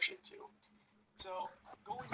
subscription to. So going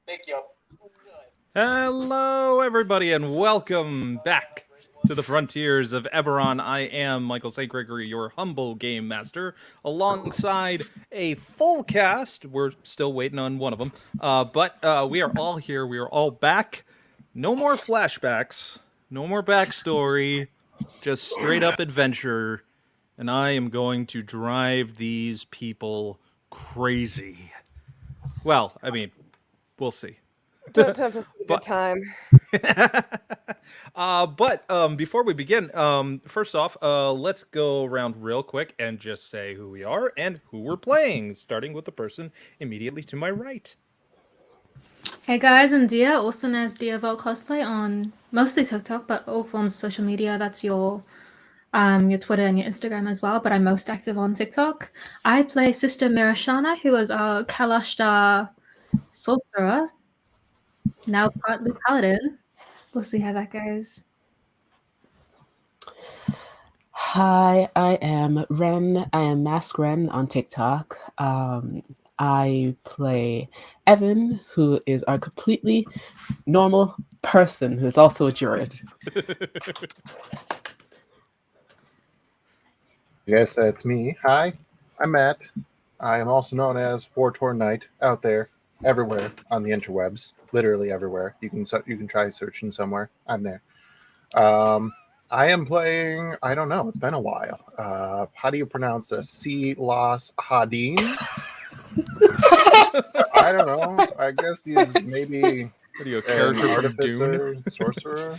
thank you. Hello, everybody, and welcome back to the frontiers of Eberron. I am Michael St. Gregory, your humble game master, alongside a full cast. We're still waiting on one of them, but we are all here. We are all back. No more flashbacks, no more backstory, just straight up adventure. And I am going to drive these people crazy. Well, I mean, we'll see. Don't tempt us with a good time. But before we begin, first off, let's go around real quick and just say who we are and who we're playing, starting with the person immediately to my right. Hey guys, I'm Dia, also known as Diavel Cosplay on mostly TikTok, but all forms of social media. That's your Twitter and your Instagram as well, but I'm most active on TikTok. I play Sister Mirashana, who is our Kalashtar sorcerer, now partly paladin. We'll see how that goes. Hi, I am Ren. I am Mask Ren on TikTok. I play Evan, who is our completely normal person who is also a druid. Yes, that's me. Hi, I'm Matt. I am also known as War-Torn Knight out there, everywhere on the interwebs, literally everywhere. You can try searching somewhere. I'm there. I am playing. I don't know. It's been a while. How do you pronounce this? Las Hadin. I don't know. I guess he's maybe What are you, a an character from Dune? artificer, sorcerer.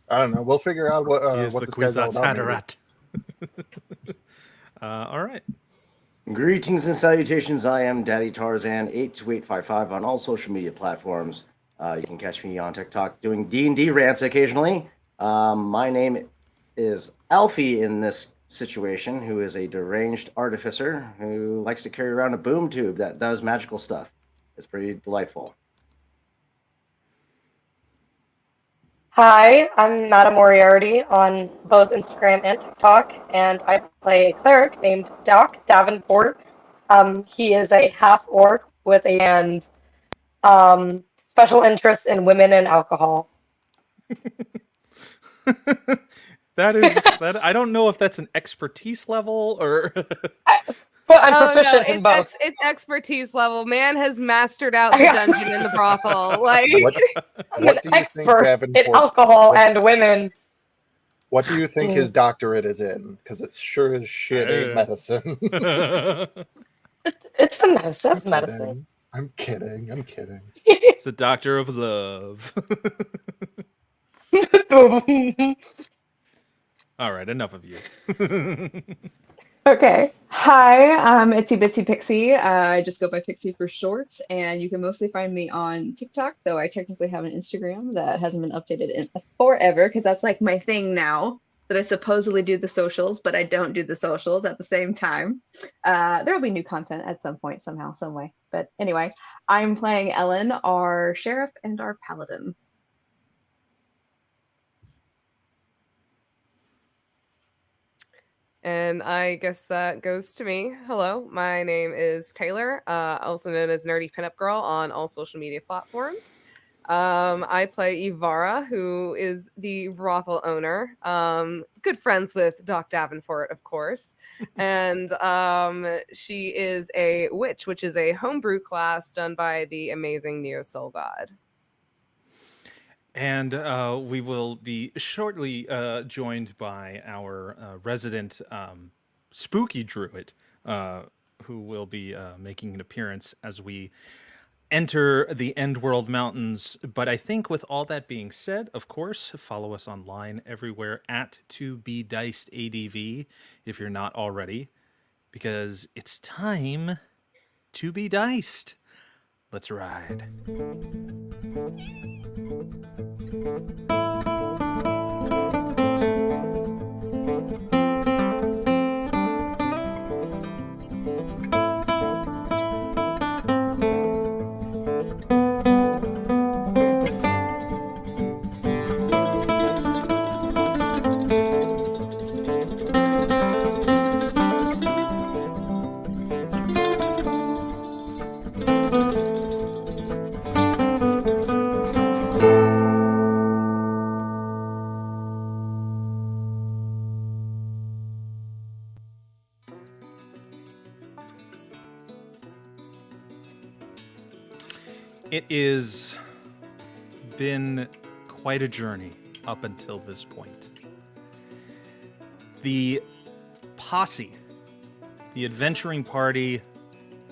I don't know. We'll figure out what He is what the this guy's all Kwisatz about. Maybe. Haderach. All right. Greetings and salutations. I am Daddy Tarzan 82855 on all social media platforms. You can catch me on TikTok doing D&D rants occasionally. My name is Alfie in this situation, who is a deranged artificer who likes to carry around a boom tube that does magical stuff. It's pretty delightful. Hi, I'm Madame Moriarty on both Instagram and TikTok, and I play a cleric named Doc Davenport. He is a half orc with a special interest in women and alcohol. that I don't know if that's an expertise level or But I'm proficient in both. It's expertise level. Man has mastered out the dungeon and the brothel. Like I'm What an do you think expert in Davenport's- alcohol and women. What do you think his doctorate is in? Because it's sure as shit ain't medicine. It's the medicine. That's medicine. I'm kidding. it's a doctor of love. All right, enough of you. Okay. Hi, I'm Itsy Bitsy Pixie. I just go by Pixie for short, and you can mostly find me on TikTok, though I technically have an Instagram that hasn't been updated in forever, because that's like my thing now, that I supposedly do the socials, but I don't do the socials at the same time. There will be new content at some point, somehow, some way. But anyway, I'm playing Ellen, our sheriff and our paladin. And I guess that goes to me. Hello, my name is Taylor, also known as Nerdy Pinup Girl on all social media platforms. I play Ivara, who is the brothel owner. Good friends with Doc Davenport, of course. And she is a witch, which is a homebrew class done by the amazing Neo Soul God. And we will be shortly joined by our resident spooky druid, who will be making an appearance as we enter the Endworld Mountains. But I think with all that being said, of course, follow us online everywhere at 2BDicedADV if you're not already, because it's time to be diced. Let's ride. It has been quite a journey up until this point. The posse, the adventuring party,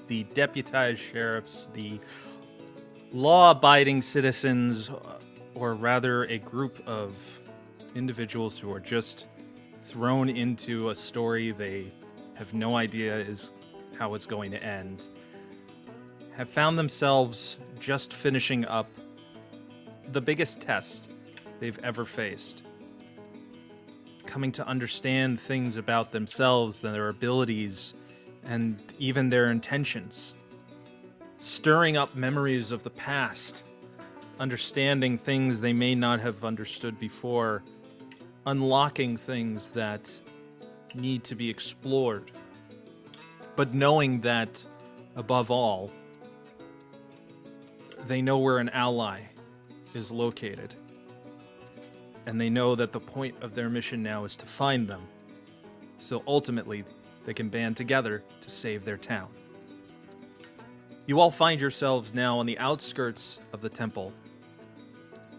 the deputized sheriffs, the law-abiding citizens, or rather a group of individuals who are just thrown into a story they have no idea is how it's going to end, have found themselves just finishing up the biggest test they've ever faced. Coming to understand things about themselves, their abilities, and even their intentions. Stirring up memories of the past. Understanding things they may not have understood before. Unlocking things that need to be explored. But knowing that above all, they know where an ally is located. And they know that the point of their mission now is to find them. So ultimately, they can band together to save their town. You all find yourselves now on the outskirts of the temple,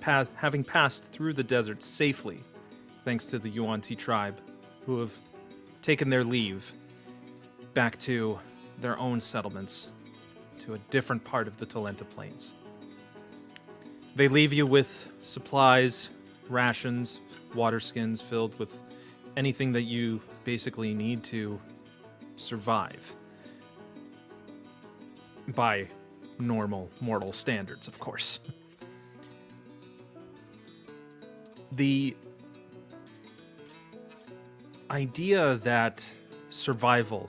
having passed through the desert safely, thanks to the Yuan-Ti tribe, who have taken their leave back to their own settlements, to a different part of the Talenta Plains. They leave you with supplies, rations, water skins filled with anything that you basically need to survive. By normal mortal standards, of course. The idea that survival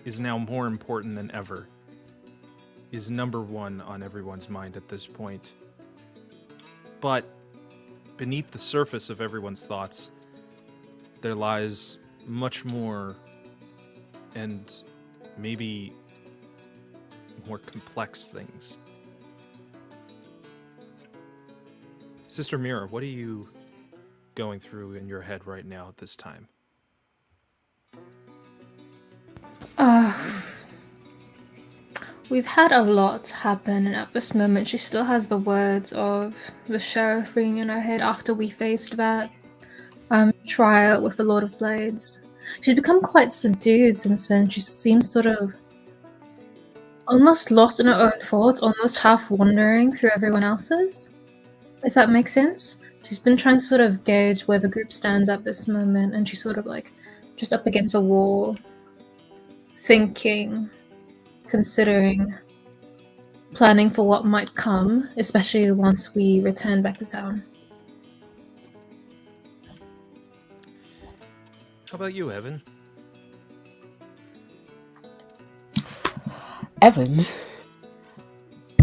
is now more important than ever is number one on everyone's mind at this point. But beneath the surface of everyone's thoughts, there lies much more and maybe more complex things. Sister Mira, what are you going through in your head right now at this time? We've had a lot happen, and at this moment she still has the words of the sheriff ringing in her head after we faced that trial with the Lord of Blades. She's become quite subdued since then. She seems sort of almost lost in her own thoughts, almost half wandering through everyone else's, if that makes sense. She's been trying to sort of gauge where the group stands at this moment, and she's sort of like just up against the wall, thinking, considering, planning for what might come, especially once we return back to town. How about you, Evan? Evan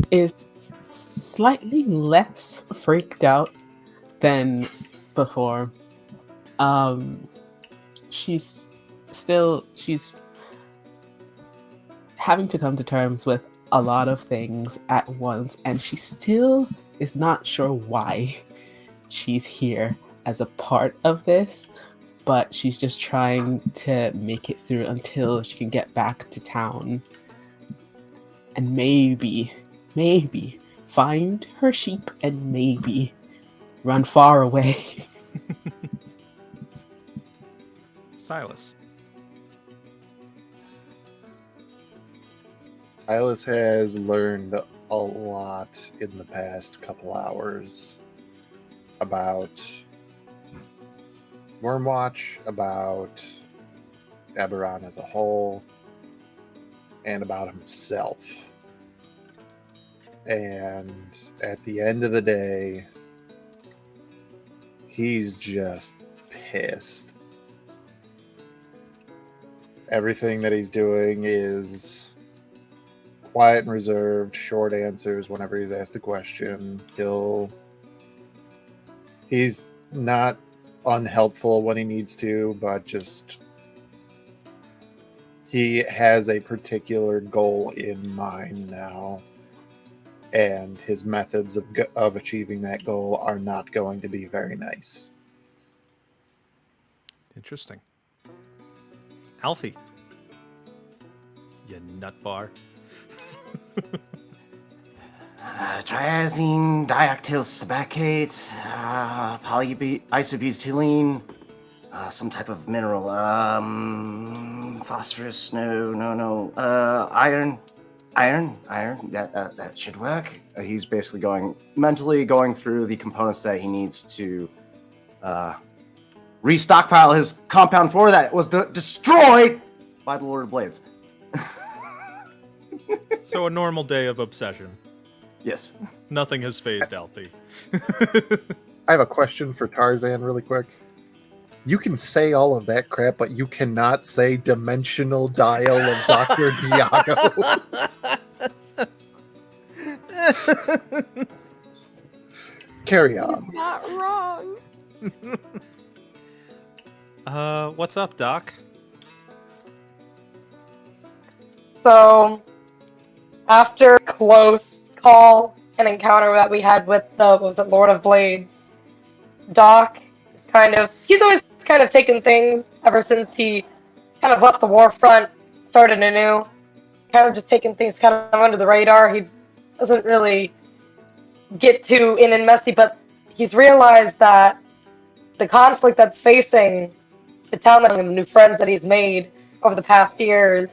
is slightly less freaked out than before. She's having to come to terms with a lot of things at once, and she still is not sure why she's here as a part of this, but she's just trying to make it through until she can get back to town and maybe find her sheep and maybe run far away. Silas. Silas has learned a lot in the past couple hours about Wormwatch, about Eberron as a whole, and about himself. And at the end of the day, he's just pissed. Everything that he's doing is quiet and reserved, short answers whenever he's asked a question. He's not unhelpful when he needs to, but just he has a particular goal in mind now, and his methods of achieving that goal are not going to be very nice. Interesting. Alfie. You nutbar. Triazine, diactyl sabacate, polyisobutylene, some type of mineral, phosphorus, no, iron, that should work. He's basically mentally going through the components that he needs to restockpile his compound for that was destroyed by the Lord of Blades. So a normal day of obsession. Yes. Nothing has phased Alfie. I have a question for Tarzan really quick. You can say all of that crap, but you cannot say dimensional dial of Dr. Diago. Carry on. He's not wrong. What's up, Doc? So after close call and encounter that we had with the what was it, Lord of Blades, Doc is he's always kind of taken things ever since he kind of left the war front, started anew, kind of just taking things kind of under the radar. He doesn't really get too in and messy, but he's realized that the conflict that's facing the town and the new friends that he's made over the past years,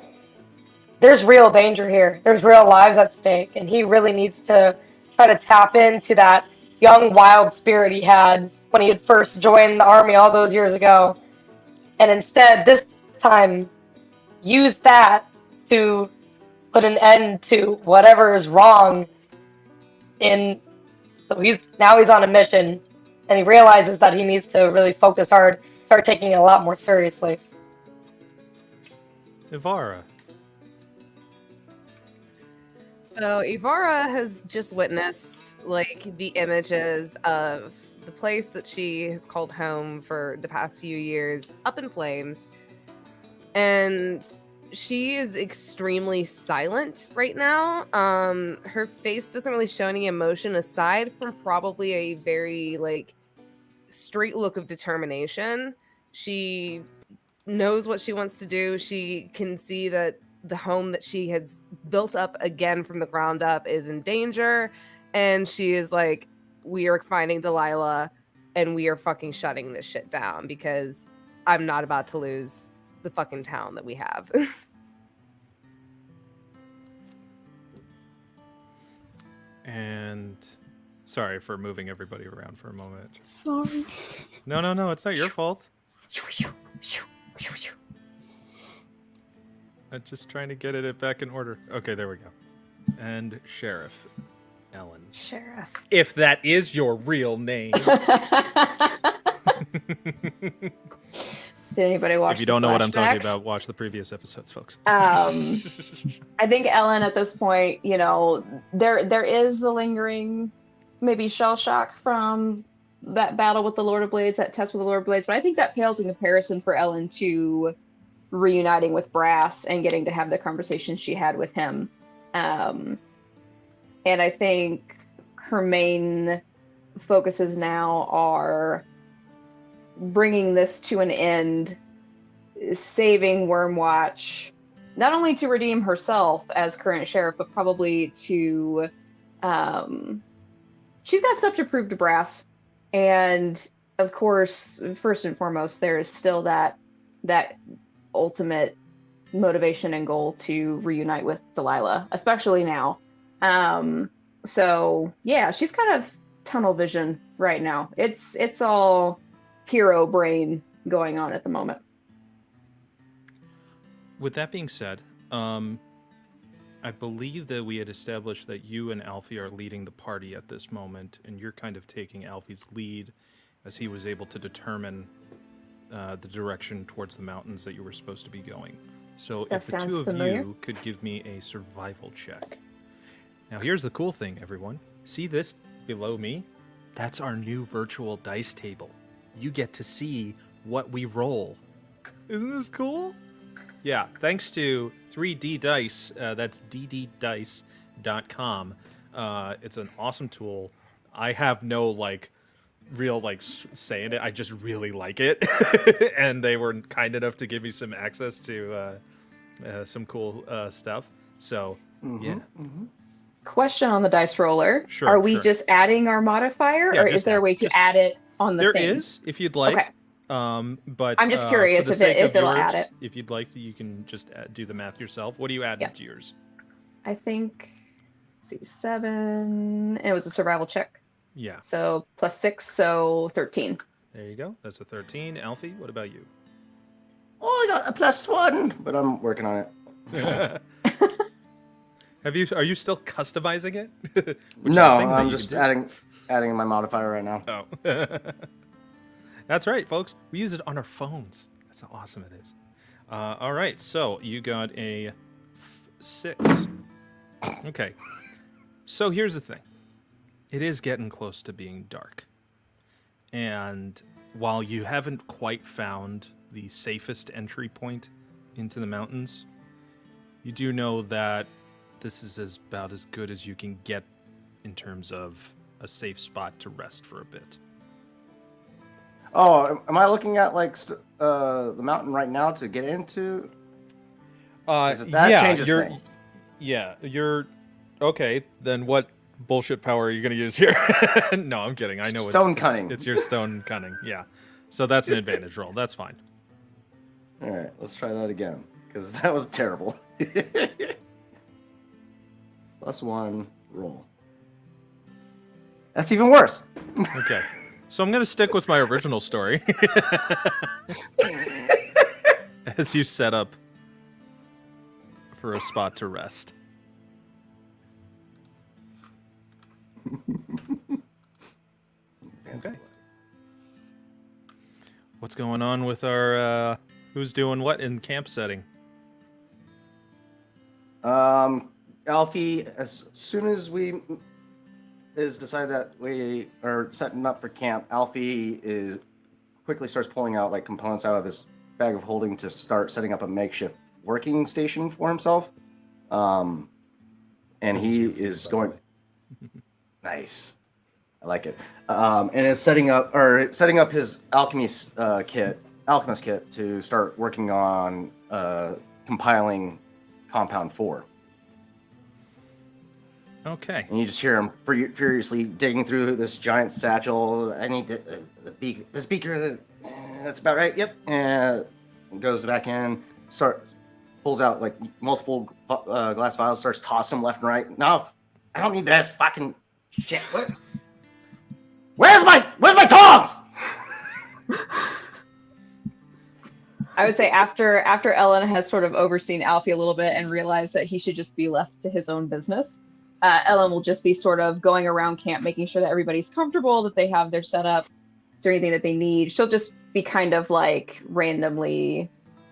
there's real danger here. There's real lives at stake, and he really needs to try to tap into that young, wild spirit he had when he had first joined the army all those years ago, and instead, this time, use that to put an end to whatever is wrong. So he's on a mission, and he realizes that he needs to really focus hard, start taking it a lot more seriously. Ivara. So Ivara has just witnessed the images of the place that she has called home for the past few years up in flames, and she is extremely silent right now. Her face doesn't really show any emotion aside from probably a very straight look of determination. She knows what she wants to do. She can see that the home that she has built up again from the ground up is in danger, and she is like, we are finding Delilah and we are fucking shutting this shit down because I'm not about to lose the fucking town that we have. And sorry for moving everybody around for a moment. Sorry. No, it's not your fault. I'm just trying to get it back in order. Okay, there we go. And Sheriff Ellen. Sheriff. If that is your real name. Did anybody watch? If you don't know what I'm talking flashbacks? about, watch the previous episodes, folks. I think Ellen at this point, there is the lingering, maybe shell shock from that battle with the Lord of Blades, that test with the Lord of Blades, but I think that pales in comparison for Ellen to reuniting with Brass and getting to have the conversation she had with him. And I think her main focuses now are bringing this to an end, saving Wormwatch, not only to redeem herself as current sheriff, but probably to she's got stuff to prove to Brass. And of course, first and foremost, there is still that ultimate motivation and goal to reunite with Delilah, especially now. So yeah, she's kind of tunnel vision right now. It's all hero brain going on at the moment. With that being said, I believe that we had established that you and Alfie are leading the party at this moment, and you're kind of taking Alfie's lead as he was able to determine the direction towards the mountains that you were supposed to be going. So That if the sounds two of familiar. you could give me a survival check. Now here's the cool thing, everyone. See this below me? That's our new virtual dice table. You get to see what we roll. Isn't this cool? Yeah, thanks to 3D Dice, that's dddice.com. It's an awesome tool. I have no real say in it. I just really like it. And they were kind enough to give me some access to some cool stuff. So, yeah. Mm-hmm. Question on the dice roller. Sure, Are we sure. just adding our modifier, Yeah, or just is there a way to just- add it on the There thing? is, if you'd like. Okay. But I'm just curious for the if sake of it'll yours, add it. If you'd like to, you can just do the math yourself. What do you add Yeah. to yours? I think, let's see, 7. It was a survival check. Yeah, So +6, so 13. there you go. That's a 13. Alfie, what about you? Oh, I got a +1, but I'm working on it. Are you still customizing it? Which is No, a thing that I'm you just can do. adding my modifier right now. Oh. That's right, folks. We use it on our phones. That's how awesome it is. All right, so you got a 6. Okay. So here's the thing. It is getting close to being dark. And while you haven't quite found the safest entry point into the mountains, you do know that this is about as good as you can get in terms of a safe spot to rest for a bit. Oh, am I looking at like the mountain right now to get into? That changes things. Yeah, you're okay. Then what bullshit power are you going to use here? No, I'm kidding. I know Stone cunning. It's your stone cunning. Yeah, so that's an advantage roll. That's fine. All right, let's try that again because that was terrible. +1 roll. That's even worse. Okay, so I'm going to stick with my original story as you set up for a spot to rest. Okay. What's going on with our who's doing what in camp setting? Alfie, as soon as we decide that we are setting up for camp, Alfie quickly starts pulling out like components out of his bag of holding to start setting up a makeshift working station for himself. And he is going nice. I like it. And is setting up his alchemist kit to start working on compiling Compound 4. Okay. And you just hear him furiously digging through this giant satchel. I need the beaker. That's about right. Yep. And goes back in, pulls out like multiple glass vials, starts tossing them left and right. No, I don't need this fucking shit. What? Where's my tongs? I would say after Ellen has sort of overseen Alfie a little bit and realized that he should just be left to his own business, Ellen will just be sort of going around camp, making sure that everybody's comfortable, that they have their setup. Is there anything that they need? She'll just be kind of like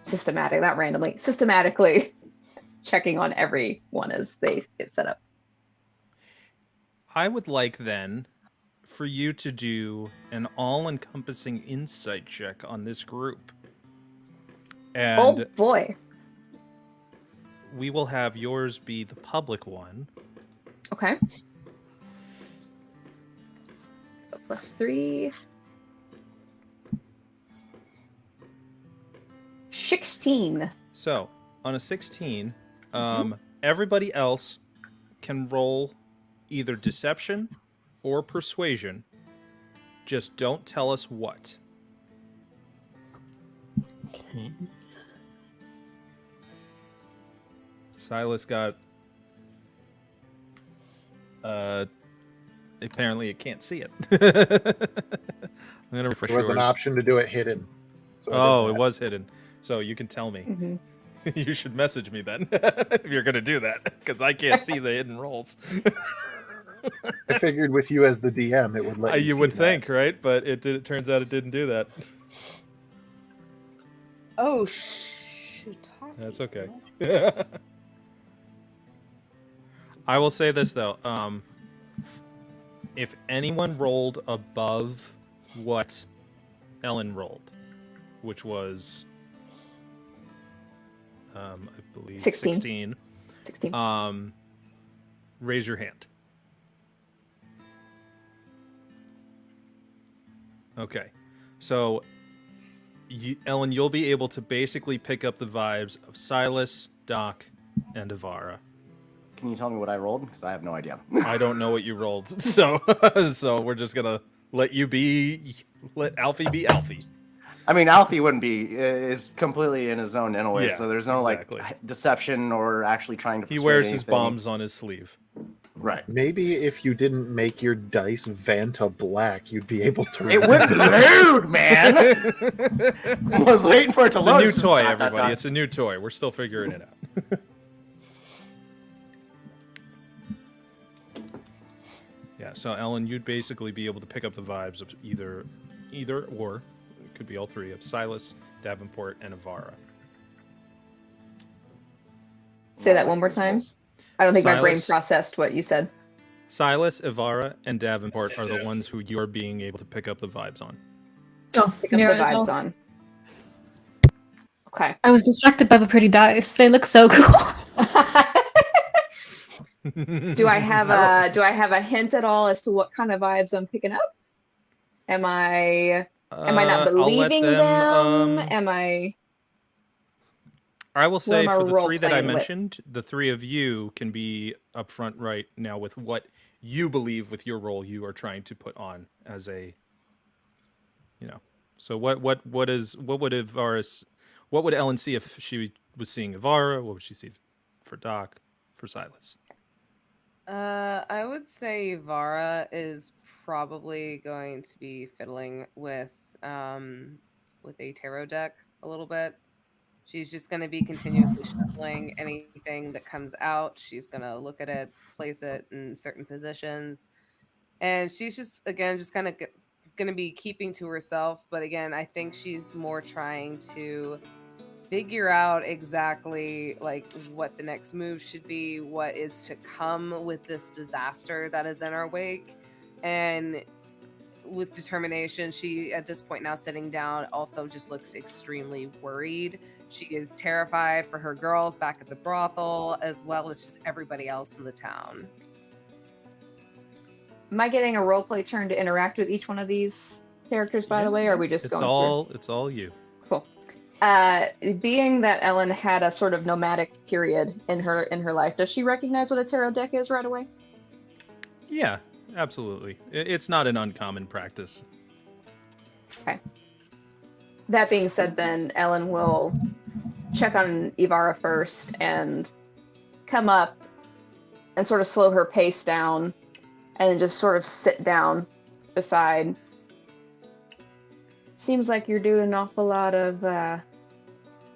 systematically checking on everyone as they get set up. I would like then for you to do an all-encompassing insight check on this group. And Oh boy. we will have yours be the public one. Okay. So +3. 16. So, on a 16, everybody else can roll either deception or persuasion. Just don't tell us what. Okay. Silas got... apparently it can't see it. I'm going to refresh There was an yours. option to do it hidden. So Oh, did it that. was hidden. So you can tell me. Mm-hmm. You should message me then if you're going to do that, because I can't see the hidden rolls. I figured with you as the DM, it would let you. You see would that. think, right? But it turns out it didn't do that. Oh, shoot. That's okay. I will say this though. If anyone rolled above what Ellen rolled, which was I believe 16. 16. Raise your hand. Okay. So, Ellen, you'll be able to basically pick up the vibes of Silas, Doc, and Ivara. Can you tell me what I rolled? Because I have no idea. I don't know what you rolled, so we're just gonna let Alfie be Alfie. I mean, Alfie is completely in his zone anyway, Yeah, so there's no exactly. like deception or actually trying to. He persuade wears his anything. bombs on his sleeve. Right. Maybe if you didn't make your dice Vanta black, you'd be able to. It would be rude, man. I was waiting for it to It's load. a new It's toy, dot, dot, everybody. dot. It's a new toy. We're still figuring it out. Yeah, so Ellen, you'd basically be able to pick up the vibes of either or, it could be all three, of Silas, Davenport, and Ivara. Say that one more time. I don't think my brain Silas. processed what you said. Silas, Ivara, and Davenport are the ones who you're being able to pick up the vibes on. Oh, Pick up the Mira as vibes well. on. Okay. I was distracted by the pretty dice. They look so cool. Do I have a hint at all as to what kind of vibes I'm picking up? Am I not I'll let believing them. them? Am I I will Who say am I for the three that I role-playing with? mentioned, the three of you can be upfront right now with what you believe with your role you are trying to put on as a, you know. So what would Ivara, what would Ellen see if she was seeing Ivara? What would she see for Doc, for Silas? I would say Vara is probably going to be fiddling with a tarot deck a little bit. She's just going to be continuously shuffling anything that comes out. She's going to look at it, place it in certain positions, and she's just again just kind of going to be keeping to herself. But again, I think she's more trying to figure out exactly like what the next move should be, what is to come with this disaster that is in our wake. And with determination, she at this point now sitting down also just looks extremely worried. She is terrified for her girls back at the brothel as well as just everybody else in the town. Am I getting a roleplay turn to interact with each one of these characters, by the way, or are we just It's going all you. through? Cool. Being that Ellen had a sort of nomadic period in her life, does she recognize what a tarot deck is right away? Yeah, absolutely. It's not an uncommon practice. Okay. That being said, then Ellen will check on Ivara first and come up and sort of slow her pace down and just sort of sit down beside. Seems like you're doing an awful lot of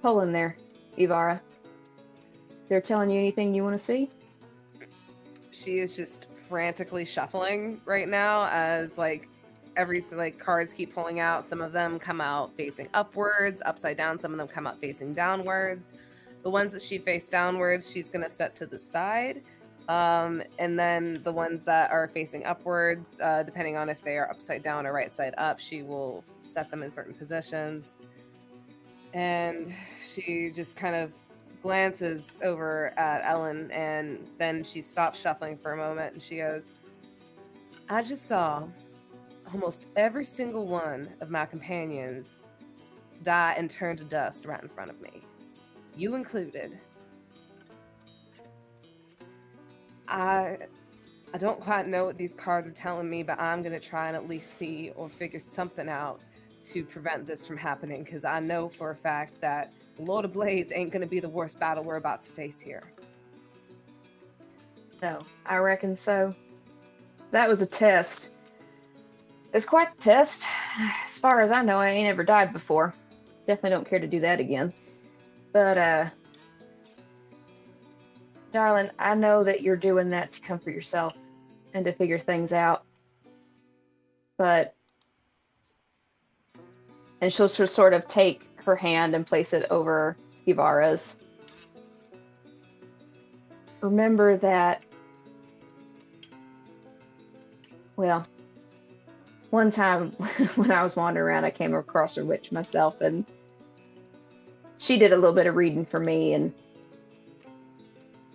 pulling there, Ivara. They're telling you anything you want to see? She is just frantically shuffling right now as every cards keep pulling out. Some of them come out facing upwards, upside down. Some of them come out facing downwards. The ones that she faced downwards, she's going to set to the side. And then the ones that are facing upwards, depending on if they are upside down or right side up, she will set them in certain positions. And she just kind of glances over at Ellen, and then she stops shuffling for a moment and she goes, I just saw almost every single one of my companions die and turn to dust right in front of me, you included. I don't quite know what these cards are telling me, but I'm going to try and at least see or figure something out to prevent this from happening, because I know for a fact that Lord of Blades ain't going to be the worst battle we're about to face here. No, I reckon so. That was a test. It's quite the test. As far as I know, I ain't ever died before. Definitely don't care to do that again. But, darling, I know that you're doing that to comfort yourself and to figure things out. But, and she'll sort of take her hand and place it over Ivara's. Remember that, well, one time when I was wandering around, I came across a witch myself, and she did a little bit of reading for me, and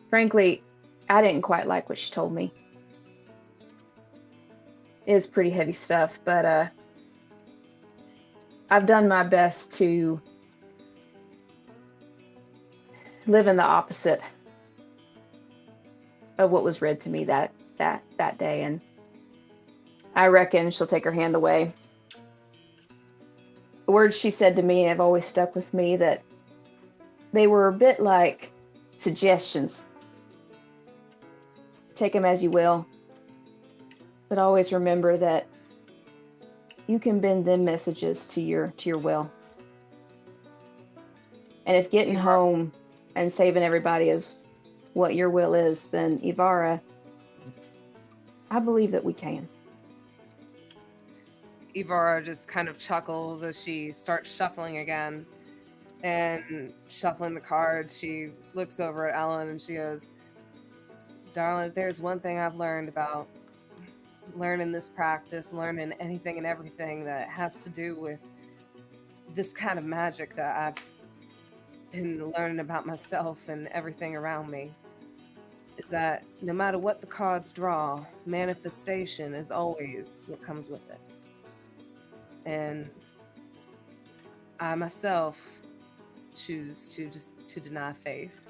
frankly, I didn't quite like what she told me. It is pretty heavy stuff, but I've done my best to live in the opposite of what was read to me that day, and I reckon she'll take her hand away. The words she said to me have always stuck with me, that they were a bit like suggestions. Take them as you will, but always remember that you can bend them messages to your will. And if getting home and saving everybody is what your will is, then Ivara, I believe that we can. Ivara just kind of chuckles as she starts shuffling again and shuffling the cards. She looks over at Ellen and she goes, darling, if there's one thing I've learned about learning this practice, learning anything and everything that has to do with this kind of magic that I've been learning about myself and everything around me, is that no matter what the cards draw, manifestation is always what comes with it. And I myself choose to deny faith,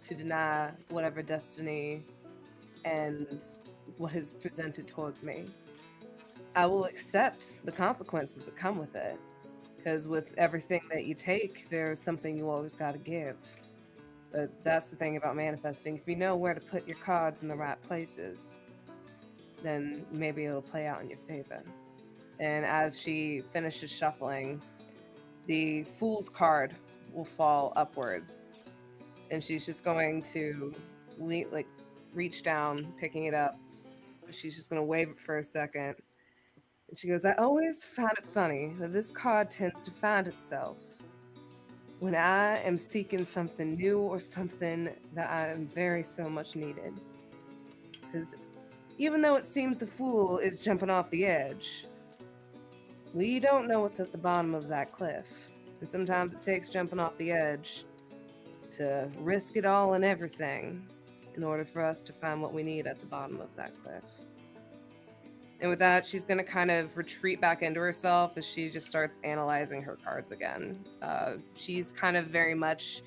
to deny whatever destiny and what is presented towards me. I will accept the consequences that come with it, because with everything that you take, there's something you always got to give. But that's the thing about manifesting. If you know where to put your cards in the right places, then maybe it'll play out in your favor. And as she finishes shuffling, the Fool's card will fall upwards. And she's just going to reach down, picking it up. She's just going to wave it for a second. And she goes, I always find it funny that this card tends to find itself when I am seeking something new or something that I am very so much needed. Because even though it seems the Fool is jumping off the edge, we don't know what's at the bottom of that cliff. And sometimes it takes jumping off the edge to risk it all and everything in order for us to find what we need at the bottom of that cliff. And with that, she's going to kind of retreat back into herself as she just starts analyzing her cards again. She's kind of very much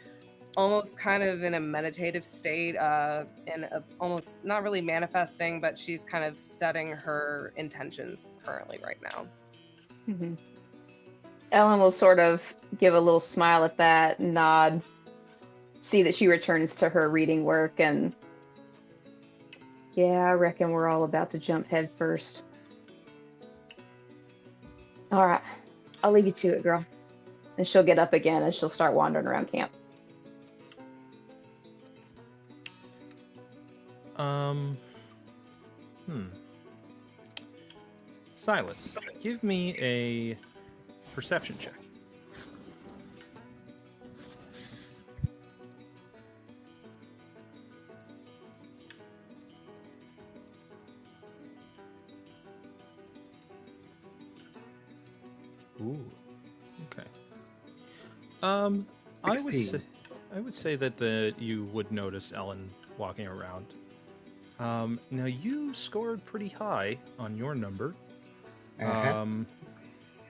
almost kind of in a meditative state, and almost not really manifesting, but she's kind of setting her intentions currently right now. Mm-hmm. Ellen will sort of give a little smile at that, nod, see that she returns to her reading work, and yeah, I reckon we're all about to jump head first. All right, I'll leave you to it, girl. And she'll get up again and she'll start wandering around camp. Silas, give me a perception check. Ooh, okay. I would 16. say that you would notice Ellen walking around. Now you scored pretty high on your number. Uh-huh.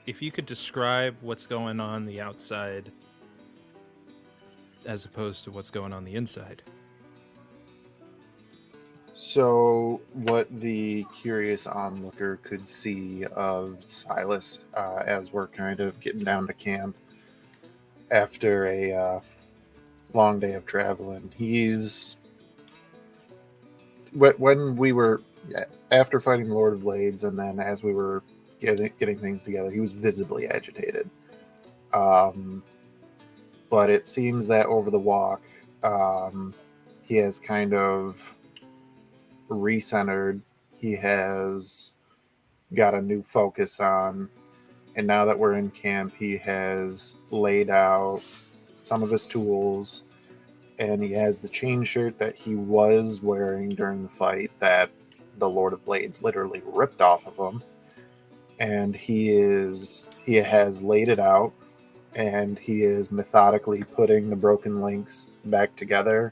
If you could describe what's going on the outside as opposed to what's going on the inside. So, what the curious onlooker could see of Silas as we're kind of getting down to camp after a long day of traveling, when we were after fighting the Lord of Blades, and then as we were getting things together, he was visibly agitated. But it seems that over the walk, he has kind of recentered. He has got a new focus on, and now that we're in camp, he has laid out some of his tools, and he has the chain shirt that he was wearing during the fight that the Lord of Blades literally ripped off of him. And he has laid it out, and he is methodically putting the broken links back together.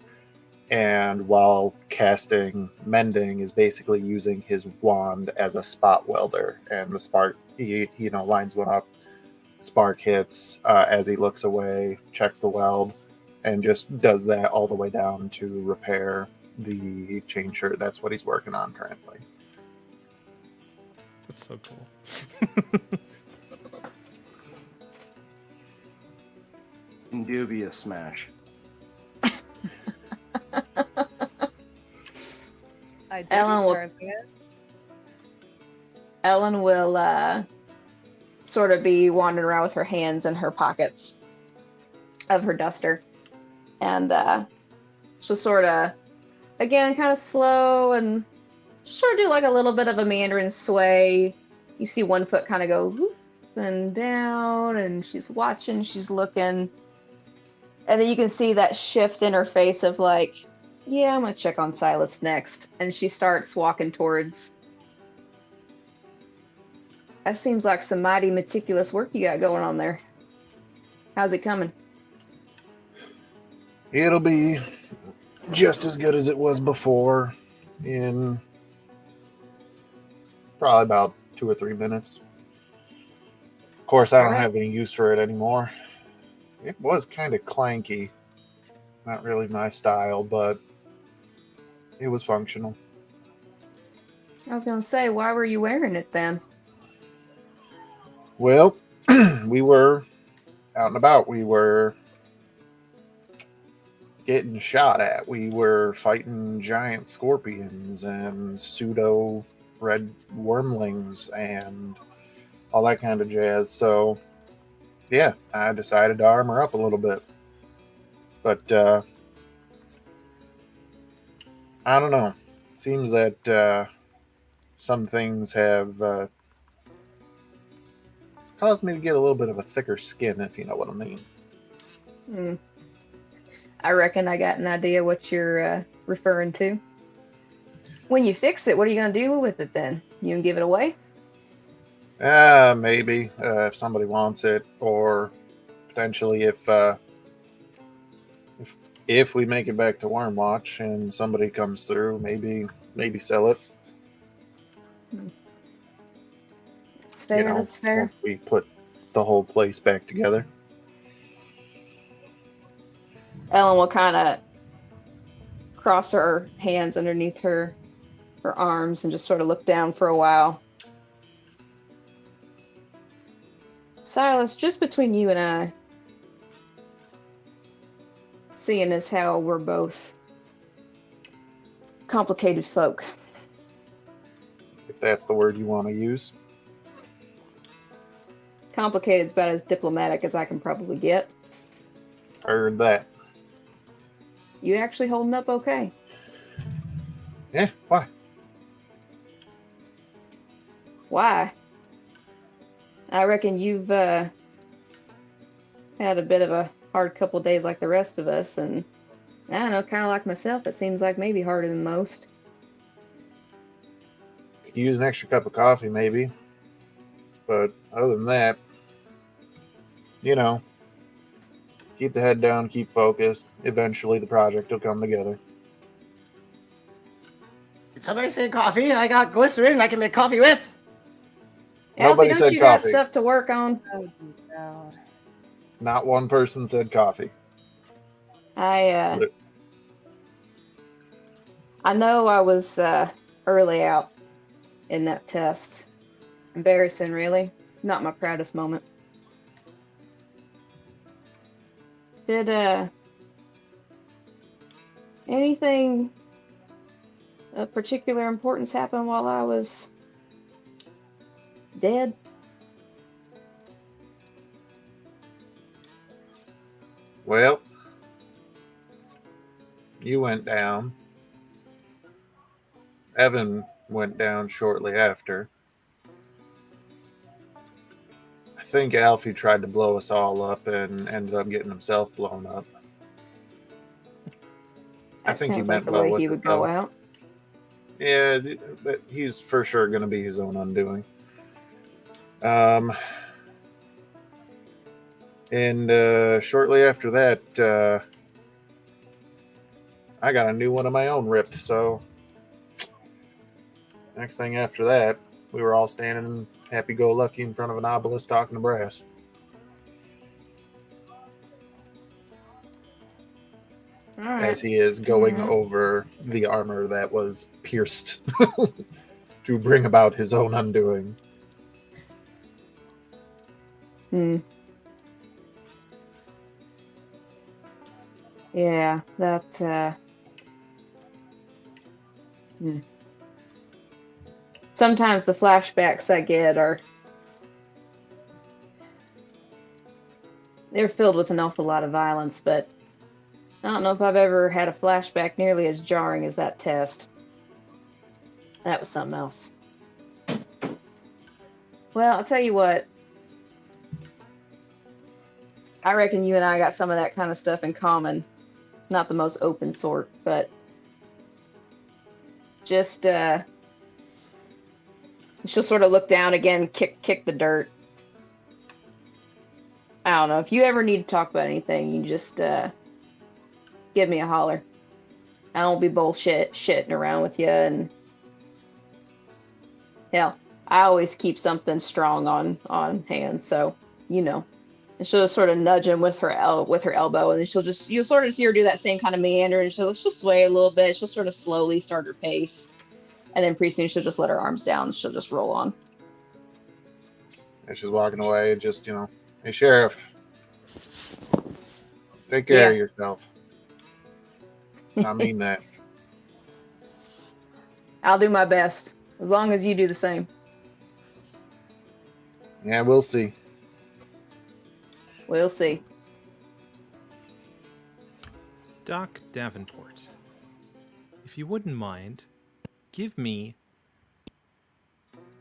And while casting mending, is basically using his wand as a spot welder, and the spark he lines one up, spark hits as he looks away, checks the weld, and just does that all the way down to repair the chain shirt. That's what he's working on currently. That's so cool. Indubious smash. I did Ellen will- Ellen will sort of be wandering around with her hands in her pockets of her duster. And she'll sort of, again, kind of slow and sort of do like a little bit of a Mandarin sway. You see one foot kind of go whoop and down, and she's watching, she's looking. And then you can see that shift in her face of like, yeah, I'm going to check on Silas next. And she starts walking towards. That seems like some mighty meticulous work you got going on there. How's it coming? It'll be just as good as it was before in probably about 2 or 3 minutes. Of course, I don't Alright. have any use for it anymore. It was kind of clanky. Not really my style, but it was functional. I was gonna say, why were you wearing it then? Well, we were out and about. We were getting shot at. We were fighting giant scorpions and pseudo red wormlings and all that kind of jazz. So, yeah, I decided to armor up a little bit. But I don't know. It seems that some things have caused me to get a little bit of a thicker skin, if you know what I mean. Hmm. I reckon I got an idea what you're referring to. When you fix it, what are you gonna do with it then? You gonna give it away? Maybe if somebody wants it, or potentially if we make it back to Wormwatch and somebody comes through, maybe sell it. That's fair. You know, That's fair. once we put the whole place back together. Ellen will kind of cross her hands underneath her arms and just sort of look down for a while. Silas, just between you and I, seeing as how we're both complicated folk. If that's the word you want to use. Complicated is about as diplomatic as I can probably get. Heard that. You actually holding up okay? Yeah, why? Why? I reckon you've had a bit of a hard couple days like the rest of us, and I don't know, kind of like myself, it seems like maybe harder than most. Could use an extra cup of coffee, maybe. But other than that, you know, keep the head down, keep focused. Eventually the project will come together. Did somebody say coffee? I got glycerin I can make coffee with. Nobody Alfie, said don't you coffee. got stuff to work on? Oh, God. Not one person said coffee. I know I was early out in that test. Embarrassing, really. Not my proudest moment. Did anything of particular importance happen while I was dead? Well, you went down. Evan went down shortly after. I think Alfie tried to blow us all up and ended up getting himself blown up. I That think he sounds like meant the well way with he it, would go though. out. Yeah, he's for sure going to be his own undoing. And shortly after that, I got a new one of my own ripped. So next thing after that, we were all standing happy-go-lucky in front of an obelisk talking to brass. All right. As he is going Alright. over the armor that was pierced to bring about his own undoing. Hmm. Yeah, that, Sometimes the flashbacks I get they're filled with an awful lot of violence, but I don't know if I've ever had a flashback nearly as jarring as that test. That was something else. Well, I'll tell you what. I reckon you and I got some of that kind of stuff in common. Not the most open sort, but just she'll sort of look down again, kick the dirt. I don't know. If you ever need to talk about anything, you just give me a holler. I don't be shitting around with you, and hell, I always keep something strong on hand, so you know. And she'll just sort of nudge him with her elbow, and then you'll sort of see her do that same kind of meander, and she'll sway a little bit. She'll sort of slowly start her pace, and then pretty soon she'll just let her arms down. And she'll just roll on. And she's walking away, just, hey, Sheriff, take care of yourself. I mean that. I'll do my best, as long as you do the same. Yeah, we'll see. We'll see. Doc Davenport, if you wouldn't mind, give me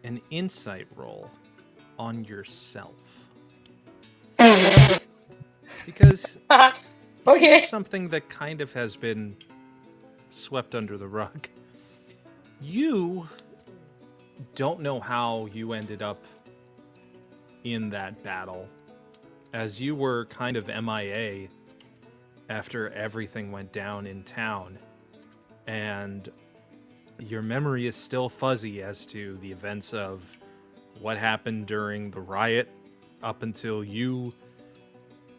an insight roll on yourself. Because Okay. here's something that kind of has been swept under the rug. You don't know how you ended up in that battle, as you were kind of MIA after everything went down in town, and your memory is still fuzzy as to the events of what happened during the riot up until you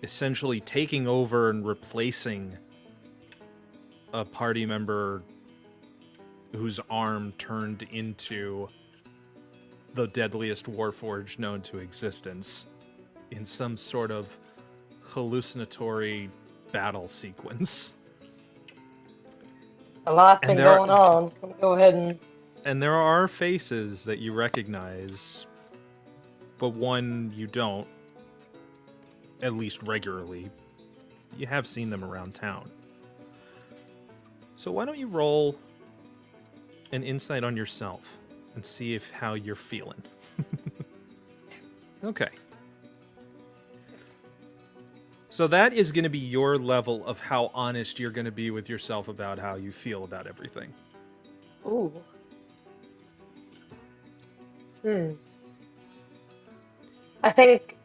essentially taking over and replacing a party member whose arm turned into the deadliest warforged known to existence in some sort of hallucinatory battle sequence. A lot's been going on. Let me go ahead and... And there are faces that you recognize, but one you don't, at least regularly. You have seen them around town. So why don't you roll an insight on yourself and see how you're feeling. Okay. So that is going to be your level of how honest you're going to be with yourself about how you feel about everything. Ooh. I think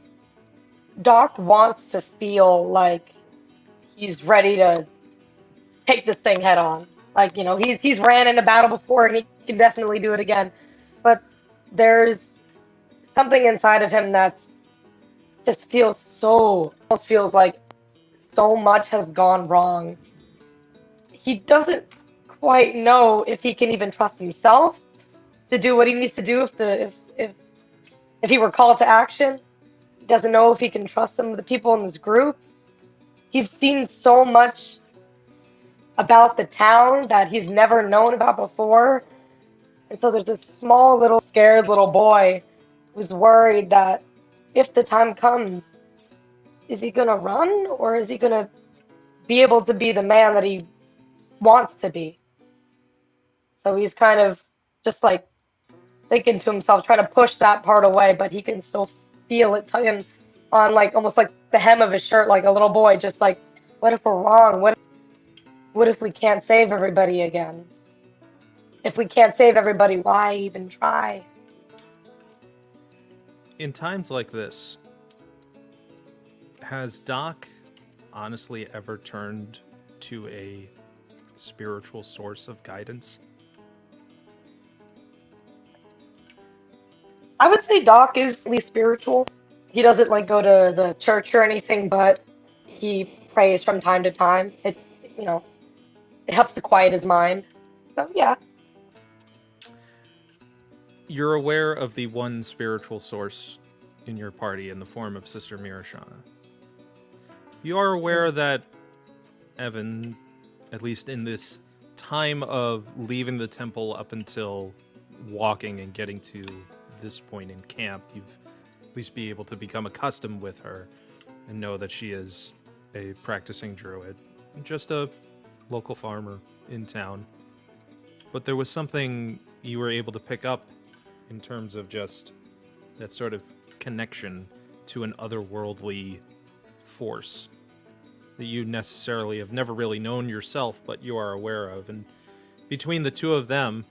Doc wants to feel like he's ready to take this thing head on. Like, he's ran in a battle before and he can definitely do it again. But there's something inside of him that's just almost feels like so much has gone wrong. He doesn't quite know if he can even trust himself to do what he needs to do if he were called to action. He doesn't know if he can trust some of the people in this group. He's seen so much about the town that he's never known about before. And so there's this small little scared little boy who's worried that if the time comes, is he gonna run or is he gonna be able to be the man that he wants to be? So he's kind of just like thinking to himself, trying to push that part away, but he can still feel it tugging on, like almost like the hem of his shirt, like a little boy, just like, what if we're wrong? What if we can't save everybody again? If we can't save everybody, why even try? In times like this, has Doc honestly ever turned to a spiritual source of guidance? I would say Doc is at least spiritual. He doesn't like go to the church or anything, but he prays from time to time. It helps to quiet his mind. So yeah. You're aware of the one spiritual source in your party in the form of Sister Mirashana. You are aware that Evan, at least in this time of leaving the temple up until walking and getting to this point in camp, you've at least be able to become accustomed with her and know that she is a practicing druid, just a local farmer in town. But there was something you were able to pick up in terms of just that sort of connection to an otherworldly force that you necessarily have never really known yourself, but you are aware of. And between the two of them,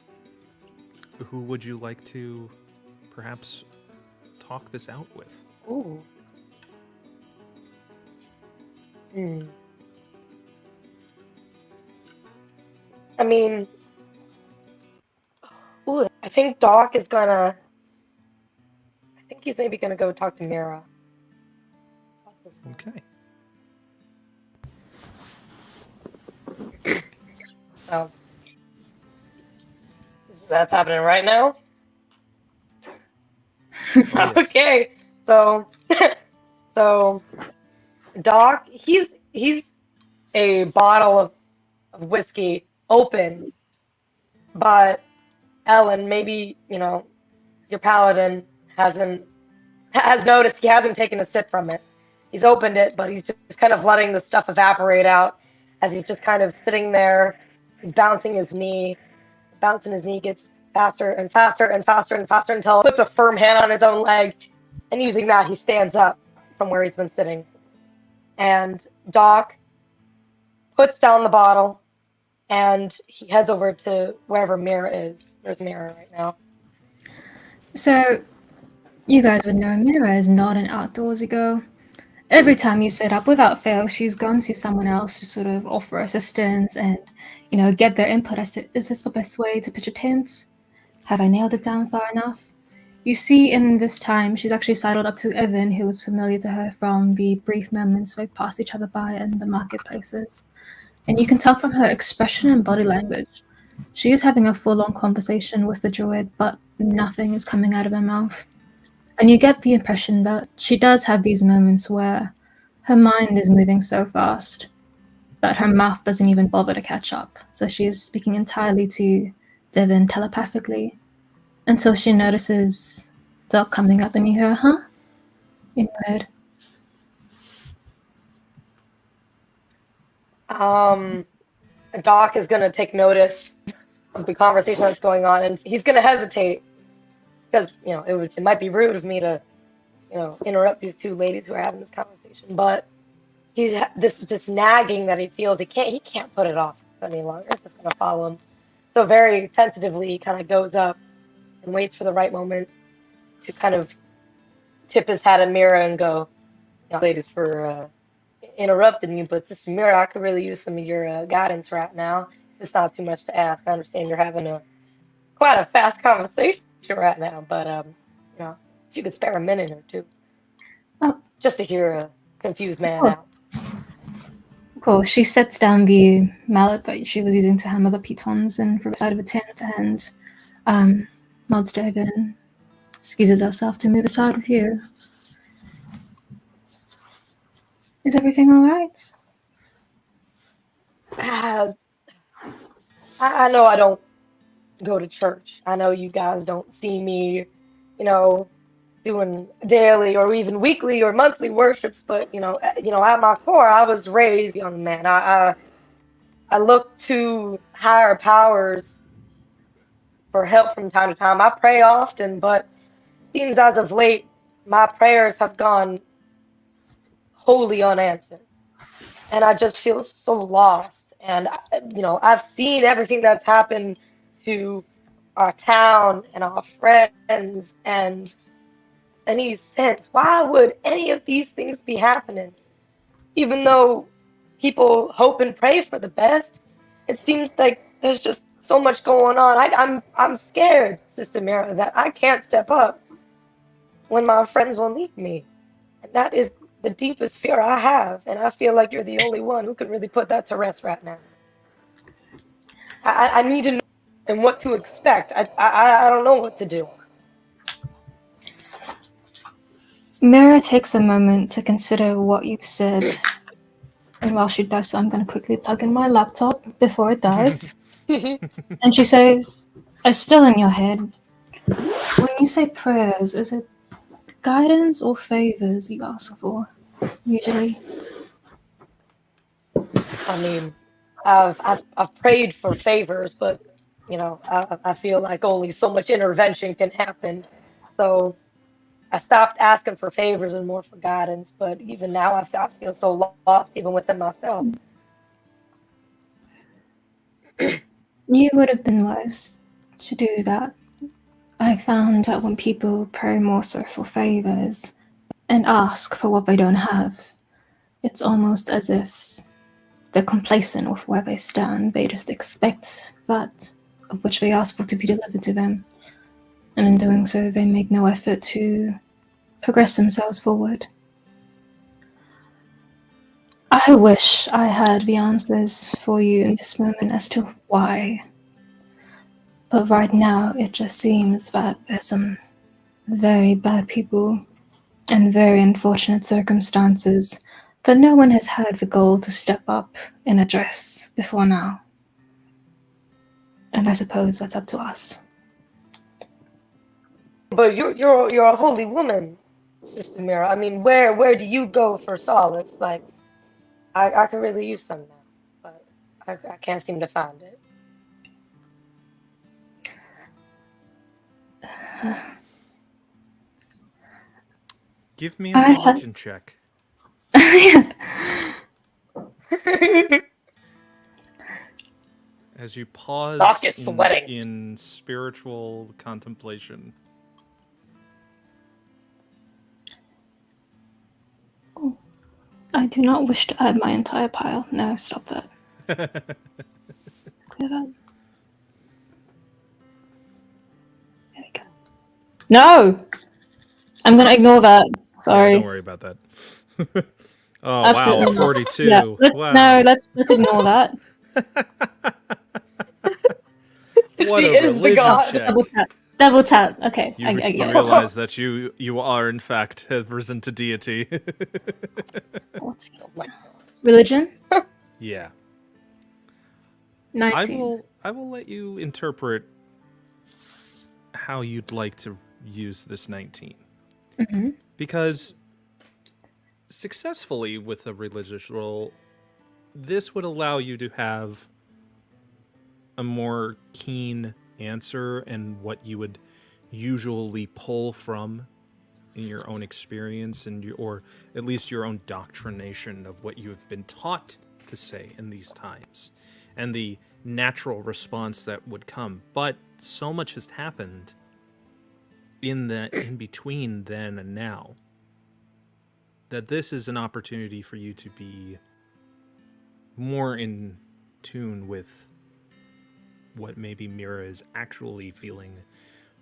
who would you like to perhaps talk this out with? Ooh. I mean, ooh, I think Doc is gonna. I think he's maybe gonna go talk to Mira. About this one. Okay. So that's happening right now. Oh, yes. Okay, so so Doc, he's a bottle of whiskey open, but Ellen, maybe your paladin has noticed he hasn't taken a sip from it. He's opened it, but he's just kind of letting the stuff evaporate out as he's just kind of sitting there. He's bouncing his knee. Bouncing his knee gets faster and faster and faster and faster until he puts a firm hand on his own leg, and using that, he stands up from where he's been sitting. And Doc puts down the bottle, and he heads over to wherever Mira is. There's Mira right now. So, you guys would know Mira is not an outdoorsy girl. Every time you set up, without fail, she's gone to someone else to sort of offer assistance and, get their input as to, is this the best way to pitch a tent? Have I nailed it down far enough? You see in this time, she's actually sidled up to Evan, who was familiar to her from the brief moments they've passed each other by in the marketplaces. And you can tell from her expression and body language, she is having a full-on conversation with the druid, but nothing is coming out of her mouth. And you get the impression that she does have these moments where her mind is moving so fast that her mouth doesn't even bother to catch up. So she is speaking entirely to Devin telepathically until she notices Doc coming up and you hear, huh? In your head. Doc is going to take notice of the conversation that's going on, and he's going to hesitate because, it might be rude of me to, interrupt these two ladies who are having this conversation, but he's this nagging that he feels he can't put it off any longer. It's just going to follow him. So very tentatively, he kind of goes up and waits for the right moment to kind of tip his hat at Mira and go, ladies, for interrupting you, but Sister Mira, I could really use some of your guidance right now. It's not too much to ask. I understand you're having quite a fast conversation right now, but if you could spare a minute or two, just to hear a confused man out. Cool. She sets down the mallet that she was using to hammer the pitons and from the side of the tent and nods to Evan, excuses herself to move aside with you. Is everything all right? I know I don't go to church. I know you guys don't see me, doing daily or even weekly or monthly worships, but at my core, I was raised a young man. I look to higher powers for help from time to time. I pray often, but it seems as of late, my prayers have gone wholly unanswered. And I just feel so lost. And, I've seen everything that's happened to our town and our friends and any sense. Why would any of these things be happening? Even though people hope and pray for the best, it seems like there's just so much going on. I'm scared, Sister Mira, that I can't step up when my friends will need me. And that is the deepest fear I have, and I feel like you're the only one who can really put that to rest right now. I need to know and what to expect. I don't know what to do. Mira takes a moment to consider what you've said. And while she does so, I'm going to quickly plug in my laptop before it dies. And she says, it's still in your head. When you say prayers, is it guidance or favors you ask for, usually? I mean, I've prayed for favors, but I feel like only so much intervention can happen. So I stopped asking for favors and more for guidance. But even now, I feel so lost even within myself. You would have been wise to do that. I found that when people pray more so for favors and ask for what they don't have, it's almost as if they're complacent with where they stand. They just expect that of which they ask for to be delivered to them. And in doing so, they make no effort to progress themselves forward. I wish I had the answers for you in this moment as to why. But right now, it just seems that there's some very bad people and very unfortunate circumstances that no one has had the goal to step up and address before now. And I suppose that's up to us. But you're a holy woman, Sister Mira. I mean, where do you go for solace? Like, I could really use some now, but I can't seem to find it. Give me a religion check. As you pause Doc is sweating. in spiritual contemplation. Oh, I do not wish to add my entire pile. No, stop that. Clear that. There we go. No! I'm gonna ignore that. Sorry. Yeah, don't worry about that. Oh, Absolutely wow, not. 42. Yeah, Wow. No, let's ignore that. What She a is the religion god. check. Double tap. Okay, You, I you get it. realize that you are, in fact, have risen to deity. What's Oh my god. religion? Yeah. 19. I will let you interpret how you'd like to use this 19. Mm-hmm. Because successfully with a religious role, this would allow you to have a more keen answer and what you would usually pull from in your own experience and or at least your own doctrination of what you have been taught to say in these times and the natural response that would come. But so much has happened in between then and now that this is an opportunity for you to be more in tune with what maybe Mira is actually feeling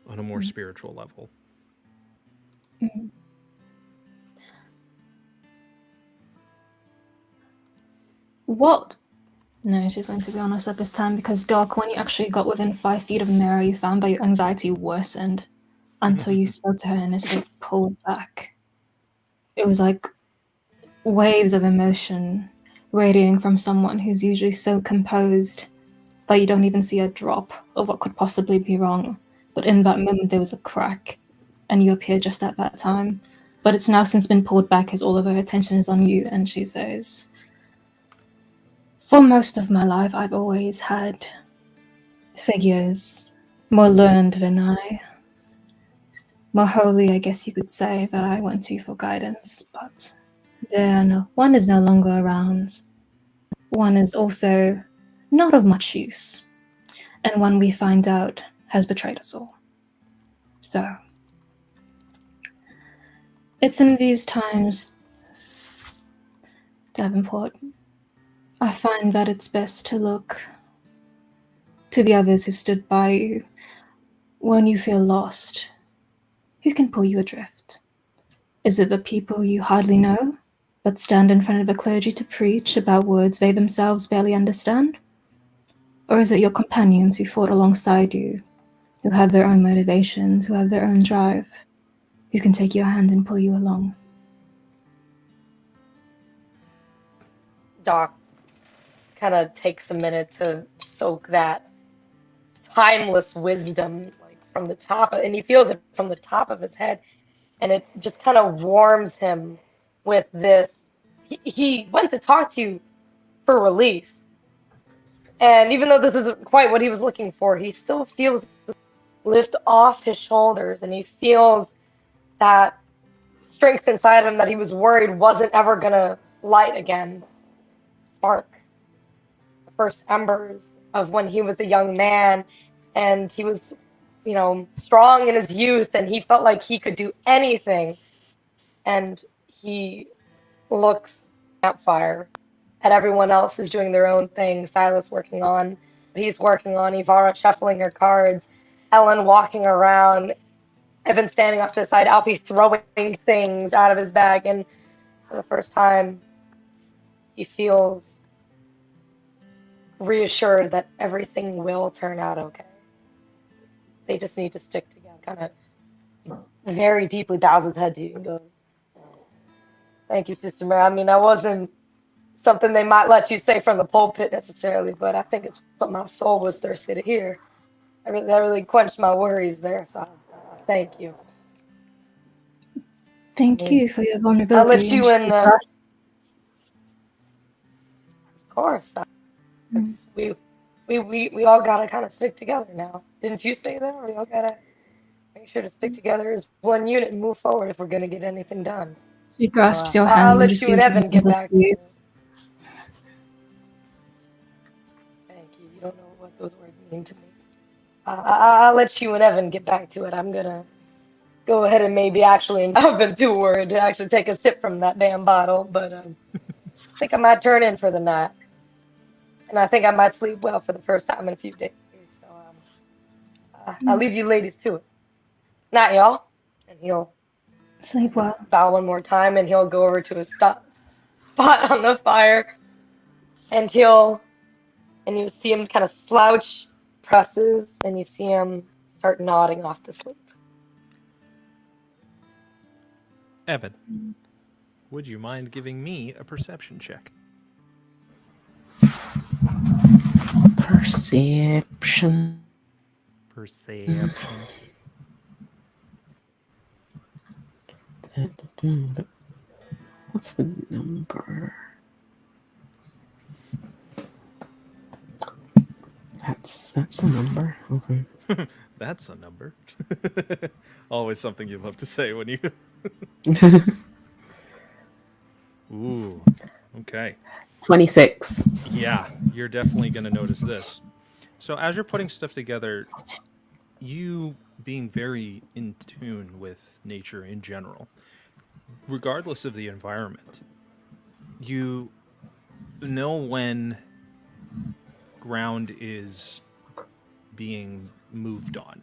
on a more spiritual level. Mm-hmm. What? No, she's going to be honest at this time because, Doc, when you actually got within 5 feet of Mira, you found that your anxiety worsened until you spoke to her and it sort of pulled back. It was like waves of emotion radiating from someone who's usually so composed that you don't even see a drop of what could possibly be wrong. But in that moment, there was a crack, and you appeared just at that time. But it's now since been pulled back as all of her attention is on you, and she says, for most of my life, I've always had figures more learned than I. More holy, I guess you could say, that I went to for guidance, but one is no longer around. One is also not of much use, and one we find out has betrayed us all. So, it's in these times, Davenport, I find that it's best to look to the others who've stood by you when you feel lost. Who can pull you adrift? Is it the people you hardly know, but stand in front of the clergy to preach about words they themselves barely understand? Or is it your companions who fought alongside you, who have their own motivations, who have their own drive, who can take your hand and pull you along? Doc kind of takes a minute to soak that timeless wisdom like from the top and he feels it from the top of his head and it just kind of warms him with this. He went to talk to you for relief, and even though this isn't quite what he was looking for, he still feels the lift off his shoulders and he feels that strength inside him that he was worried wasn't ever gonna light again, spark the first embers of when he was a young man and he was, strong in his youth and he felt like he could do anything. And he looks at fire and everyone else is doing their own thing. Silas working on, he's working on Ivara shuffling her cards, Ellen walking around, Evan standing off to the side, Alfie throwing things out of his bag, and for the first time, he feels reassured that everything will turn out okay. They just need to stick together. Kind of very deeply bows his head to you and goes, "Thank you, Sister Mary. I mean, that wasn't something they might let you say from the pulpit necessarily, but I think it's what my soul was thirsty to hear. That really quenched my worries there, so I thank you. Thank you for your vulnerability. I'll let you and in, sharing us. of course. Mm. We all gotta kind of stick together now. Didn't you say that? We all gotta make sure to stick together as one unit and move forward if we're gonna get anything done. She So, grasps your I'll hand and let just you and gives you Evan get a back to squeeze. it. Thank you. You don't know what those words mean to me. I'll let you and Evan get back to it. I'm gonna go ahead and maybe actually, I've been too worried to actually take a sip from that damn bottle, but I think I might turn in for the night. And I think I might sleep well for the first time in a few days. So I'll leave you ladies to it. Night, y'all. And he'll Sleep well. bow one more time and he'll go over to a spot on the fire and you see him kind of slouch, presses, and you see him start nodding off to sleep. Evan, would you mind giving me a perception check? Perception. Perception. What's the number? That's a number. Okay. That's a number. Always something you love to say when you. Ooh. Okay. 26. Yeah, you're definitely going to notice this. So, as you're putting stuff together, you being very in tune with nature in general, regardless of the environment, you know when ground is being moved on.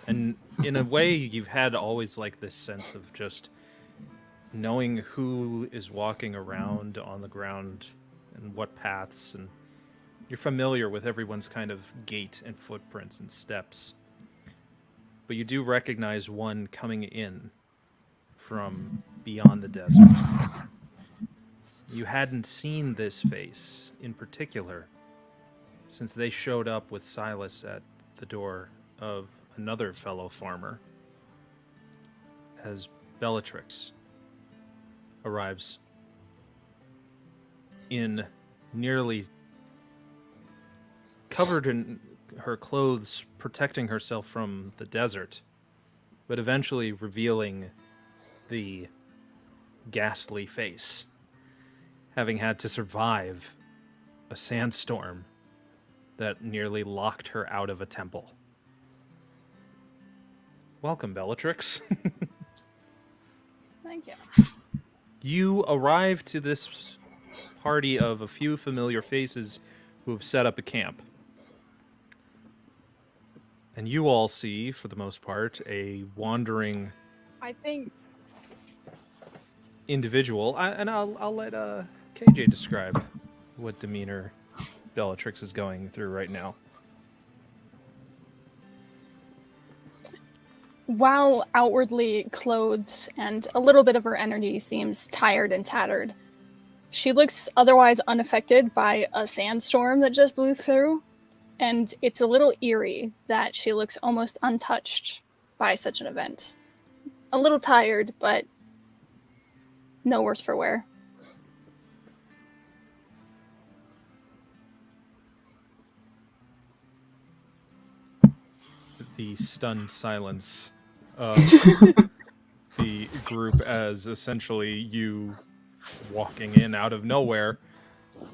And in a way, you've had always like this sense of just knowing who is walking around on the ground and what paths, and you're familiar with everyone's kind of gait and footprints and steps. But you do recognize one coming in from beyond the desert. You hadn't seen this face in particular since they showed up with Silas at the door of another fellow farmer as Bellatrix arrives in nearly covered in her clothes, protecting herself from the desert, but eventually revealing the ghastly face, having had to survive a sandstorm that nearly locked her out of a temple. Welcome, Bellatrix. Thank you. You arrive to this party of a few familiar faces who have set up a camp. And you all see, for the most part, a wandering I think individual. I'll let KJ describe what demeanor Bellatrix is going through right now. while outwardly clothed and a little bit of her energy seems tired and tattered, she looks otherwise unaffected by a sandstorm that just blew through, and it's a little eerie that she looks almost untouched by such an event. A little tired, but no worse for wear. The stunned silence of the group as essentially you walking in out of nowhere,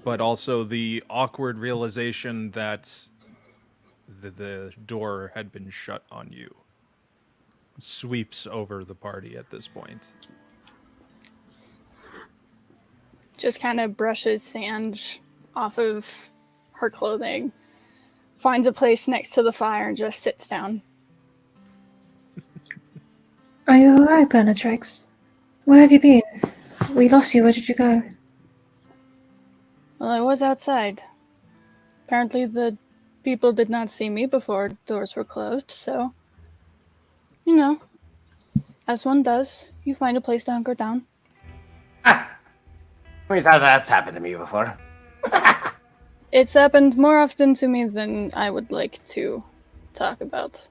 but also the awkward realization that the door had been shut on you sweeps over the party at this point. just kind of brushes sand off of her clothing, finds a place next to the fire, and just sits down. Are you alright, Bellatrix? Where have you been? We lost you. Where did you go? Well, I was outside. Apparently the people did not see me before doors were closed, so, you know, as one does, you find a place to hunker down. How many times that's happened to me before? It's happened more often to me than I would like to talk about.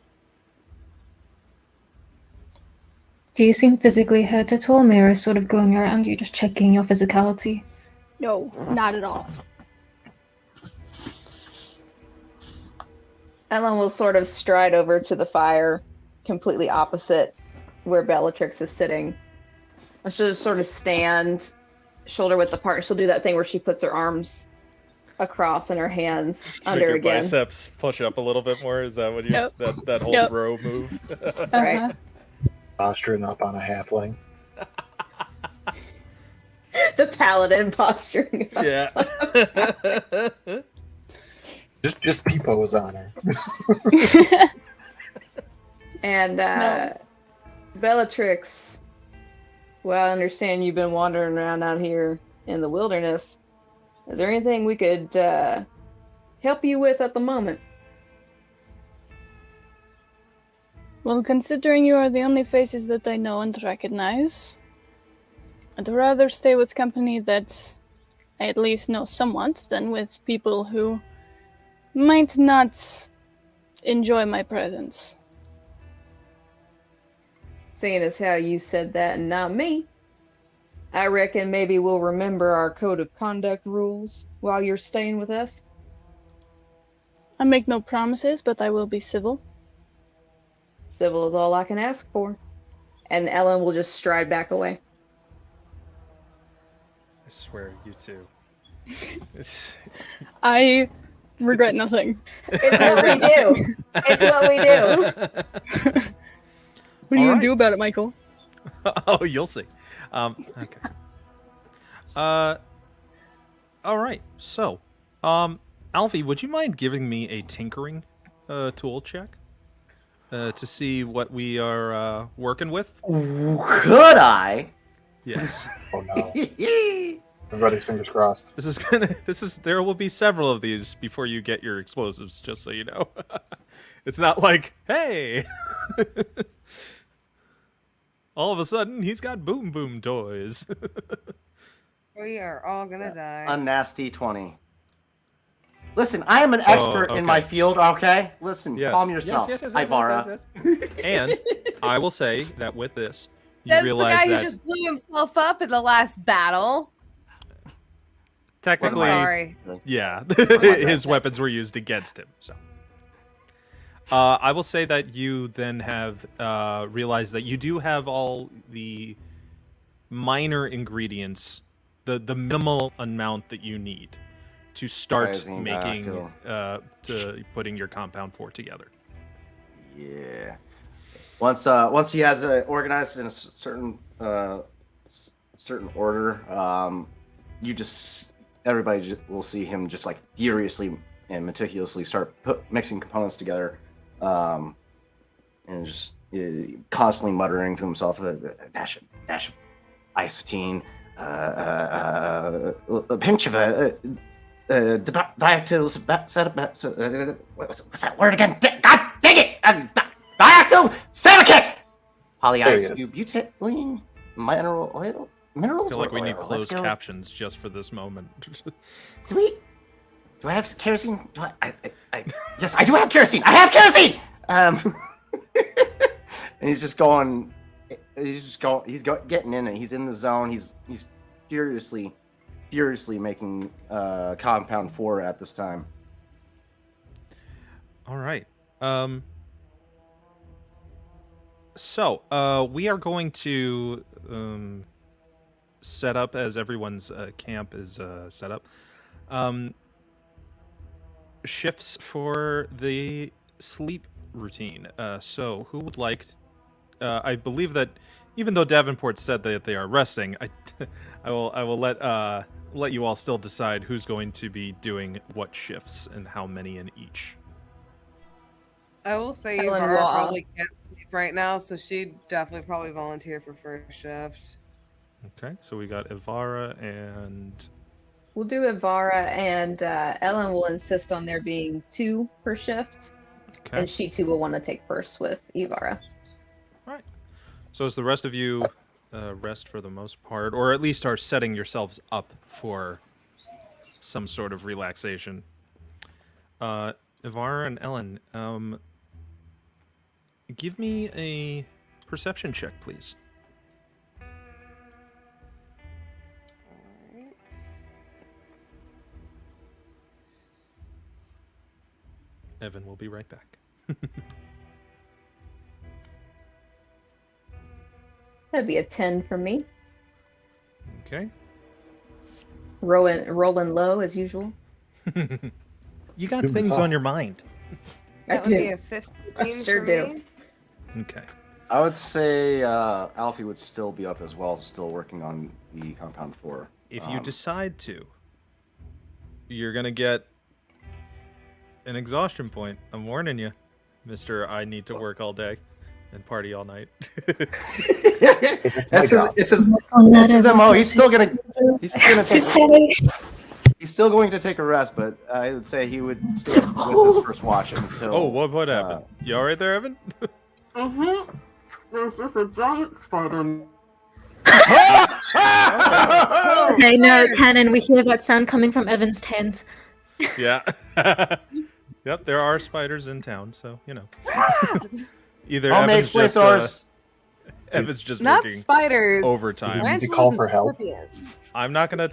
Do you seem physically hurt at all? Mira sort of going around you, just checking your physicality. No, not at all. Ellen will sort of stride over to the fire, completely opposite where Bellatrix is sitting. And she'll just sort of stand shoulder width apart. She'll do that thing where she puts her arms across and her hands Make under your again. biceps push up a little bit more. Is that what you? Yep. That whole Yep. row move. Right. Posturing up on a halfling. The paladin posturing. Yeah. Just P-pose on her. And No. Bellatrix, well, I understand you've been wandering around out here in the wilderness. Is there anything we could help you with at the moment? Well, considering you are the only faces that I know and recognize, I'd rather stay with company that I at least know somewhat than with people who might not enjoy my presence. Seeing as how you said that and not me, I reckon maybe we'll remember our code of conduct rules while you're staying with us. I make no promises, but I will be civil. Civil is all I can ask for. And Ellen will just stride back away. I swear, you two. I regret nothing. It's what we do. It's what we do. What are you All gonna right. do about it, Michael? Oh, you'll see. Okay. All right. So, Alfie, would you mind giving me a tinkering tool check to see what we are working with? Could I? Yes. Oh no. Everybody's fingers crossed. There will be several of these before you get your explosives, just so you know. It's not like, hey, all of a sudden he's got boom boom toys. We are all gonna die. A nasty 20. Listen, I am an expert in my okay. field, okay? Listen, Yes. calm yourself, Ivara. yes. And I will say that with this, you Says the realize guy that who just blew himself up in the last battle. I'm technically, sorry. yeah, bad. his weapons were used against him. So, I will say that you then have realized that you do have all the minor ingredients, the minimal amount that you need to start Rising making dactyl. to putting your compound 4 together. Yeah. Once he has it organized in a certain order, everybody will see him just like furiously and meticulously start mixing components together, and just constantly muttering to himself, a dash of isotine, a pinch of diactyls. What's that word again? God dang it! Diactyl silicate! Polyisobutylene mineral oil. I Minerals. feel like we or need oil? closed Let's go. captions just for this moment. Do I have kerosene? Yes, I do have kerosene. I have kerosene. And he's just going. He's getting in it. He's in the zone. He's furiously making compound 4 at this time. All right. So, we are going to set up as everyone's camp is set up. Shifts for the sleep routine. So, who would like? I believe that even though Davenport said that they are resting, I will let you all still decide who's going to be doing what shifts and how many in each. I will say Ellen Yvara Waugh. probably can't sleep right now, so she'd definitely probably volunteer for first shift. Okay, so we got Ivara and We'll do Ivara, and Ellen will insist on there being 2 per shift, okay. and she too will want to take first with Ivara. Right. So as the rest of you rest for the most part, or at least are setting yourselves up for some sort of relaxation, Ivara and Ellen, give me a perception check, please. Alright. Evan will be right back. That'd be a 10 from me. Okay. Rolling low as usual. You got Good things massage. on your mind. I That would be do. a 15 I sure for do. me. Okay. I would say Alfie would still be up as well, still working on the Compound 4. If you decide to, you're going to get an exhaustion point. I'm warning you, Mr. I need to work all day and party all night. It's my job. It's his MO. He's still going to take a rest, but I would say he would stay up with his first watch until. Oh, what happened? You all right there, Evan? Mm-hmm. There's just a giant spider. Okay, no, Cannon, we hear that sound coming from Evan's tent. Yeah. Yep, there are spiders in town, so, you know. Either Homemade Evan's just Not working spiders. overtime. Need to Tarantulas call and for help. scorpions. I'm not gonna,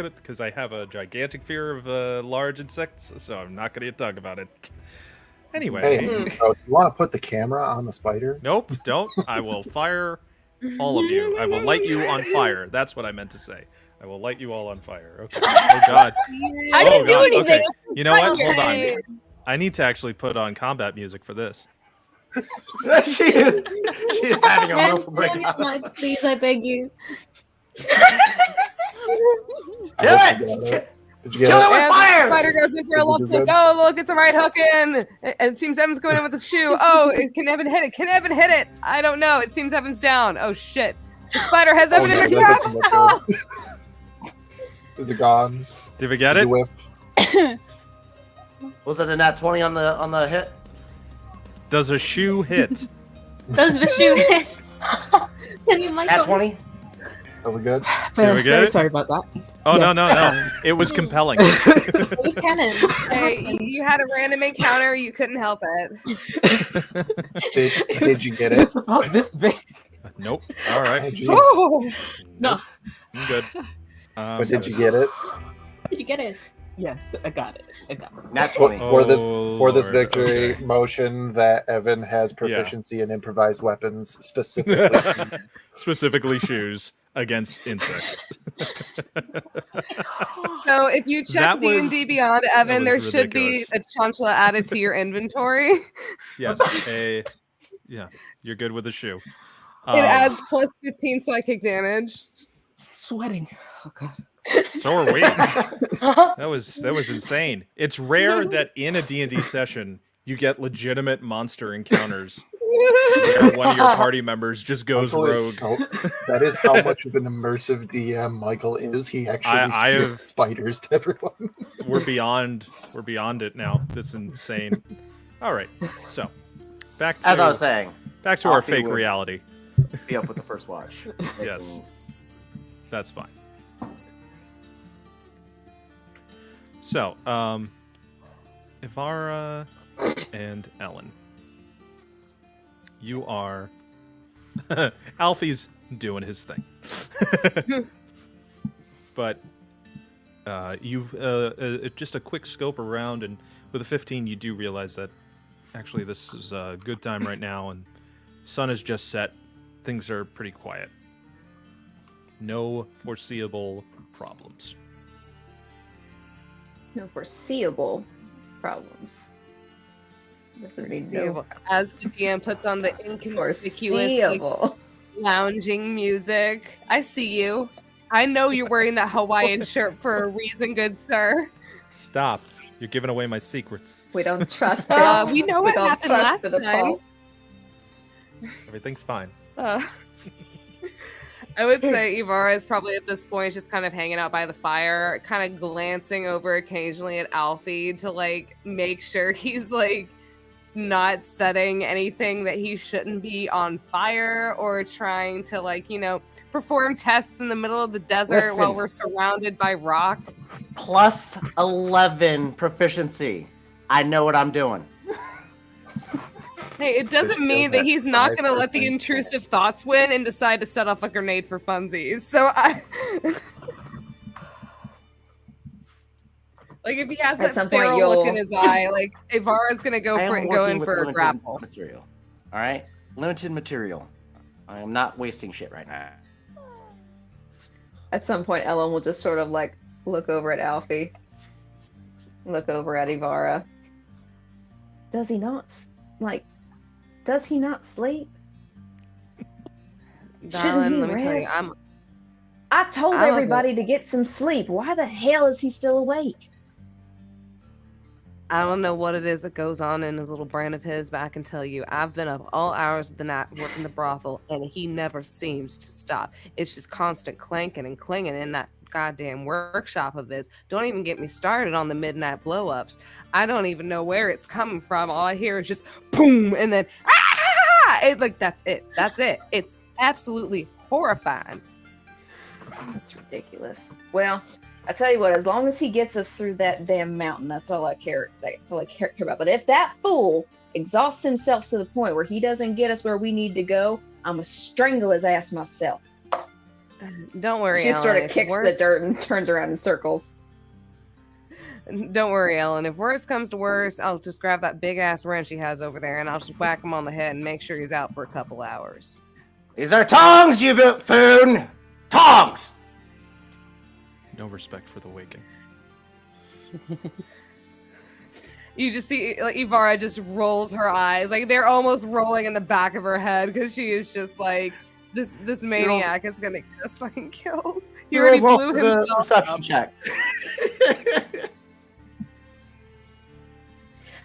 because I have a gigantic fear of large insects, so I'm not gonna talk about it. Anyway. Hey, so do you want to put the camera on the spider? Nope, don't. I will fire all of you. I will light you on fire. That's what I meant to say. I will light you all on fire. Okay. Oh, God. I Oh, didn't do God. anything. Okay. You know what? Hold on. Hey. I need to actually put on combat music for this. she is having a Cannon, willful breakdown. please, I beg you. I hope you got it. Did you get Kill it? it with And fire! the spider goes in for a Did you lump do kick. good? Oh, look, it's a right hook in. And it seems Evan's going in with his shoe. Oh, can Evan hit it? Can Evan hit it? I don't know. It seems Evan's down. Oh, shit. The spider has Evan in no, the that doesn't look grapple. good. Is it gone? Did we get Did it? you whiff? Was it a nat 20 on the hit? Does a shoe hit? Does the shoe hit? Can you, Nat Michael? 20? Are we good? Did we get Very it? sorry about that. Oh, Yes. no. It was compelling. It was Cannon. Hey, you had a random encounter. You couldn't help it. Did you get it? It's about this big. Nope. All right. Oh, jeez. Oh, Nope. I'm good. But did you get it? Did you get it? Yes, I got it. I got it. Nat For, 20. for this Oh, for this Lord, victory, okay. motion that Evan has proficiency in improvised weapons, specifically. Specifically shoes against insects. so if you check That was- D&D Beyond, Evan, was there should be ridiculous. a chancellor added to your inventory. Yes. Yeah, you're good with the shoe. It adds plus 15 psychic damage. Sweating. Oh, God. So are we. That was insane. It's rare that in a D&D session you get legitimate monster encounters where one of your party members just goes Michael rogue. is that is how much of an immersive DM Michael is. He actually I shoots have- spiders to everyone. We're beyond it now. That's insane. All right. So, back to As I was saying, back to our Alfie fake would- reality. be up with the first watch. Yes. That's fine. So, Ivara and Ellen. You are Alfie's doing his thing. But you've just a quick scope around, and with a 15 you do realize that actually this is a good time right now, and sun has just set. Things are pretty quiet. No foreseeable problems. No foreseeable problems. This is As the DM puts on the inconspicuous like, foreseeable. lounging music. I see you. I know you're wearing that Hawaiian shirt for a reason, good sir. Stop. You're giving away my secrets. We don't trust it. We know We what don't happened trust last it at time. all. Everything's fine. I would say Ibarra is probably at this point just kind of hanging out by the fire, kind of glancing over occasionally at Alfie to like make sure he's like not setting anything that he shouldn't be on fire or trying to like, perform tests in the middle of the desert while Listen. we're surrounded by rock. Plus 11 proficiency. I know what I'm doing. Hey, it doesn't still mean that that he's not going to let the 5%. intrusive thoughts win and decide to set off a grenade for funsies. So like if he has At that some point feral look in you'll- his eye, like Ibarra's going to go I for am it, go working in with for a limited grapple. material. All right, limited material. I am not wasting shit right now. At some point, Ellen will just sort of like look over at Alfie, look over at Ibarra. Does he not sleep? Darling, he let me tell you, rest? I told I'm a everybody to get some sleep. Why the hell is he still awake? I don't know what it is that goes on in his little brain of his, but I can tell you, I've been up all hours of the night working the brothel, and he never seems to stop. It's just constant clanking and clinging in that goddamn workshop of his. Don't even get me started on the midnight blow-ups. I don't even know where it's coming from. All I hear is just boom, and then that's it. That's it. It's absolutely horrifying. That's ridiculous. Well, I tell you what, as long as he gets us through that damn mountain, that's all I care. That's all I care about. But if that fool exhausts himself to the point where he doesn't get us where we need to go, I'm gonna strangle his ass myself. Don't worry, She just sort Ellen. of If kicks worse- the dirt and turns around in circles. Don't worry, Ellen. If worse comes to worse, I'll just grab that big ass wrench he has over there and I'll just whack him on the head and make sure he's out for a couple hours. These are tongs, you buffoon! Tongs! No respect for the waking. You just see like Ibarra just rolls her eyes, like they're almost rolling in the back of her head because she is just like this maniac is gonna get us fucking killed. He already blew himself Perception up. check.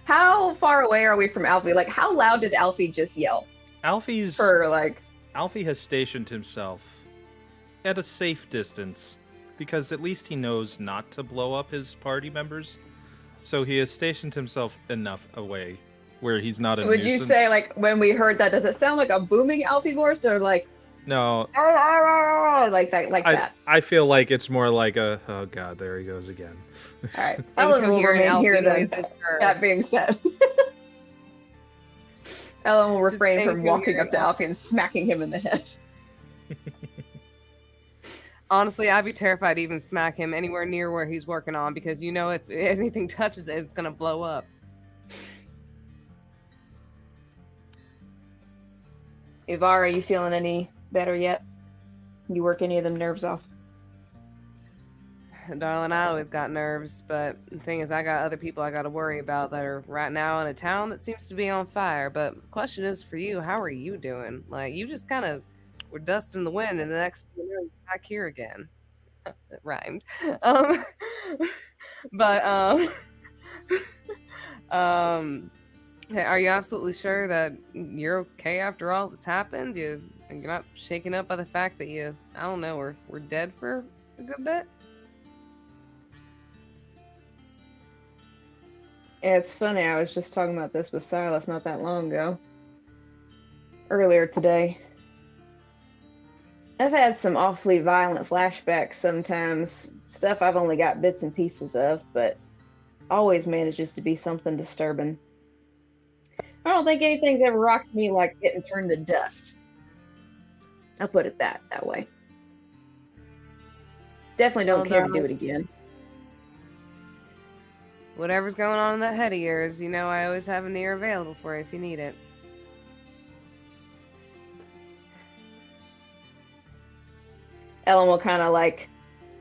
How far away are we from Alfie? Like, how loud did Alfie just yell? Alfie has stationed himself at a safe distance because at least he knows not to blow up his party members. So he has stationed himself enough away where he's not a Would you nuisance. say, like, when we heard that, does it sound like a booming Alfie voice or like No, like that? I feel like it's more like a, oh god, there he goes again. All right, Ellen will Incoherent remain here Alfie then. noises are- That being said, Ellen will refrain Just from walking up to incoherent Alfie and smacking him in the head. Honestly, I'd be terrified to even smack him anywhere near where he's working on because you know if anything touches it, it's gonna blow up. Ibarra, are you feeling any better yet? You work any of them nerves off? Darling, I always got nerves, but the thing is, I got other people I got to worry about that are right now in a town that seems to be on fire. But the question is for you, how are you doing? Like, you just kind of were dust in the wind, and the next thing you know, you're back here again. It rhymed. Are you absolutely sure that you're okay after all that's happened? You're not shaken up by the fact that I don't know, we're dead for a good bit? Yeah, it's funny. I was just talking about this with Silas not that long ago. Earlier today. I've had some awfully violent flashbacks sometimes. Stuff I've only got bits and pieces of, but always manages to be something disturbing. I don't think anything's ever rocked me like getting turned to dust. I'll put it that way. Definitely don't Well, care to do darling. it again. Whatever's going on in that head of yours, you know I always have an ear available for you if you need it. Ellen will kind of like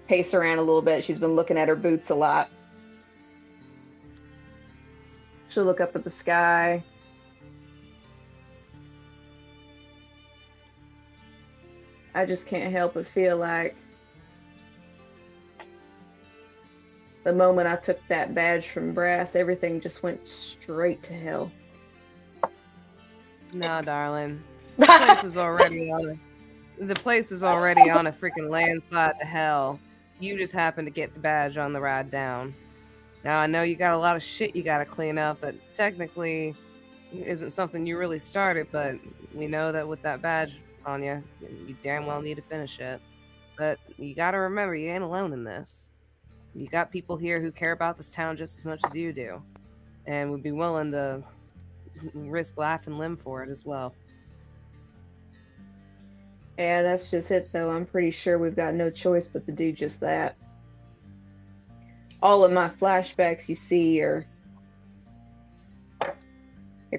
pace around a little bit. She's been looking at her boots a lot. She'll look up at the sky. I just can't help but feel like the moment I took that badge from Brass, everything just went straight to hell. No, darling. The place was already on the place was already on a freaking landslide to hell. You just happened to get the badge on the ride down. Now I know you got a lot of shit you gotta clean up that technically isn't something you really started, but we know that with that badge on you, you damn well need to finish it. But you gotta remember, you ain't alone in this. You got people here who care about this town just as much as you do, and would be willing to risk life and limb for it as well. Yeah, that's just it, though. I'm pretty sure we've got no choice but to do just that. All of my flashbacks you see are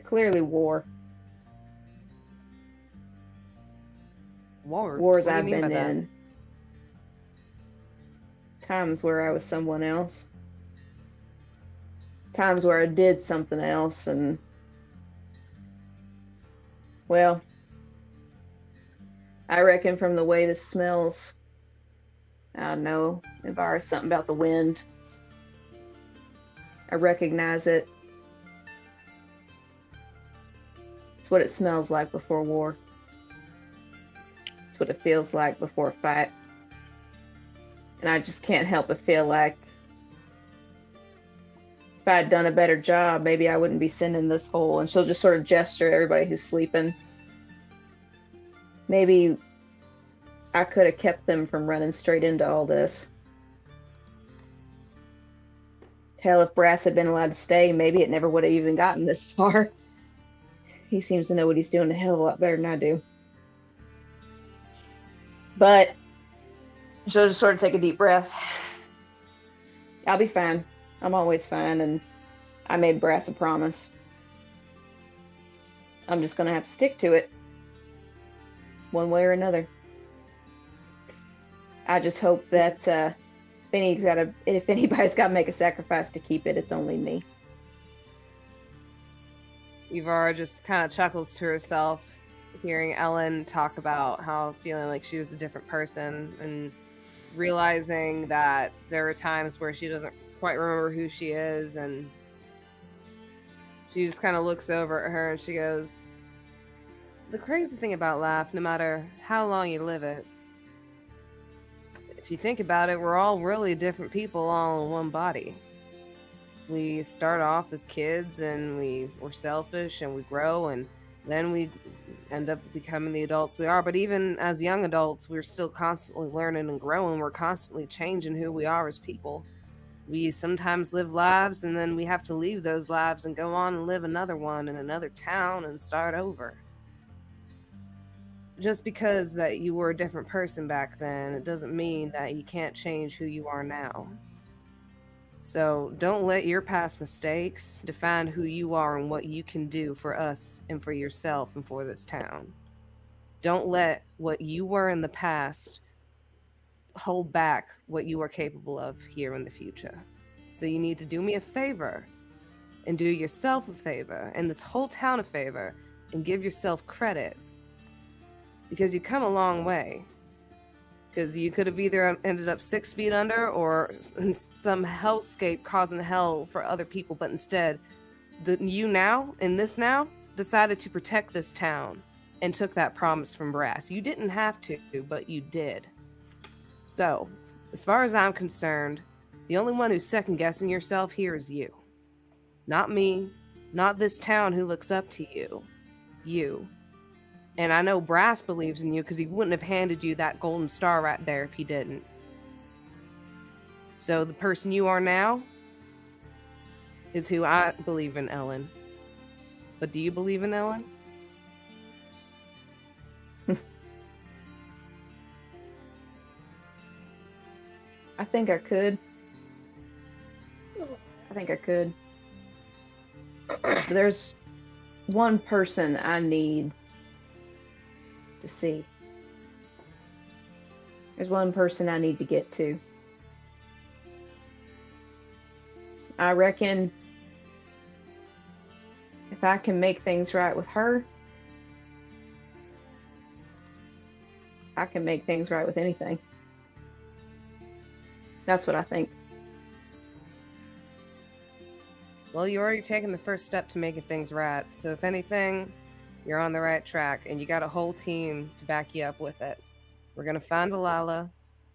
clearly war. Wars Wars What do you I've mean by been that? in. Times where I was someone else. Times where I did something else, and well, I reckon from the way this smells, I don't know, Ibarra, something about the wind. I recognize it. It's what it smells like before war. It's what it feels like before a fight. And I just can't help but feel like if I had done a better job, maybe I wouldn't be sending this hole. And she'll just sort of gesture at everybody who's sleeping. Maybe I could have kept them from running straight into all this. Hell, if Brass had been allowed to stay, maybe it never would have even gotten this far. He seems to know what he's doing a hell of a lot better than I do. But she'll just sort of take a deep breath. I'll be fine. I'm always fine, and I made Brass a promise. I'm just gonna have to stick to it. One way or another. I just hope that if anybody's got to make a sacrifice to keep it, it's only me. Ivara just kind of chuckles to herself, hearing Ellen talk about how feeling like she was a different person and realizing that there are times where she doesn't quite remember who she is, and she just kind of looks over at her and she goes, "The crazy thing about life, no matter how long you live it, if you think about it, we're all really different people all in one body. We start off as kids and we're selfish and we grow, and then we end up becoming the adults we are. But even as young adults, we're still constantly learning and growing. We're constantly changing who we are as people. We sometimes live lives and then we have to leave those lives and go on and live another one in another town and start over. Just because that you were a different person back then, it doesn't mean that you can't change who you are now. So don't let your past mistakes define who you are and what you can do for us and for yourself and for this town. Don't let what you were in the past hold back what you are capable of here in the future. So you need to do me a favor and do yourself a favor and this whole town a favor and give yourself credit, because you come a long way. Because you could have either ended up 6 feet under or in some hellscape causing hell for other people, but instead, you now, in this now, decided to protect this town and took that promise from Brass. You didn't have to, but you did. So, as far as I'm concerned, the only one who's second-guessing yourself here is you. Not me, not this town who looks up to you. You. And I know Brass believes in you because he wouldn't have handed you that golden star right there if he didn't. So the person you are now is who I believe in, Ellen. But do you believe in Ellen? I think I could. But there's one person I need to see. There's one person I need to get to. I reckon if I can make things right with her, I can make things right with anything. That's what I think. Well, you already taken the first step to making things right. So if anything, you're on the right track, and you got a whole team to back you up with it. We're gonna find Delilah.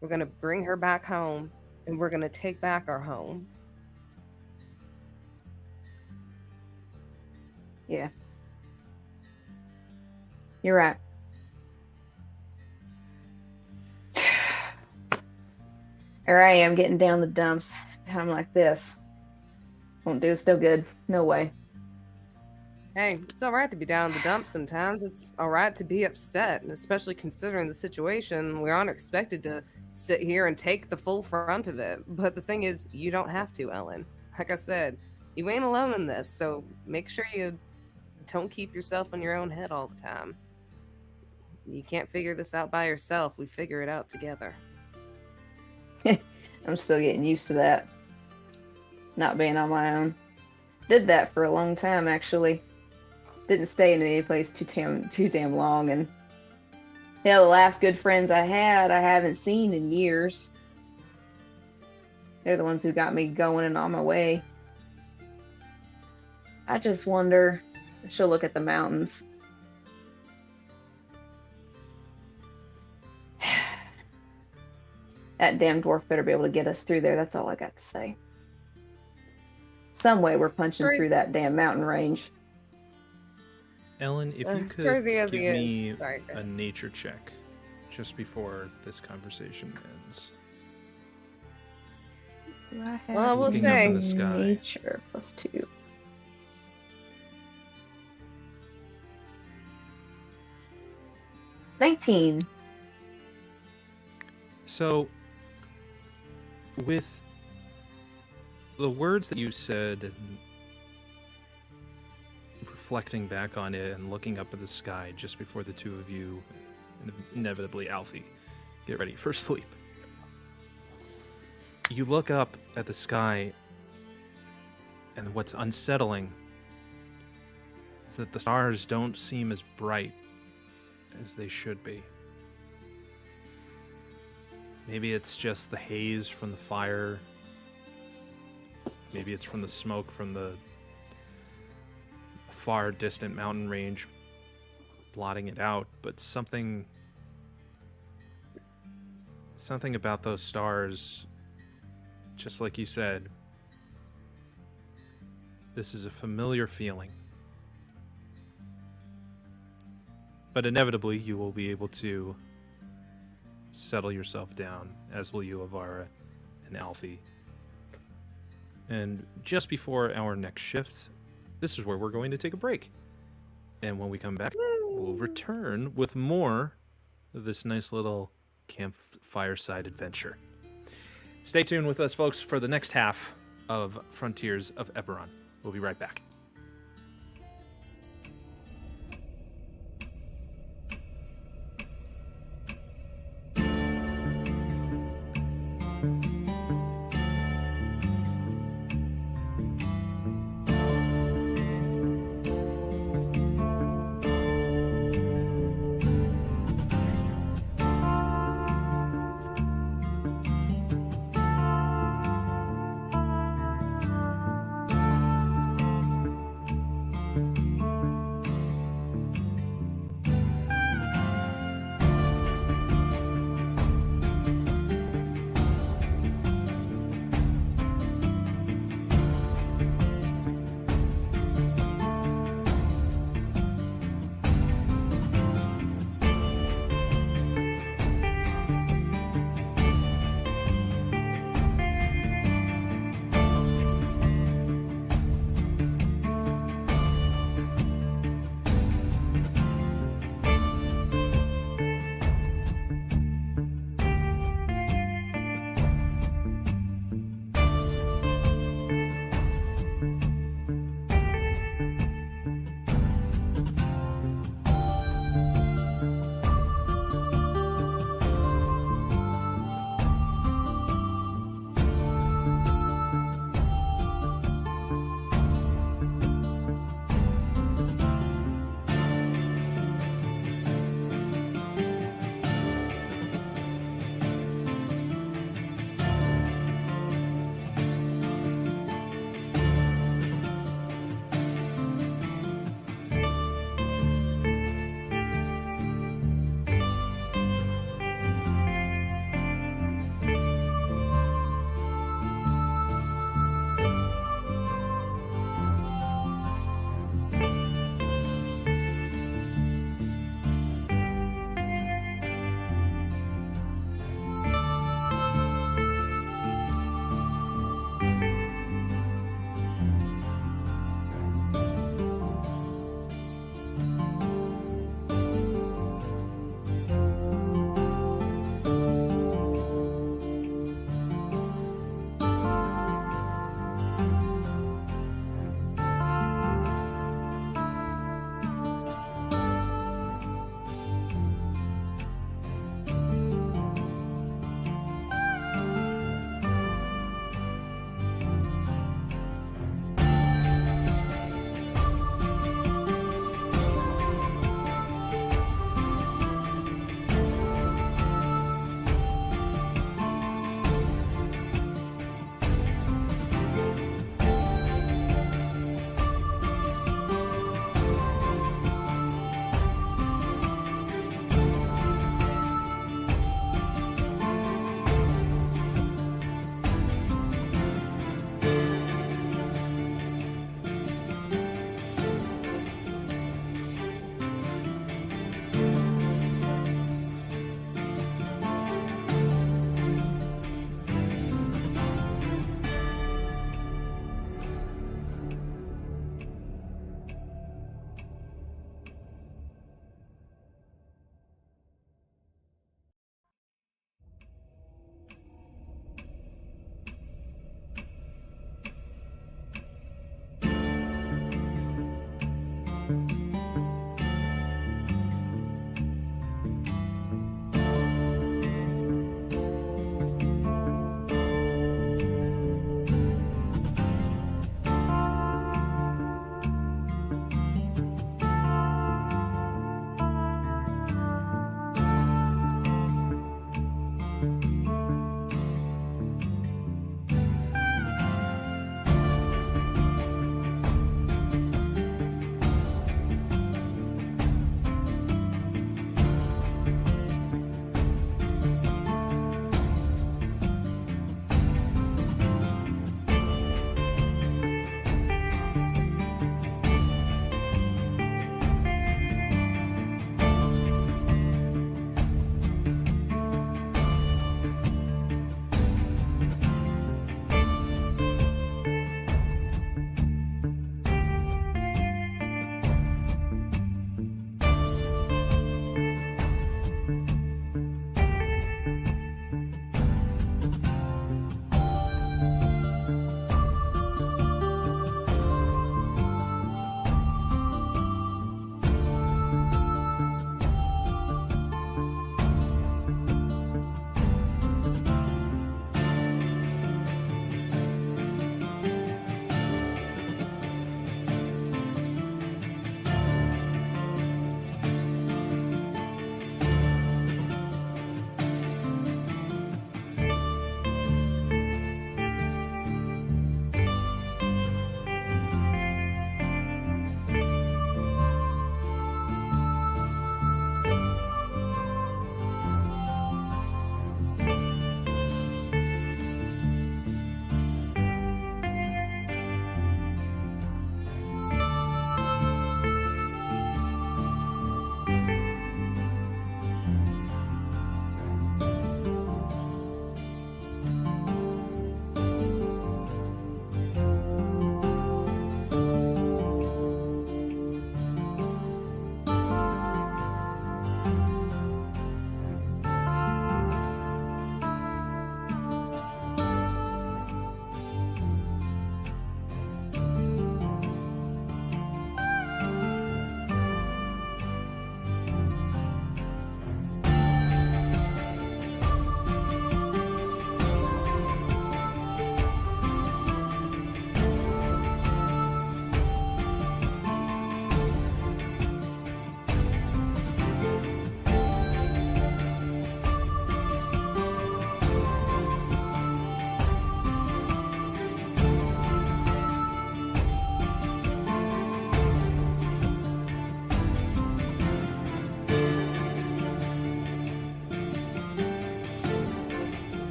We're gonna bring her back home, and we're gonna take back our home. Yeah. You're right. Here I am getting down the dumps. Time like this. Won't do still good. No way. Hey, it's all right to be down in the dumps sometimes. It's all right to be upset, and especially considering the situation. We aren't expected to sit here and take the full front of it. But the thing is, you don't have to, Ellen. Like I said, you ain't alone in this, so make sure you don't keep yourself in your own head all the time. You can't figure this out by yourself. We figure it out together. I'm still getting used to that. Not being on my own. Did that for a long time, actually. Didn't stay in any place too damn long, and hell, the last good friends I had, I haven't seen in years. They're the ones who got me going and on my way. I just wonder. I should look at the mountains. That damn dwarf better be able to get us through there. That's all I got to say. Some way we're punching through that damn mountain range. Ellen, if you As could crazy as give he is. me Sorry, go a ahead. nature check just before this conversation ends. Do I have Well, I will Looking up in say, the sky. nature +2? 19. So, with the words that you said, and reflecting back on it and looking up at the sky just before the two of you, and inevitably Alfie, get ready for sleep. You look up at the sky, and what's unsettling is that the stars don't seem as bright as they should be. Maybe it's just the haze from the fire. Maybe it's from the smoke from the far distant mountain range blotting it out, but something about those stars, just like you said, this is a familiar feeling. But inevitably you will be able to settle yourself down, as will you, Avara and Alfie. And just before our next shift, this is where we're going to take a break. And when we come back, we'll return with more of this nice little campfireside adventure. Stay tuned with us, folks, for the next half of Frontiers of Eberron. We'll be right back.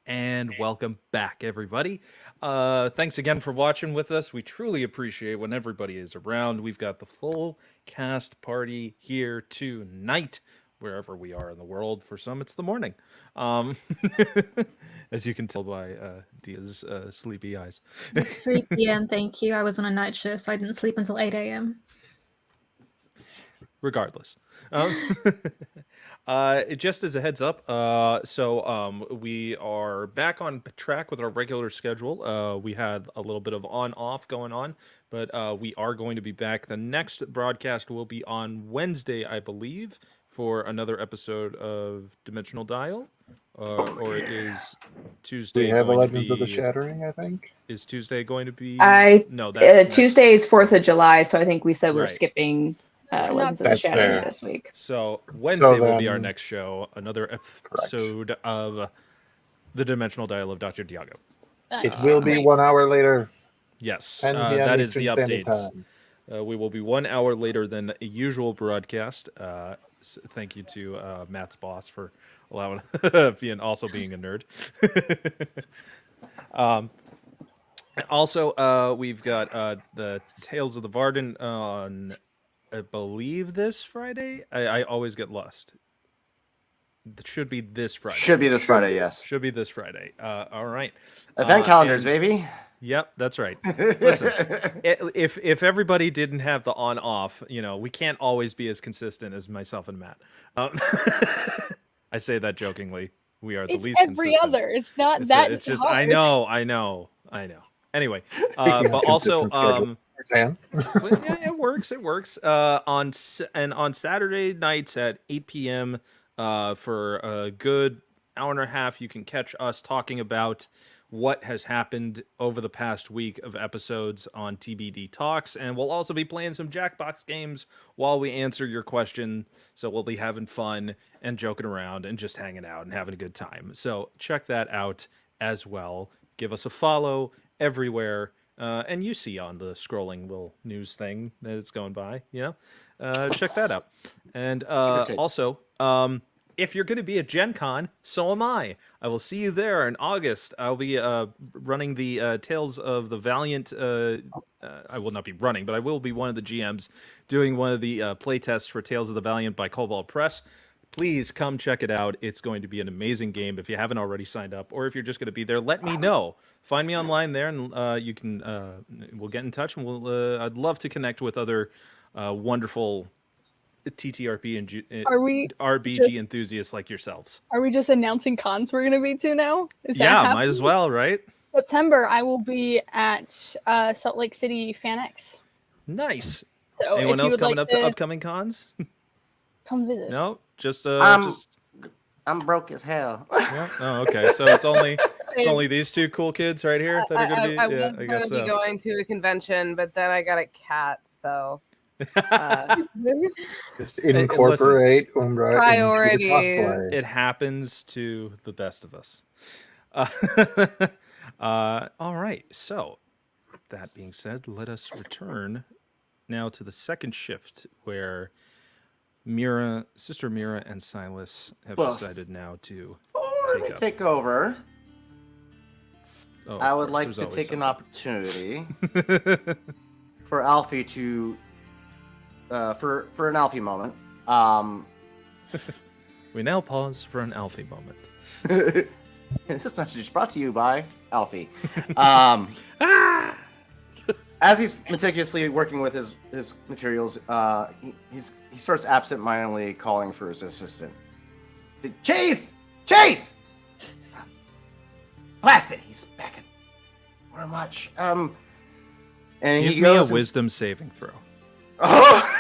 And welcome back, everybody. Thanks again for watching with us. We truly appreciate when everybody is around. We've got the full cast party here tonight, wherever we are in the world. For some, it's the morning, as you can tell by Dia's sleepy eyes. It's 3 p.m. Thank you. I was on a night shift, so I didn't sleep until 8 a.m. Regardless. Just as a heads up, we are back on track with our regular schedule. We had a little bit of on-off going on, but we are going to be back. The next broadcast will be on Wednesday, I believe, for another episode of Dimensional Dial. Or is Tuesday We have a going Legends to of the be... Shattering, I think. Is Tuesday going to be... I No, that's next. Tuesday is 4th of July, so I think we said we're Right. skipping We're Legends of the That's Shattering fair. this week. So Wednesday will be our then- next show, another episode of the Dimensional Dial of Dr. Diago. It will be Great. 1 hour later, Yes, 10 p.m. that is the Eastern Standard update. Time. We will be 1 hour later than a usual broadcast. Thank you to Matt's boss for allowing also being a nerd. Also, we've got the Tales of the Varden on, I believe, this Friday. I always get lost. It should be this Friday. Should be this Friday, yes. Should be this Friday. All right. Event calendars, and- baby. Yep, that's right. Listen, if everybody didn't have the on-off, we can't always be as consistent as myself and Matt. I say that jokingly. We are the It's least every consistent. other. It's not It's, that it's just hard. I know. Anyway, Speaking of but also consistent schedule, Roxanne? well, yeah, it works. On Saturday nights at 8 p.m. For a good hour and a half, you can catch us talking about what has happened over the past week of episodes on TBD Talks, and we'll also be playing some Jackbox games while we answer your question. So we'll be having fun and joking around and just hanging out and having a good time. So check that out as well. Give us a follow everywhere. And you see on the scrolling little news thing that it's going by, check that out. And also, if you're going to be at Gen Con, so am I. I will see you there in August. I'll be running the Tales of the Valiant. I will not be running, but I will be one of the GMs doing one of the playtests for Tales of the Valiant by Cobalt Press. Please come check it out. It's going to be an amazing game. If you haven't already signed up, or if you're just going to be there, let me know. Find me online there, and you can. We'll get in touch, and I'd love to connect with other wonderful TTRP and Are we RBG just- enthusiasts like yourselves. Are we just announcing cons we're going to be to now? Is that Yeah, happening? might as well, right? September, I will be at Salt Lake City FanX. Nice. So Anyone if you else would coming like up to upcoming cons? come visit. No, just I'm broke as hell. yeah. Oh, okay. So it's only these two cool kids right here that are gonna be. I Yeah, was I going guess to be so. going to a convention, but then I got a cat, so Just incorporate Umbra Priorities. into your cosplay. It happens to the best of us. All right. So, that being said, let us return now to the second shift where Sister Mira and Silas have Well, decided now to Before take they up. take over, Oh, of I would course, like there's to always take an something. opportunity for Alfie to, for an Alfie moment. We now pause for an Alfie moment. This message is brought to you by Alfie. As he's meticulously working with his materials, he starts absent-mindedly calling for his assistant. Chase! Blasted! He's back in. Where much? And Give he me a goes. wisdom saving throw. Oh!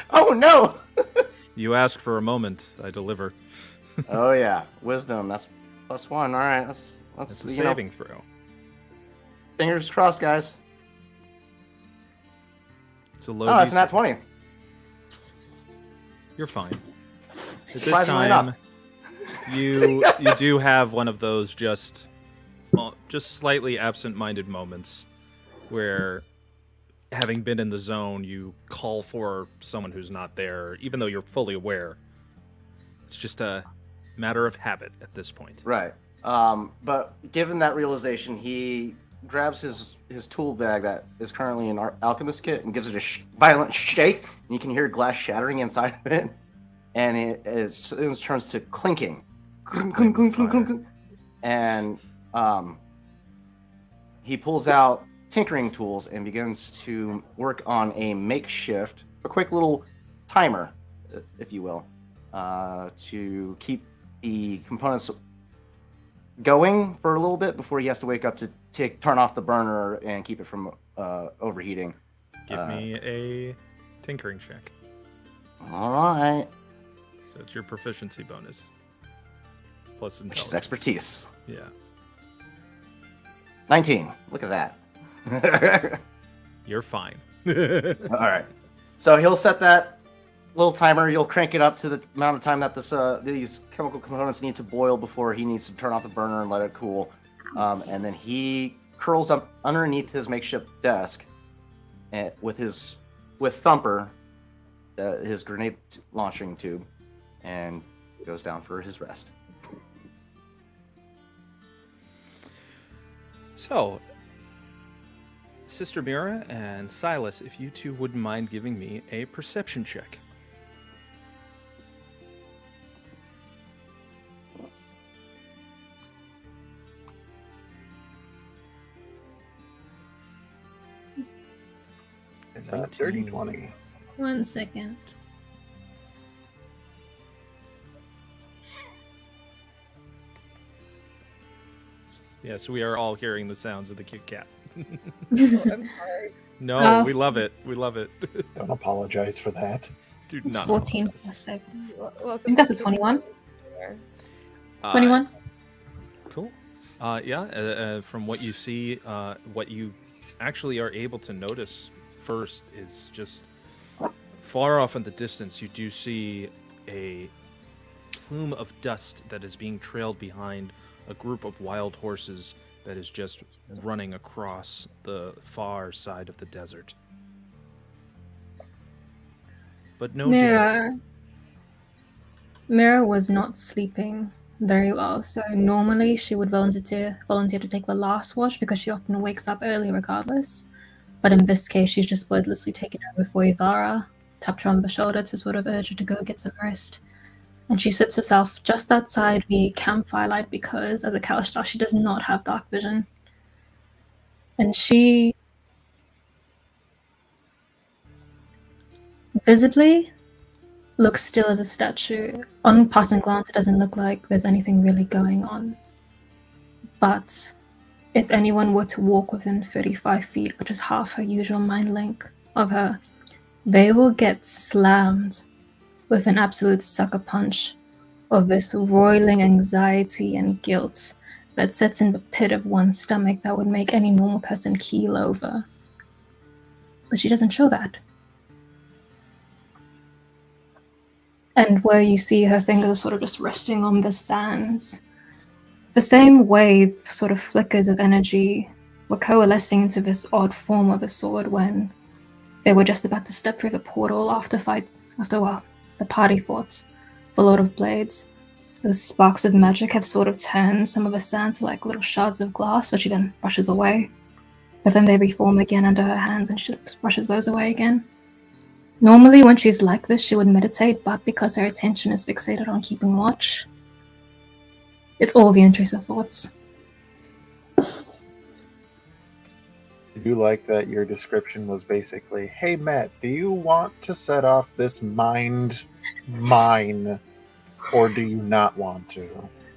Oh no! You ask for a moment, I deliver. Oh yeah, wisdom. That's +1. All right, that's It's a you know, saving throw. fingers crossed, guys. It's a low. Oh, that's DC. not 20. You're fine. At this Surprisingly time, enough. you do have one of those just slightly absent-minded moments where, having been in the zone, you call for someone who's not there, even though you're fully aware. It's just matter of habit at this point. Right. But given that realization, he grabs his tool bag that is currently an alchemist kit and gives it a violent shake, and you can hear glass shattering inside of it, and it turns to clinking. Clink, clink, clink, clink, clink, clink. And he pulls out tinkering tools and begins to work on a quick little timer, if you will, to keep the components going for a little bit before he has to wake up to turn off the burner and keep it from overheating. Give me a tinkering check. All right. So it's your proficiency bonus. Plus intelligence. Which is expertise. Yeah. 19. Look at that. You're fine. All right. So he'll set that little timer. You'll crank it up to the amount of time that these chemical components need to boil before he needs to turn off the burner and let it cool. And then he curls up underneath his makeshift desk with Thumper, his grenade launching tube, and goes down for his rest. So, Sister Mira and Silas, if you two wouldn't mind giving me a perception check. It's a dirty 20. 1 second. Yes, we are all hearing the sounds of the cute cat. I'm sorry. No, we love it. We love it. Don't apologize for that. Do It's not 14 plus 7. I Welcome think that's a to 21. Uh, 21. Cool. From what you see, what you actually are able to notice first is just far off in the distance, you do see a plume of dust that is being trailed behind a group of wild horses that is just running across the far side of the desert. But no danger. Mira was not sleeping very well, so normally she would volunteer to take the last watch because she often wakes up early regardless. But in this case, she's just wordlessly taken over for Ivara, tapped her on the shoulder to sort of urge her to go get some rest. And she sits herself just outside the campfire light because, as a Kalishtar, she does not have dark vision. And she visibly looks still as a statue. On passing glance, it doesn't look like there's anything really going on. But if anyone were to walk within 35 feet, which is half her usual mind link of her, they will get slammed with an absolute sucker punch of this roiling anxiety and guilt that sits in the pit of one's stomach that would make any normal person keel over. But she doesn't show that. And where you see her fingers sort of just resting on the sands, the same wave sort of flickers of energy were coalescing into this odd form of a sword when they were just about to step through the portal after the party fought the Lord of Blades. So the sparks of magic have sort of turned some of the sand to like little shards of glass, which she then brushes away. But then they reform again under her hands and she just brushes those away again. Normally when she's like this, she would meditate, but because her attention is fixated on keeping watch, it's all the intrusive thoughts. I do like that your description was basically, hey Matt, do you want to set off this mine, or do you not want to?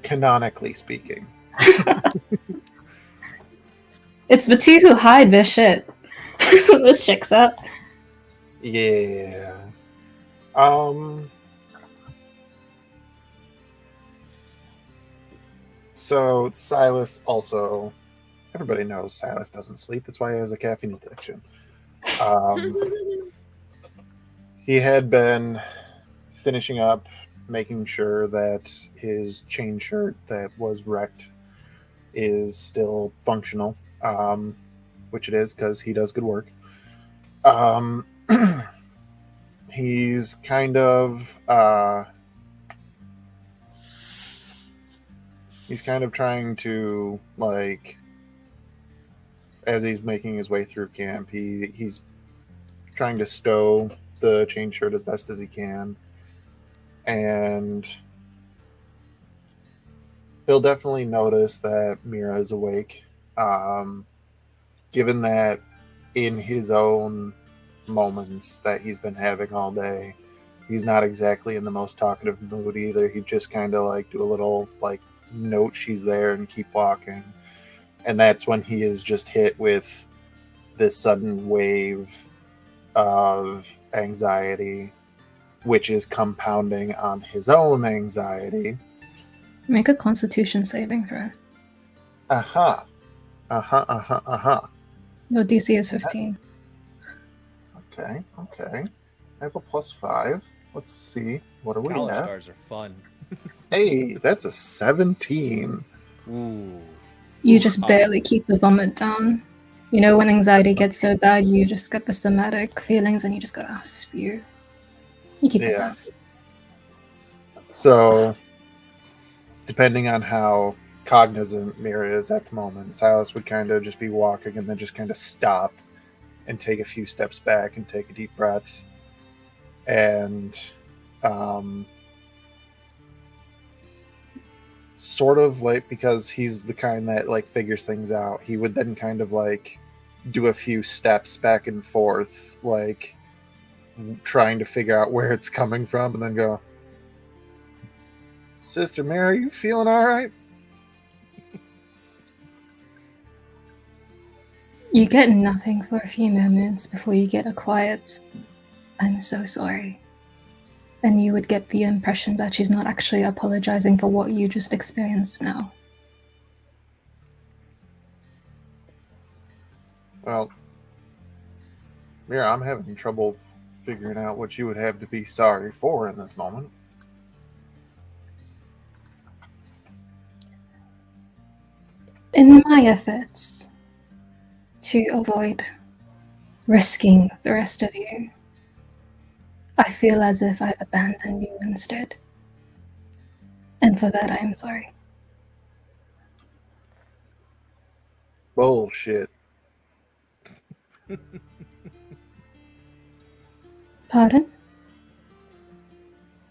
Canonically speaking. It's the two who hide their shit. That's what this checks out. Yeah. So Silas also, everybody knows Silas doesn't sleep. That's why he has a caffeine addiction. He had been finishing up, making sure that his chain shirt that was wrecked is still functional, which it is because he does good work. He's kind of He's kind of trying to, like, as he's making his way through camp, he's trying to stow the chain shirt as best as he can. And he'll definitely notice that Mira is awake. Given that in his own moments that he's been having all day, he's not exactly in the most talkative mood either. He just kind of like do a little like note she's there and keep walking. And that's when he is just hit with this sudden wave of anxiety, which is compounding on his own anxiety. Make a Constitution saving throw. Aha. Aha, aha, aha. Your DC is 15. Okay. I have a +5. Let's see. What do we College have? stars are fun. Hey, that's a 17. Ooh. You just barely keep the vomit down. You know, when anxiety gets so bad, you just get the somatic feelings and you just gotta spew. You keep it down. So, depending on how cognizant Mira is at the moment, Silas would kind of just be walking and then just kind of stop and take a few steps back and take a deep breath. And sort of like, because he's the kind that like figures things out, he would then kind of like do a few steps back and forth, like trying to figure out where it's coming from, and then go, Sister Mary, you feeling all right? You get nothing for a few moments before you get a quiet, I'm so sorry. And you would get the impression that she's not actually apologizing for what you just experienced now. Well, Mira, I'm having trouble figuring out what you would have to be sorry for in this moment. In my efforts to avoid risking the rest of you, I feel as if I've abandoned you instead. And for that, I am sorry. Bullshit. Pardon?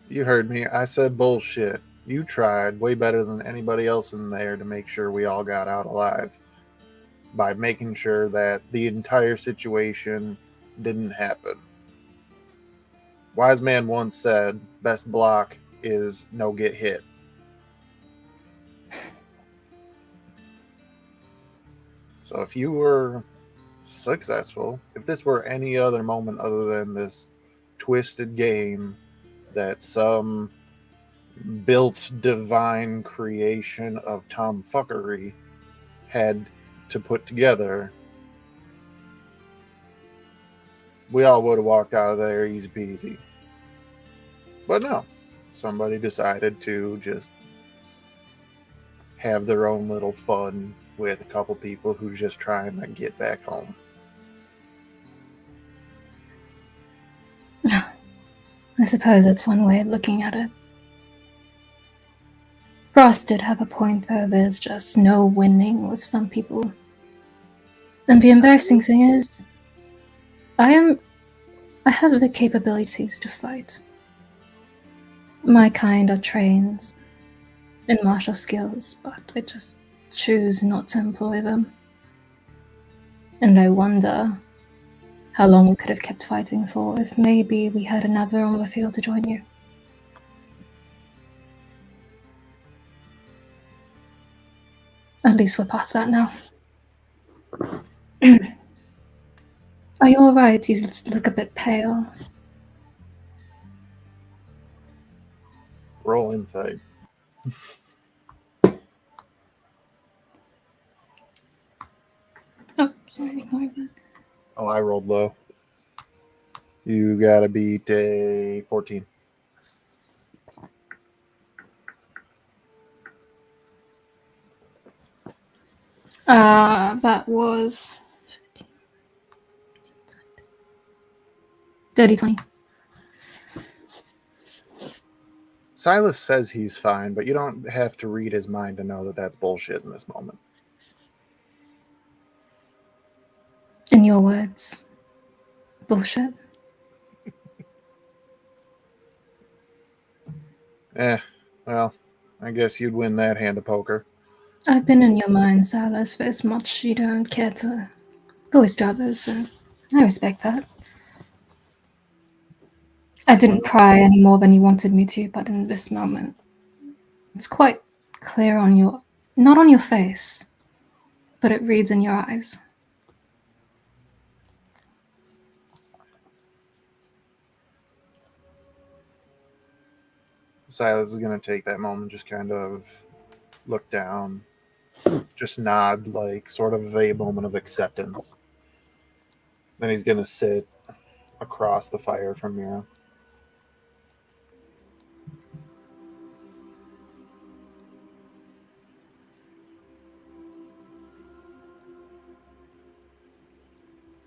You heard me. I said bullshit. You tried way better than anybody else in there to make sure we all got out alive by making sure that the entire situation didn't happen. Wise man once said, best block is no get hit. So if you were successful, if this were any other moment other than this twisted game that some built divine creation of tomfuckery had to put together, we all would have walked out of there easy peasy. But no, somebody decided to just have their own little fun with a couple people who just trying to get back home. I suppose that's one way of looking at it. Ross did have a point though, there's just no winning with some people. And the embarrassing thing is, I have the capabilities to fight. My kind are trained in martial skills, but I just choose not to employ them. And I wonder how long we could have kept fighting for if maybe we had another on the field to join you. At least we're past that now. Are you alright? You look a bit pale. Roll insight. Oh, sorry, ignore that. Oh, I rolled low. You gotta beat a 14. That was 30, 20. Silas says he's fine, but you don't have to read his mind to know that that's bullshit in this moment. In your words, bullshit. Well, I guess you'd win that hand of poker. I've been in your mind, Silas, for as much you don't care to voice to others, and I respect that. I didn't pry any more than you wanted me to, but in this moment, it's quite clear on your, not on your face, but it reads in your eyes. Silas is going to take that moment, just kind of look down, just nod, like sort of a moment of acceptance. Then he's going to sit across the fire from Mira.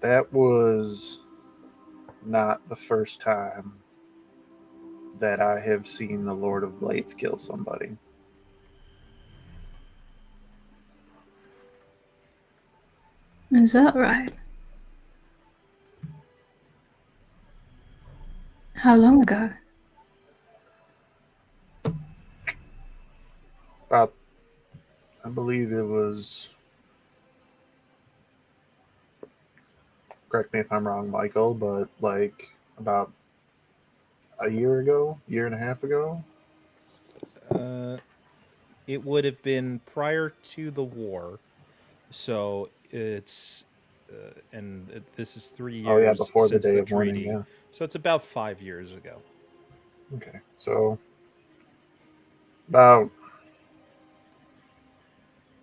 That was not the first time that I have seen the Lord of Blades kill somebody. Is that right? How long ago? About, I believe it was, correct me if I'm wrong, Michael, but like about a year ago, year and a half ago. It would have been prior to the war, so it's this is 3 Oh yeah, years before the since day the of winning, treaty, yeah. so it's about 5 years ago. Okay, so about,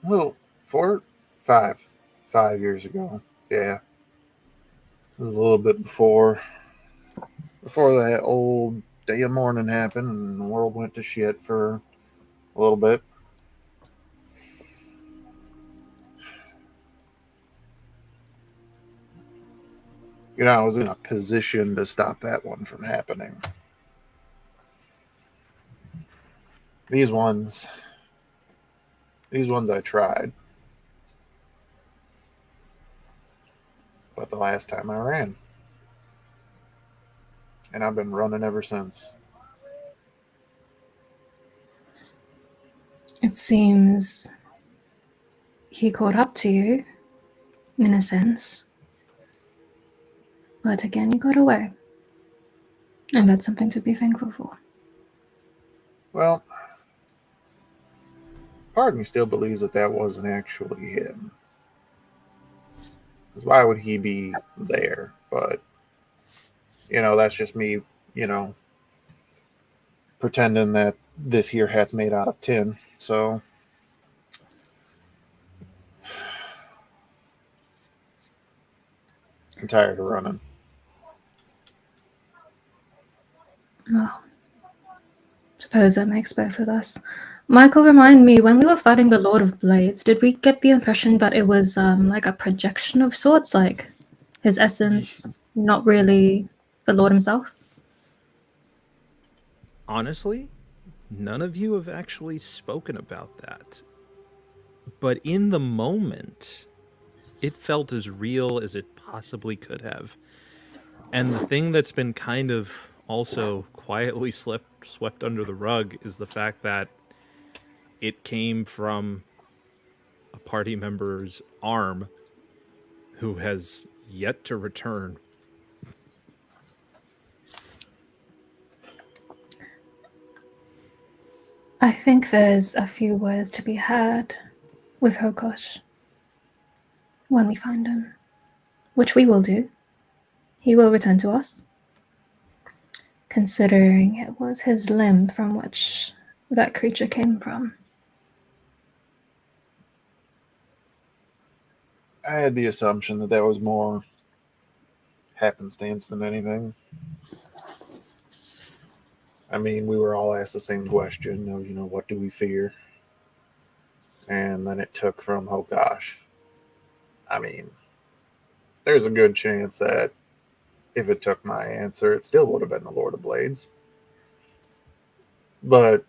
well, 5 years ago. Yeah, it was a little bit before that old day of mourning happened and the world went to shit for a little bit. You know, I was in a position to stop that one from happening. These ones I tried. But the last time I ran. And I've been running ever since. It seems he caught up to you, in a sense. But again, you got away. And that's something to be thankful for. Well, part of me still believes that wasn't actually him. Because why would he be there? But, that's just me, pretending that this here hat's made out of tin. So, I'm tired of running. Well, suppose that makes both of us. Michael, remind me, when we were fighting the Lord of Blades, did we get the impression that it was like a projection of sorts, like his essence, not really the Lord himself? Honestly, none of you have actually spoken about that. But in the moment, it felt as real as it possibly could have. And the thing that's been kind of also quietly swept under the rug is the fact that it came from a party member's arm who has yet to return. I think there's a few words to be had with Hokosh when we find him, which we will do. He will return to us, considering it was his limb from which that creature came from. I had the assumption that was more happenstance than anything. I mean, we were all asked the same question of, what do we fear? And then it took from, oh gosh. I mean, there's a good chance that if it took my answer, it still would have been the Lord of Blades. But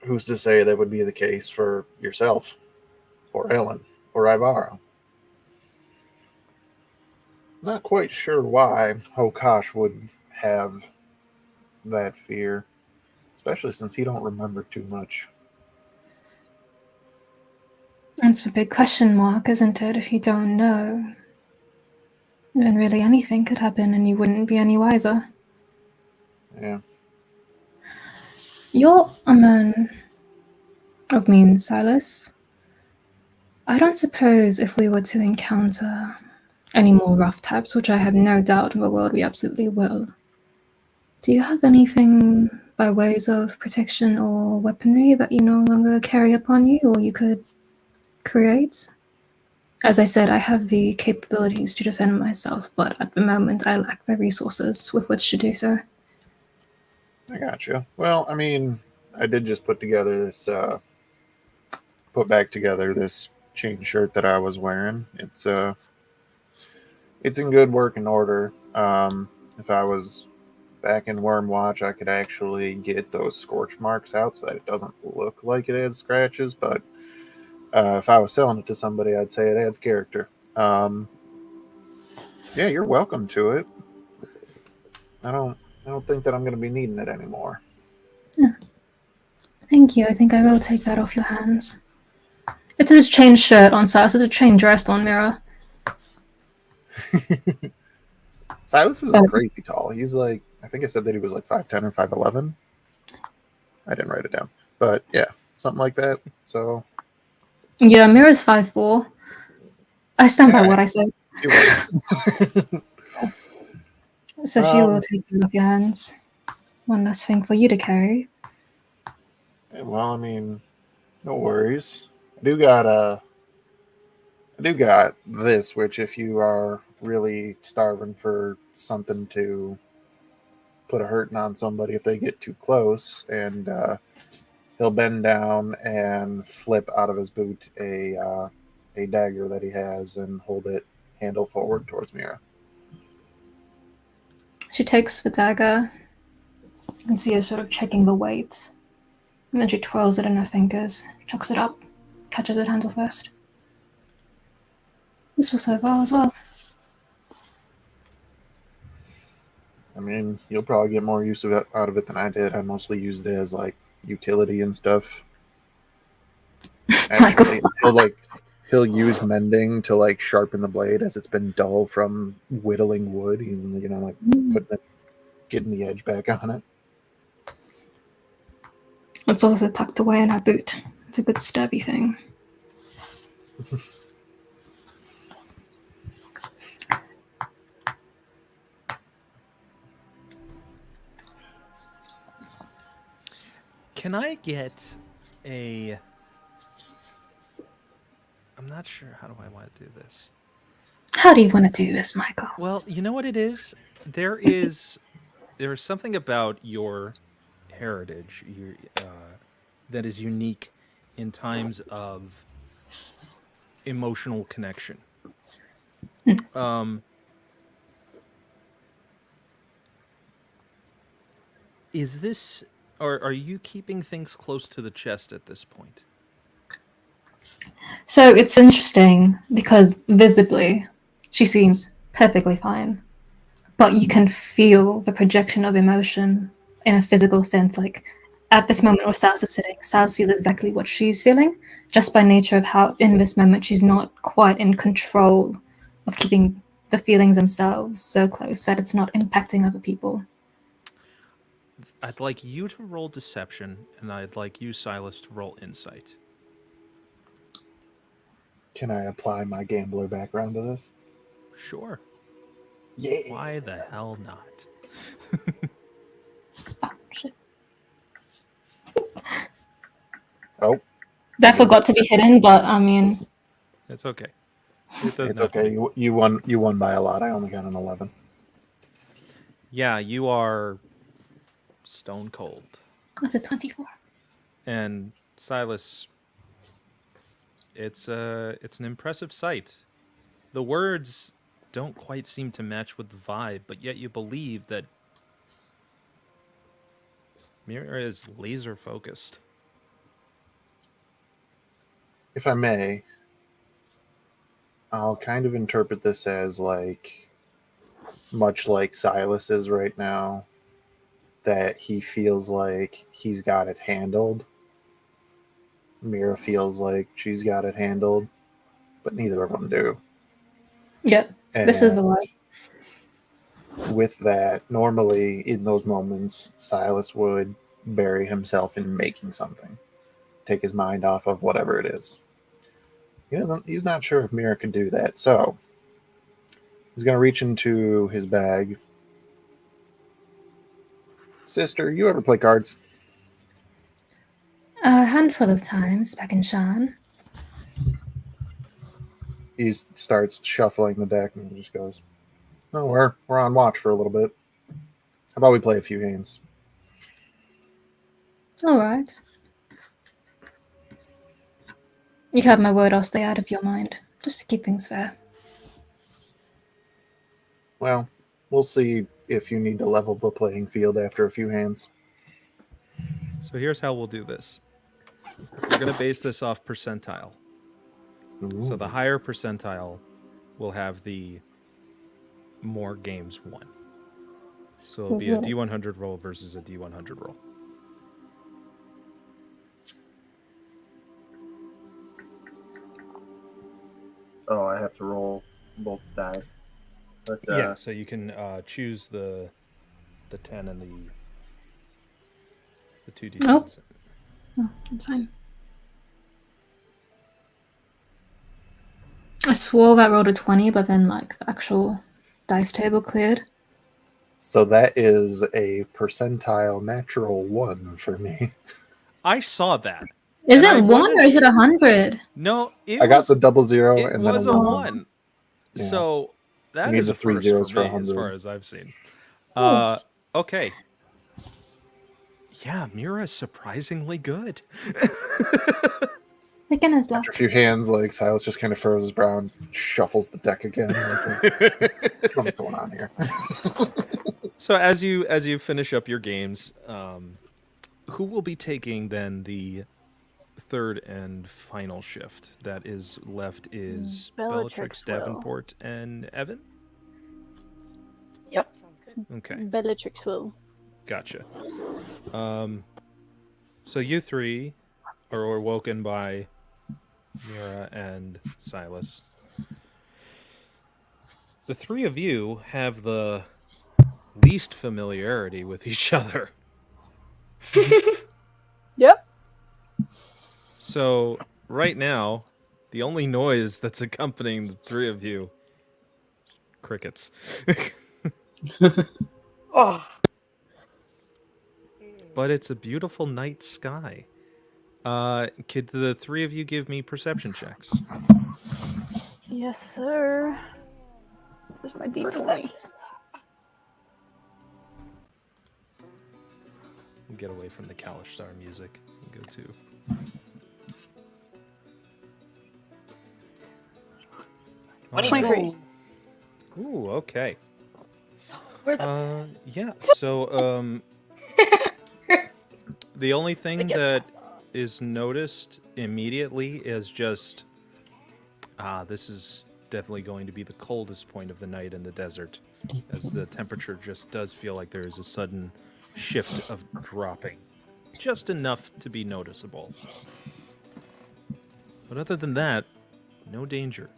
who's to say that would be the case for yourself, or Ellen, or Ivara? Not quite sure why Hokosh would have that fear, especially since he don't remember too much. That's a big question mark, isn't it? If you don't know, then really anything could happen and you wouldn't be any wiser. Yeah. You're a man of means, Silas. I don't suppose if we were to encounter any more rough types, which I have no doubt in the world we absolutely will, do you have anything by ways of protection or weaponry that you no longer carry upon you or you could create? As I said, I have the capabilities to defend myself, but at the moment I lack the resources with which to do so. I got you. Well, I mean, I did just put back together this chain shirt that I was wearing. It's in good working order. If I was back in Wormwatch, I could actually get those scorch marks out so that it doesn't look like it had scratches. But if I was selling it to somebody, I'd say it adds character. Yeah, you're welcome to it. I don't think that I'm going to be needing it anymore. Yeah. Thank you. I think I will take that off your hands. It is a chain shirt on Silas. It's a chain dress on Mira. Silas isn't crazy tall. He's like, I think I said that he was like 5'10" or 5'11". I didn't write it down, but yeah, something like that. So Yeah, Mira's 5'4". I stand by what I said. So she will take it off your hands. One less thing for you to carry. Well, I mean, no worries. I do got this, which if you are really starving for something to put a hurting on somebody if they get too close, and he'll bend down and flip out of his boot a dagger that he has and hold it handle forward towards Mira. She takes the dagger. You can see her sort of checking the weight. And then she twirls it in her fingers, chucks it up, catches it handle first. This will serve well as well. I mean, you'll probably get more use of it out of it than I did. I mostly used it as like utility and stuff. Actually, he'll use mending to like sharpen the blade as it's been dull from whittling wood. He's like getting the edge back on it. It's also tucked away in her boot. It's a good sturdy thing. Can I get a... I'm not sure. How do I want to do this? How do you want to do this, Michael? Well, you know what it is? There is something about your heritage that is unique in times of emotional connection. Is this... Are you keeping things close to the chest at this point? So it's interesting because visibly she seems perfectly fine, but you can feel the projection of emotion in a physical sense. Like at this moment where Sals is sitting, Sals feels exactly what she's feeling, just by nature of how in this moment she's not quite in control of keeping the feelings themselves so close that it's not impacting other people. I'd like you to roll deception, and I'd like you, Silas, to roll insight. Can I apply my gambler background to this? Sure. Yeah. Why the hell not? Oh, shit. Oh. That forgot to be hidden, but I mean... It's okay. It doesn't It's okay. You won by a lot. I only got an 11. Yeah, you are stone cold. That's a 24. And Silas, it's an impressive sight. The words don't quite seem to match with the vibe, but yet you believe that Mira is laser focused. If I may, I'll kind of interpret this as like, much like Silas is right now, that he feels like he's got it handled. Mira feels like she's got it handled, but neither of them do. Yep. This is the And one. with that, normally in those moments, Silas would bury himself in making something, take his mind off of whatever it is. He's not sure if Mira can do that, so he's going to reach into his bag. Sister, you ever play cards? A handful of times back in Shan. He starts shuffling the deck and just goes, "Oh, we're on watch for a little bit. How about we play a few hands?" All right. You have my word, I'll stay out of your mind, just to keep things fair. Well, we'll see if you need to level the playing field after a few hands. So here's how we'll do this. We're going to base this off percentile. So the higher percentile will have the more games won. So it'll be a D100 roll versus a D100 roll. Oh, I have to roll both die. But, Yeah, so you can choose the 10 and the 2d10s. Nope. Oh, that's fine. I swore I rolled a 20, but then like the actual dice table cleared. So that is a percentile natural 1 for me. I saw that. Is And I it 1 wasn't or is it 100? No, it I got was, the double zero it and was then a a 1. Yeah. So that You need is the a three first zeros for for me, as 100. far as I've seen. Cool. Okay. Yeah, Mira's surprisingly good. Again, is After luck. a few hands, like Silas just kind of furrows his brow and shuffles the deck again. Like, something's going on here. So as you finish up your games, who will be taking then the third and final shift? That is left is Bellatrix Bellatrix, will. Davenport, and Evan. Yep, sounds good. Okay, Bellatrix will. gotcha. So you three are woken by Mira and Silas. The three of you have the least familiarity with each other. Yep. So right now, the only noise that's accompanying the three of you is crickets. Oh, But it's a beautiful night sky. Could the three of you give me perception checks? Yes, sir. Where's my D20? Get away from the Kalish Star music and go to... Oh, 23. Ooh, okay. so we're the Yeah, so, the only thing it gets that past us. is noticed immediately is just, this is definitely going to be the coldest point of the night in the desert, as the temperature just does feel like there is a sudden shift of dropping, just enough to be noticeable. But other than that, no danger.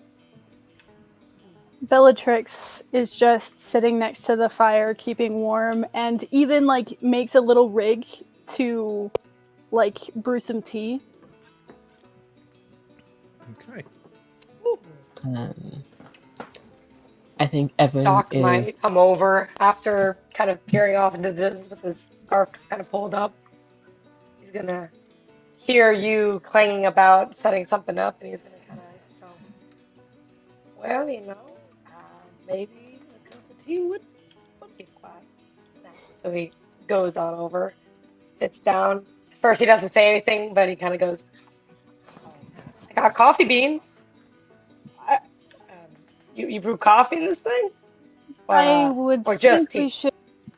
Bellatrix is just sitting next to the fire, keeping warm, and even like makes a little rig to like brew some tea. Okay. I think Evan Doc is. might come over after kind of peering off into the distance with his scarf kind of pulled up. He's gonna hear you clanging about setting something up, and he's gonna kind of go, well, you know, maybe a cup of tea would be quite nice. So he goes on over, sits down. At first, he doesn't say anything, but he kind of goes, I got coffee beans. You brew coffee in this thing? I would or just think we tea. should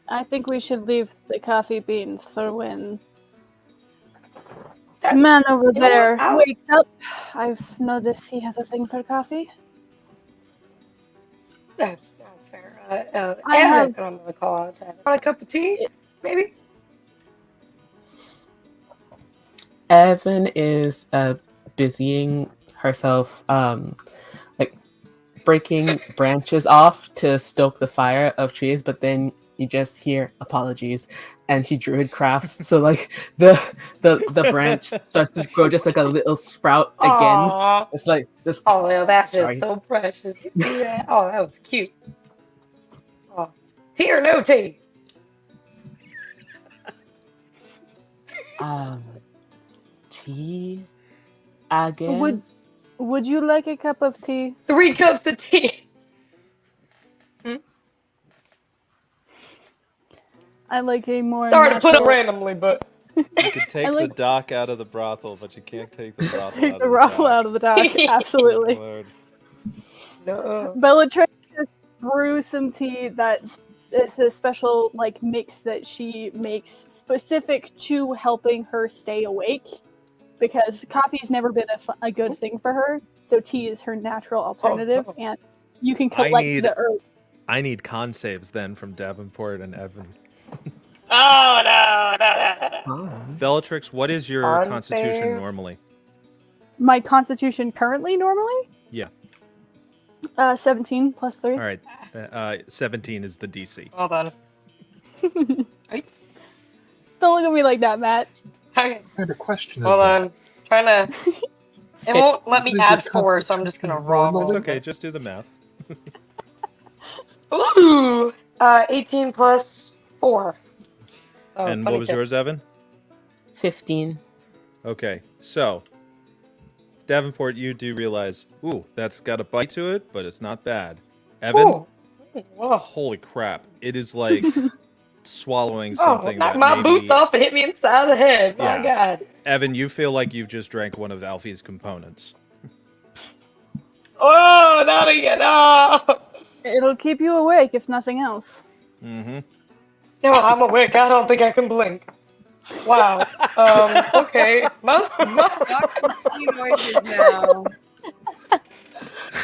I think we should leave the coffee beans for when That's, man over you know what? there I'll- wakes up. I've noticed he has a thing for coffee. That's fair. I Evan, have- I'm gonna call out to Evan. Want a cup of tea? Maybe? Evan is busying herself, like breaking branches off to stoke the fire of trees, but then you just hear apologies, and she druid crafts, so like the branch starts to grow just like a little sprout again. Aww. It's like just Oh, well, that's just Sorry. so precious. You see that? Oh, that was cute. Oh, tea or no tea? Tea, I guess. Would you like a cup of tea? 3 cups of tea. I like a more Sorry to put it natural... randomly, but You can take I like- the dock out of the brothel, but you can't take the brothel Take out the of ruffle the dock. out of the dock. Absolutely. Lord. no. Bellatrix just brew some tea that is a special like mix that she makes specific to helping her stay awake, because coffee's never been a good thing for her. So tea is her natural alternative, and you can collect the herb. I need con saves then from Davenport and Evan. Oh, no. Bellatrix, what is your Con constitution save? normally? My constitution currently normally? Yeah. 17 plus 3. All right. 17 is the DC. Hold on. Don't look at me like that, Matt. Okay. What kind of question is Hold that? on. Trying to. It won't let me What is add your 4, so I'm just gonna roll. It's Normally? okay, just do the math. Ooh! 18 plus 4. So And what was 22. yours, Evan? 15. Okay, so Davenport, you do realize, ooh, that's got a bite to it, but it's not bad. Evan, Ooh. Whoa. holy crap, it is like swallowing Oh, something knocked that my maybe... boots off and hit me inside the head. My Yeah. God. Evan, you feel like you've just drank one of Alfie's components. Oh, not again. Oh. It'll keep you awake if nothing else. Mm-hmm. No, I'm awake. I don't think I can blink. Wow. Okay. Sea noises now.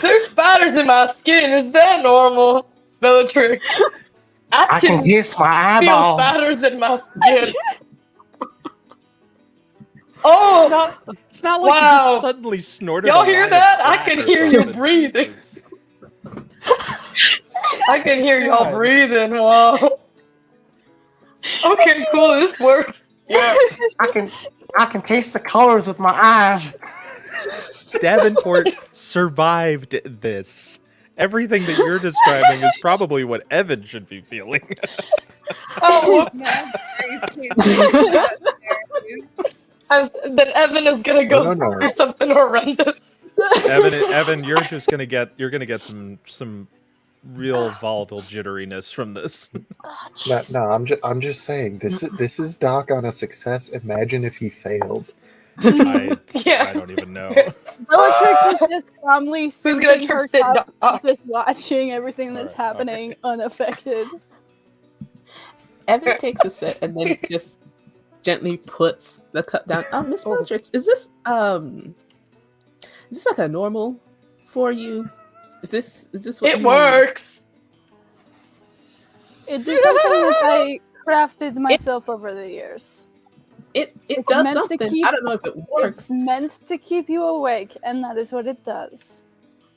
There's spiders in my skin. Is that normal, Bellatrix? I can taste my feel eyeballs. spiders in my skin. Oh, It's not like you Wow. just suddenly snorted. Y'all a hear line of that? I crack can or hear you something. breathing. Jesus. I can hear y'all God. breathing. Wow. Okay, cool. This works. Yeah. I can taste the colors with my eyes. Davenport survived this. Everything that you're describing is probably what Evan should be feeling. Oh, Smells nice. then Evan is gonna go No. through something horrendous. Evan, you're gonna get some real volatile jitteriness from this. No, I'm just saying this is Doc on a success. Imagine if he failed. I Yeah. don't even know. Bellatrix is just calmly Who's gonna sipping her trip sit cup, Doc? just watching everything that's Alright, happening unaffected. Evan takes a sip and then just gently puts the cup down. Miss Bellatrix, is this like a normal for you? Is this what It you... works. It is something that I crafted myself over the years. It It's does meant to something. keep- I don't know if it works. It's meant to keep you awake, and that is what it does.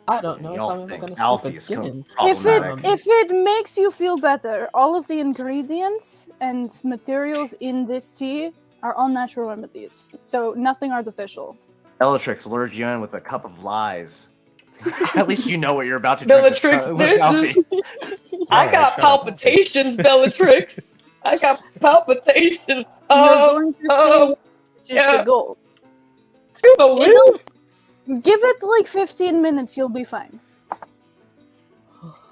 I don't know if Y'all I'm ever think going to Alfie sleep is again. problematic. If it makes you feel better, all of the ingredients and materials in this tea are all natural remedies, so nothing artificial. Bellatrix lured you in with a cup of lies. At least you know what you're about to drink. Bellatrix, with this Alfie. I Alright, got shut up. palpitations, Bellatrix. I got palpitations. You're Oh, going to feel just yeah. the goal. gonna win. Give it like 15 minutes, you'll be fine.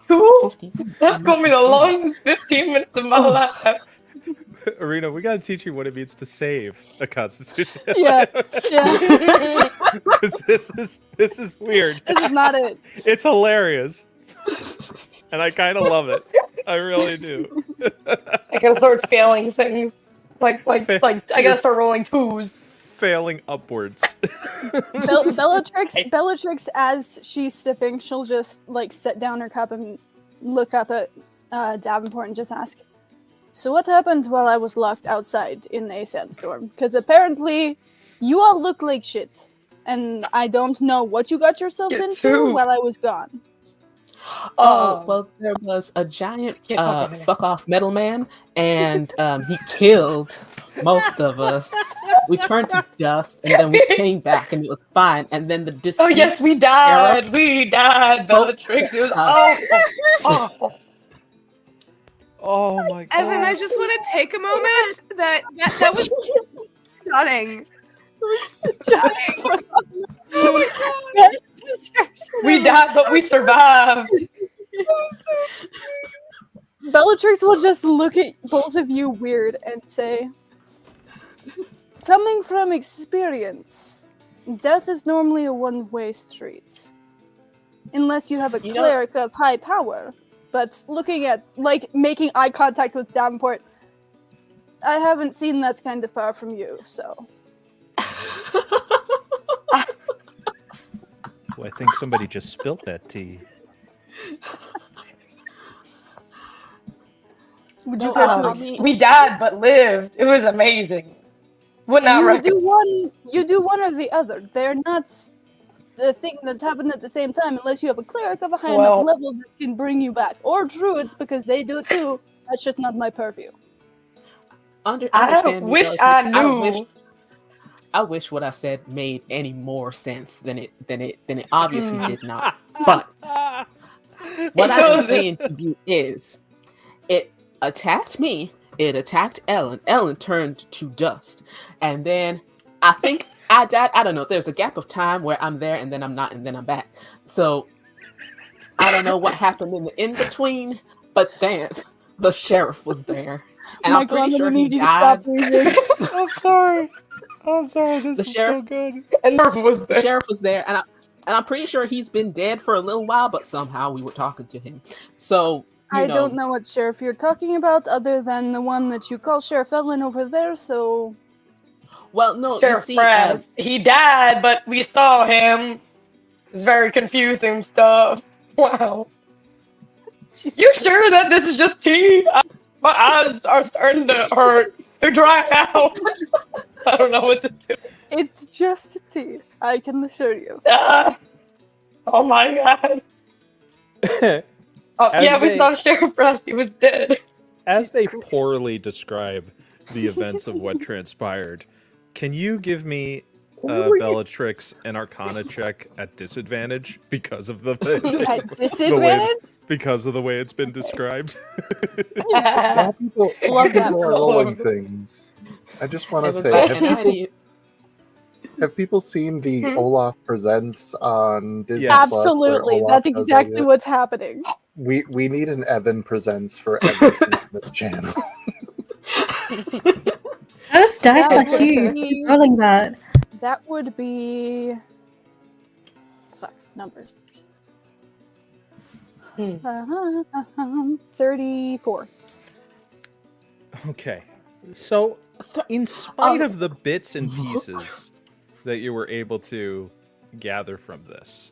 Cool. 15. That's gonna be the longest 15 minutes of my life. Arena, we gotta teach you what it means to save a constitution. Yeah, yeah. 'Cause this is weird. This is not it. It's hilarious. And I kind of love it. I really do. I gotta start failing things. Like I gotta start rolling 2s. Failing upwards. Bellatrix, as she's sipping, she'll just like set down her cup and look up at Davenport and just ask, "So what happened while I was locked outside in a sandstorm? Because apparently, you all look like shit, and I don't know what you got yourselves You into too. while I was gone." Oh, well, there was a giant Can't talk about it. fuck off metal man, and he killed most of us. We turned to dust, and then we came back, and it was fine. And then the deceased Oh yes, we sheriff died. We died, Bellatrix. It was awful. Oh my god. Evan, I just want to take a moment. That was stunning. It was stunning. We died, but we survived. Bellatrix will just look at both of you weird and say, "Coming from experience, death is normally a one-way street. Unless you have a cleric of high power. But looking at, like, making eye contact with Davenport, I haven't seen that kind of far from you, so." Well, I think somebody just spilt that tea. Would you care to We died, but lived. It was amazing. Would not you recommend. do one or the other. They're not the thing that happened at the same time unless you have a cleric of a high enough level that can bring you back. Or druids, because they do it too. That's just not my purview. I wish I knew. I wish what I said made any more sense than it obviously did not. But what I'm saying to you is, it attacked me. It attacked Ellen. Ellen turned to dust, and then I think I died. I don't know. There's a gap of time where I'm there, and then I'm not, and then I'm back. So I don't know what happened in the in between. But then the sheriff was there, and I'm pretty sure he died. I'm sorry. I'm sorry. This is so good. And the sheriff was there, and I'm pretty sure he's been dead for a little while, but somehow we were talking to him. So I don't know what sheriff you're talking about, other than the one that you call Sheriff Ellen over there. So, well, no, Sheriff Brad. He died, but we saw him. It was very confusing stuff. Wow. You sure that this is just tea? My eyes are starting to hurt. They're drying out. I don't know what to do. It's just tea, I can assure you. Oh my god. We saw Sheriff Brass. He was dead. As they poorly describe the events of what transpired, can you give me Bellatrix an Arcana check at disadvantage because of the at disadvantage? Because of the way it's been described. While people are rolling things, I just want to say, have people seen the Olaf Presents on Disney Plus? Absolutely, that's exactly what's happening. We need an Evan Presents for everything on this channel. Those dice are huge. Keep rolling that. That would be... Fuck, numbers. 34. Okay. So, in spite of the bits and pieces that you were able to gather from this,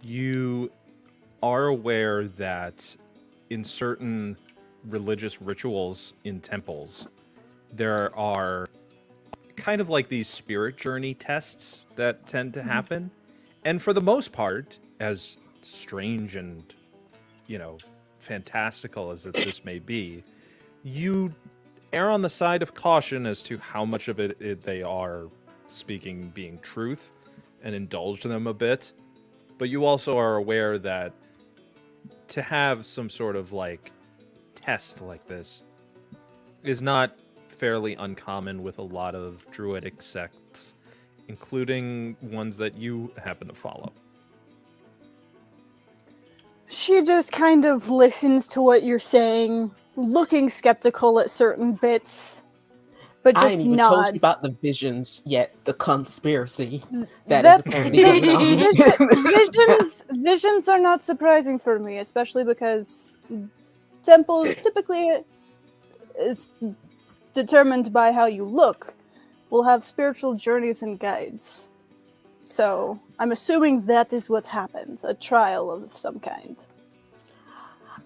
you are aware that in certain religious rituals in temples, there are kind of like these spirit journey tests that tend to happen. And for the most part, as strange and, fantastical as this may be, you err on the side of caution as to how much of it they are being truth, and indulge them a bit. But you also are aware that to have some sort of test like this is not fairly uncommon with a lot of druidic sects, including ones that you happen to follow. She just kind of listens to what you're saying, looking skeptical at certain bits, but just I ain't even nods. told you about the visions yet. The conspiracy that is apparently going on. Visions are not surprising for me, especially because temples typically is determined by how you look will have spiritual journeys and guides. So I'm assuming that is what happens, a trial of some kind.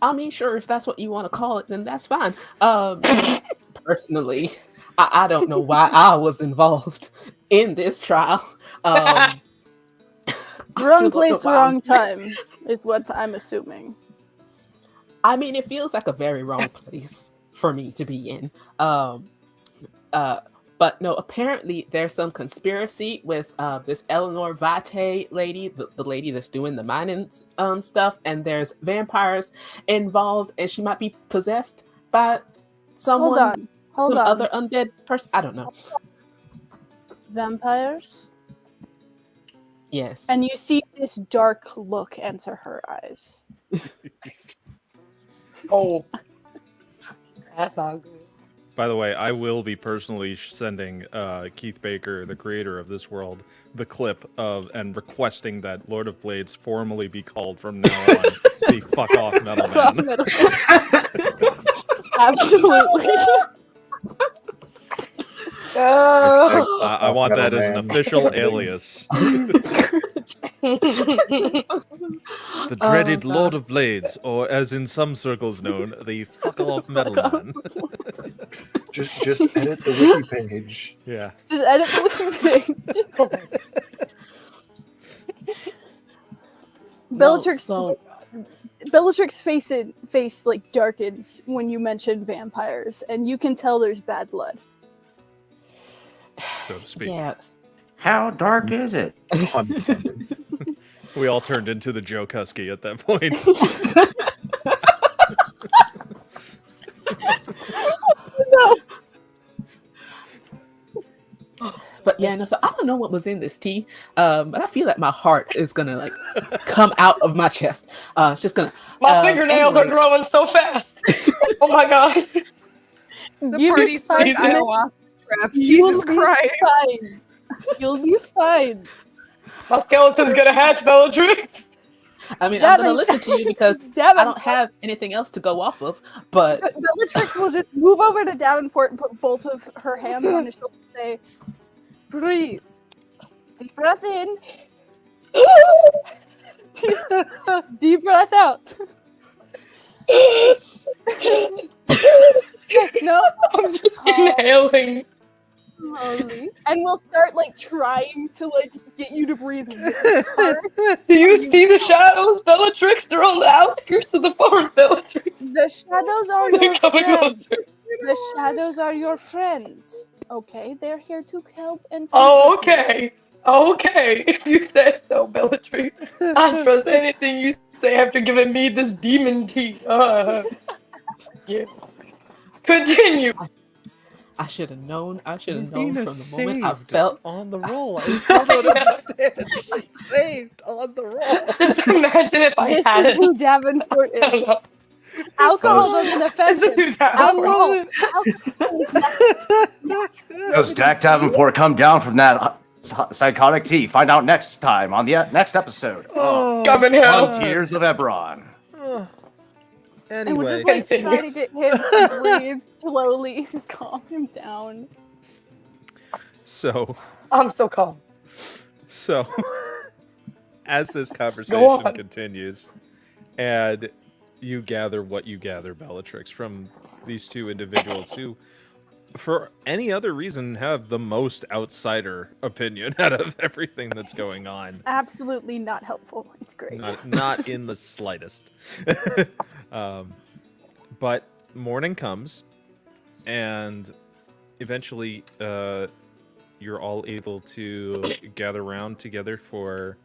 I mean, sure, if that's what you want to call it, then that's fine. Personally, I don't know why I was involved in this trial. I still Wrong don't know place, why wrong time is what I'm assuming. I mean, it feels like a very wrong place for me to be in. But no, apparently there's some conspiracy with this Eleanor Vate lady, the lady that's doing the mining stuff, and there's vampires involved, and she might be possessed by someone, Hold on. other undead person. I don't know. Vampires? Yes. And you see this dark look enter her eyes. Oh, that's not good. By the way, I will be personally sending Keith Baker, the creator of this world, the clip of and requesting that Lord of Blades formally be called from now on the Fuck Off Metal Man. Absolutely. I want that as an official alias. The dreaded Lord of Blades, or as in some circles known, the Fuck Off Metal Man. Just edit the wiki page. Yeah. Just edit the page. Bellatrix's face like darkens when you mention vampires, and you can tell there's bad blood. So to speak. Yes. How dark is it? We all turned into the Joe Husky at that point. No. But yeah, no, so I don't know what was in this tea, but I feel like my heart is gonna like come out of my chest. It's just gonna. My fingernails are growing so fast. Oh my god. The party spice ayahuasca trap. Jesus Christ. Fine. You'll be fine. My skeleton's gonna hatch, Bellatrix. I mean, I'm gonna listen to you because I don't have anything else to go off of. But Bellatrix will just move over to Davenport and put both of her hands on his shoulder and say, "Breathe. Deep breath in. Deep breath out." No, I'm just inhaling. Slowly. And we'll start like trying to like get you to breathe really hard. Do you see the shadows, Bellatrix? They're on the outskirts of the forest, Bellatrix. The shadows are They're your coming friends. closer. The shadows are your friends. Okay, they're here to help and. Oh, okay. Okay, if you say so, Bellatrix. I trust anything you say after giving me this demon tea. Yeah. Continue. I should have known. I should have Nina known from the moment I saved felt on the roll. I still don't understand. I saved on the roll. Just imagine if I This had is it. who Davenport I don't is. know. Alcohol doesn't affect This is him. who Davenport. Does Dak Davenport come down from that psychotic tea? Find out next time on the next episode. Come in hell. Frontiers of Eberron. And we're Anyway, just like Continue. trying to get him to breathe slowly and calm him down. so I'm so calm. as this Go conversation on. continues, and you gather what you gather, Bellatrix, from these two individuals who, for any other reason, have the most outsider opinion out of everything that's going on. Absolutely not helpful. It's great. Not in the slightest. But morning comes, and eventually you're all able to gather around together for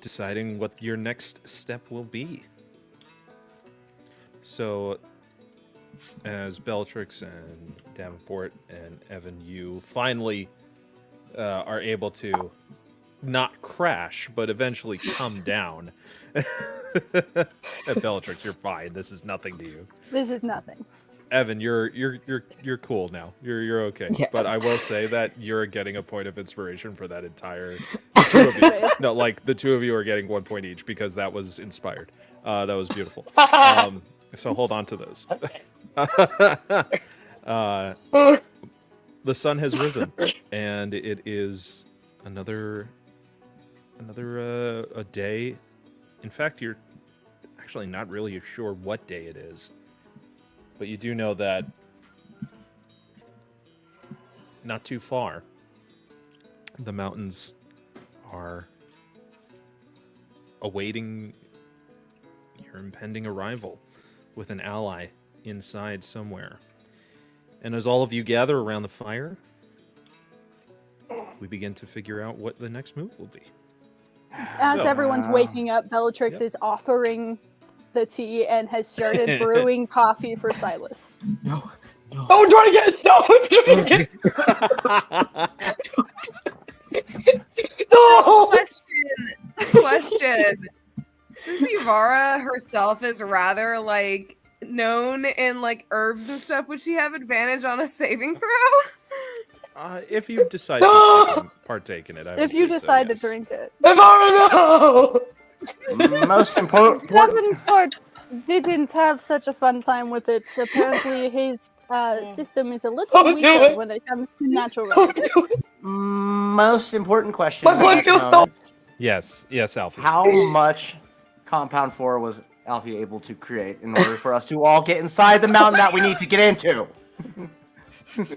deciding what your next step will be. So, as Bellatrix and Davenport and Evan, you finally are able to not crash, but eventually come down. Bellatrix, you're fine. This is nothing to you. This is nothing. Evan, you're cool now. You're okay. Yeah. But I will say that you're getting a point of inspiration for that entire the two of you. No, like the two of you are getting 1 point each because that was inspired. That was beautiful. So hold on to those. The sun has risen, and it is another a day. In fact, you're actually not really sure what day it is, but you do know that not too far, the mountains are awaiting your impending arrival with an ally inside somewhere. And as all of you gather around the fire, we begin to figure out what the next move will be. As So- everyone's waking up, Bellatrix Yep. is offering the tea and has started brewing coffee for Silas. No. Don't drink it! Don't drink it! No! Question. Since Ivara herself is rather like known in like herbs and stuff, would she have advantage on a saving throw? If you decide to partake in it, I would If you say so, decide yes. to drink it. Ivara, no! Most important. Davenport didn't have such a fun time with it. Apparently, his system is a little Don't do weaker it. when it comes to natural Don't remedies. do it! Most important question. My blood at feels this so- moment. Yes, Alfie. How much compound 4 was Alfie able to create in order for us to all get inside the mountain that we need to get into?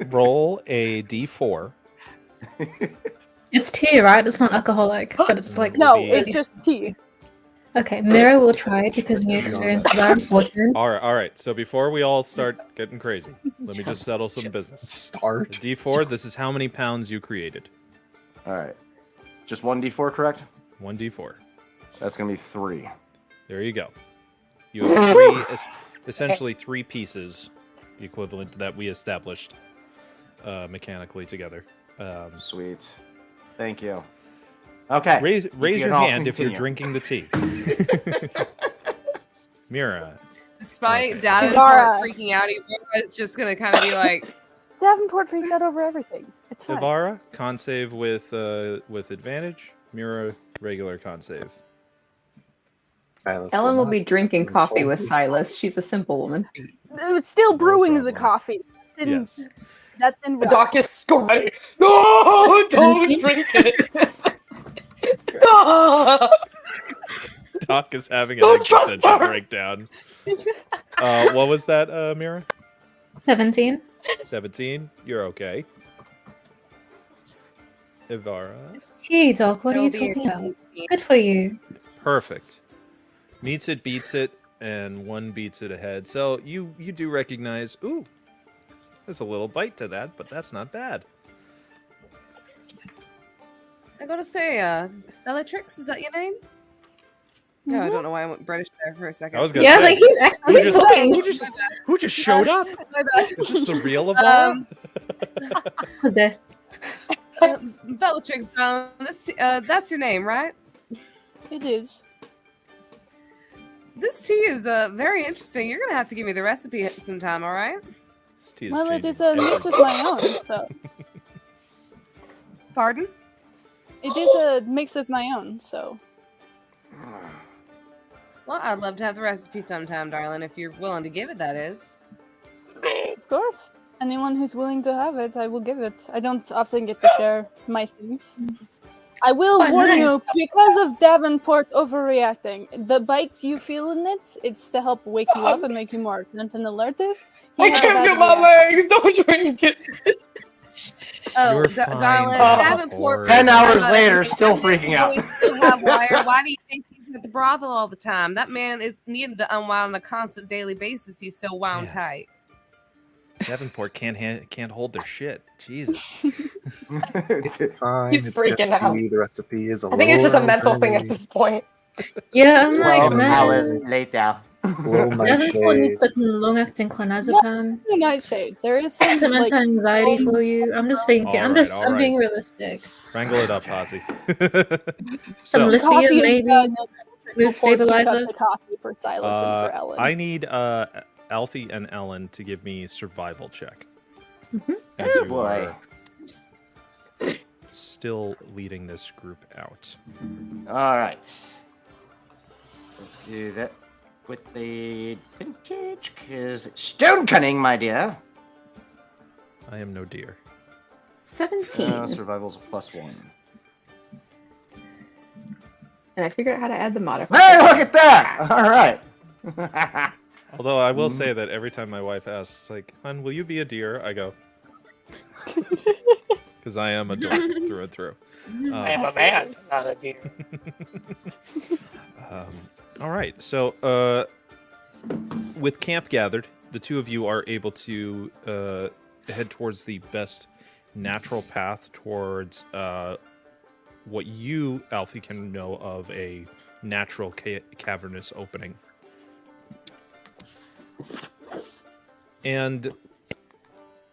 Roll a d4. It's tea, right? It's not alcoholic, but it's like No, Maybe it's it's- just tea. okay. Mira will try it because new experience is very important. All right. So before we all start getting crazy, let me just settle some business. Start. The d4. This is how many pounds you created. All right. Just 1d4, correct? 1d4. That's going to be 3. There you go. You have three, essentially 3 pieces, the equivalent that we established mechanically together. Sweet. Thank you. Okay. Raise can your all hand if you're continue. drinking the tea. Mira. Despite Okay. Davenport Ivara. freaking out, Ivara is just gonna kind of be like, Davenport freaks out over everything. It's fine. Ivara, con save with advantage. Mira, regular con save. Silas Ellen will not be drinking drink coffee with coffee. Silas. She's a simple woman. It's still brewing the problem. coffee. Yes. That's in The doc is sweating. No! Don't Mhm. drink it! No! Doc is having an Don't trust existential her. breakdown. What was that, Mira? 17. 17? You're okay. Ivara? It's tea, Doc. What are you "It'll be talking an about? 18." Good for you. Perfect. Meets it, beats it, and 1 beats it ahead. So you do recognize, ooh, there's a little bite to that, but that's not bad. I gotta say, Bellatrix, is that your name? No, I don't know why I went British there for a second. I was gonna Yeah, say, like he's actually who just- talking. who just showed up? My bad. Is this the real Ivara? Possessed. Bellatrix, that's your name, right? It is. This tea is very interesting. You're gonna have to give me the recipe sometime, all right? This tea is Well, it changing is a mix of my own, so Pardon? it is a mix of my own. So Well, I'd love to have the recipe sometime, darling, if you're willing to give it, that is. of course, anyone who's willing to have it, I will give it. I don't often get to share my things. I will quite warn nice. you, because of Davenport overreacting, the bites you feel in it, it's to help wake you up and make you more attentive and alertive. He I had a can't bad feel my reaction. legs! Don't drink it! Oh, You're fine, darling, Davenport. Davenport. 10 hours uh, later, is still that freaking out. always still have wire? Why do you think he's at the brothel all the time? That man is needed to unwind on a constant daily basis. He's so wound Yeah. tight. Davenport can't hold their shit. Jesus. It's fine. He's it's freaking just out. tea. The recipe is a I think it's just a little mental thing at early. this point. Yeah, I'm 12 like, hours man. later. Little Davenport nightshade. needs certain long-acting clonazepam. No Nightshade. There is some Some like anti-anxiety for you. I'm just thinking. I'm Alright, being realistic. Wrangle it up, Posse. Some so, lithium, coffee is maybe. done. Mood Pour 2 stabilizer. cups of coffee for Silas and for Ellen. I need Alfie and Ellen to give me survival check. Mhm. As Oh, you boy. are still leading this group out. All right. Let's do that. with the vintage is stone cunning, my dear. I am no deer. 17. Survival's a +1. And I figured out how to add the modifier. Hey, look at that! All right. Although I will say that every time my wife asks, like, "Hun, will you be a deer?" I go, because I am a dork through and through. I am a man, not a deer. All right, so with camp gathered, the two of you are able to head towards the best natural path towards what you, Alfie, can know of a natural cavernous opening. And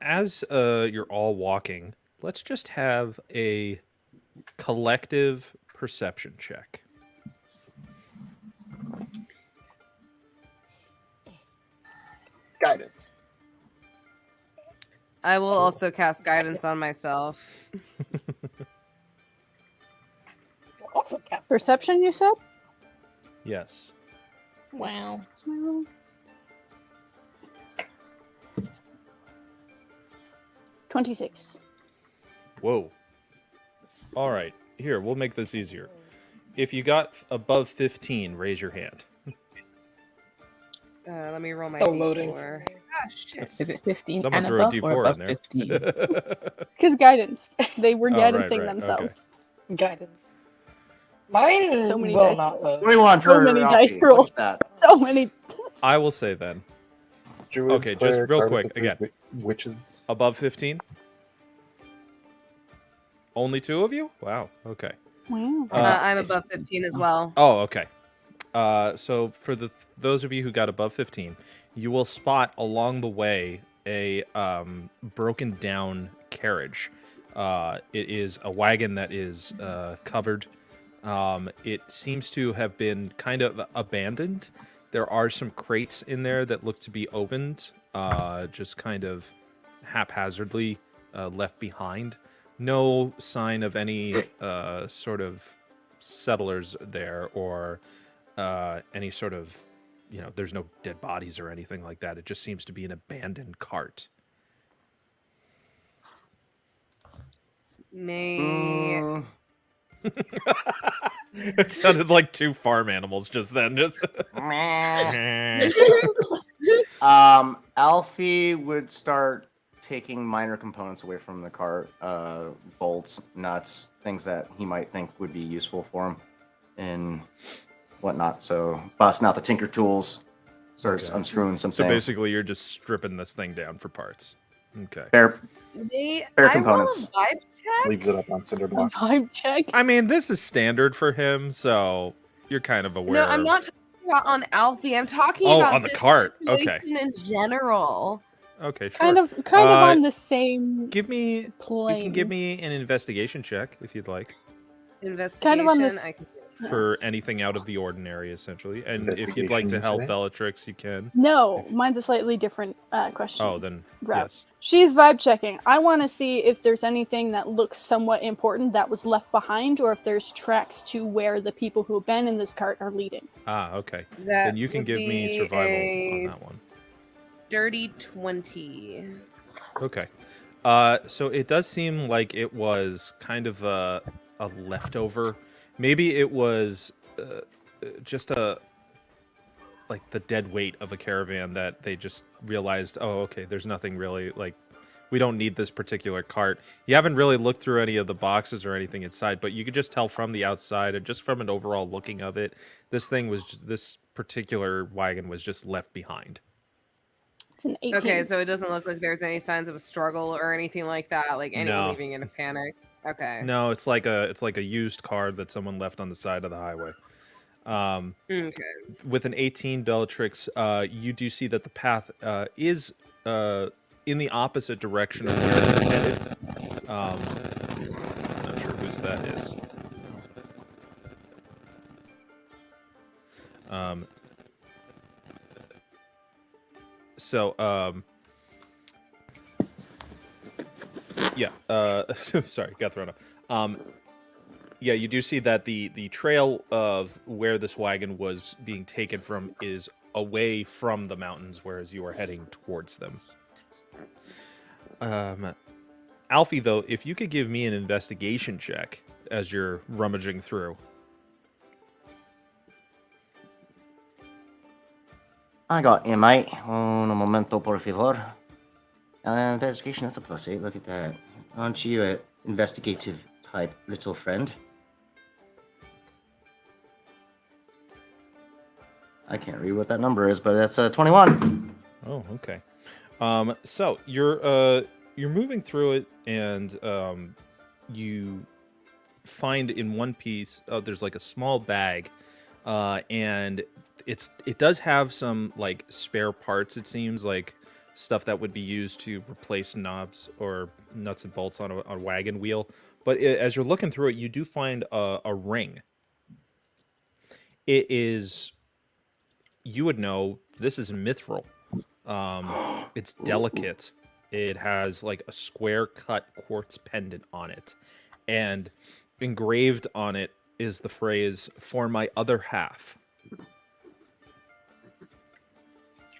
as you're all walking, let's just have a collective perception check. Guidance. I will also cast guidance on myself. Also cast Perception, you said? Yes. Wow. What's my roll? $26. Whoa. All right. Here, we'll make this easier. If you got above 15, raise your hand. Let me roll my Still loading. d4. Ah, shit. Is it 15 Someone and threw a above or D4 above in there. 15? Because guidance. They were Oh, guidancing right, themselves. guidance. Mine So many will dice. not load. 21 So for many Ralphie. dice rolls. What's that? So many. I will say then, Druids, Okay, just clerics, real quick, artificers, again. Witches. above 15? Only two of you? Wow, okay. Wow. I'm above 15 as well. Oh, okay. So for those of you who got above 15, you will spot along the way a broken down carriage. It is a wagon that is covered. It seems to have been kind of abandoned. There are some crates in there that look to be opened, just kind of haphazardly left behind. No sign of any sort of settlers there or any sort of, there's no dead bodies or anything like that. It just seems to be an abandoned cart. May It sounded like two farm animals just then. Just Alfie would start taking minor components away from the cart, bolts, nuts, things that he might think would be useful for him, and whatnot. So busting out the tinker tools, starts unscrewing some so things. basically, you're just stripping this thing down for parts. Okay. Bare I components. roll a vibe check? Leaves it up on cinder blocks. Vibe check. I mean, this is standard for him, so you're kind of aware. No, I'm of... not talking about on Alfie. I'm talking Oh, about on the this cart. Okay. situation in general. Okay, sure. Kind of on the same Give me. plane. You can give me an investigation check if you'd like Investigation. Kind of on this- I can do. for anything out of the ordinary, essentially. And if you'd like to Investigation, help you say? Bellatrix, you can. No, mine's a slightly different question. Oh, then Route. yes. She's vibe checking. I want to see if there's anything that looks somewhat important that was left behind, or if there's tracks to where the people who have been in this cart are leading. Ah, okay. That Then you can would give me be survival a on that one. dirty 20. Okay. So it does seem like it was kind of a leftover. Maybe it was just like the dead weight of a caravan that they just realized, oh, okay, there's nothing really, like, we don't need this particular cart. You haven't really looked through any of the boxes or anything inside, but you could just tell from the outside and just from an overall looking of it, this particular wagon was just left behind. It's an 18. Okay, so it doesn't look like there's any signs of a struggle or anything like that, like anyone No. leaving in a panic. Okay. No, it's like a used car that someone left on the side of the highway. Okay. With an 18 Bellatrix, you do see that the path is in the opposite direction of where they're headed. Not sure whose that is. Yeah. Sorry, got thrown up. Yeah, you do see that the trail of where this wagon was being taken from is away from the mountains, whereas you are heading towards them. Alfie, though, if you could give me an investigation check as you're rummaging through. I got you, mate. Un momento, por favor. Investigation, that's a +8. Look at that. Aren't you an investigative type little friend? I can't read what that number is, but that's 21. Oh, okay. So you're moving through it, and you find in one piece there's like a small bag, and it does have some like spare parts. It seems like stuff that would be used to replace knobs or nuts and bolts on a wagon wheel. But as you're looking through it, you do find a ring. It is, you would know, this is mithril. It's delicate. It has like a square cut quartz pendant on it, and engraved on it is the phrase "for my other half."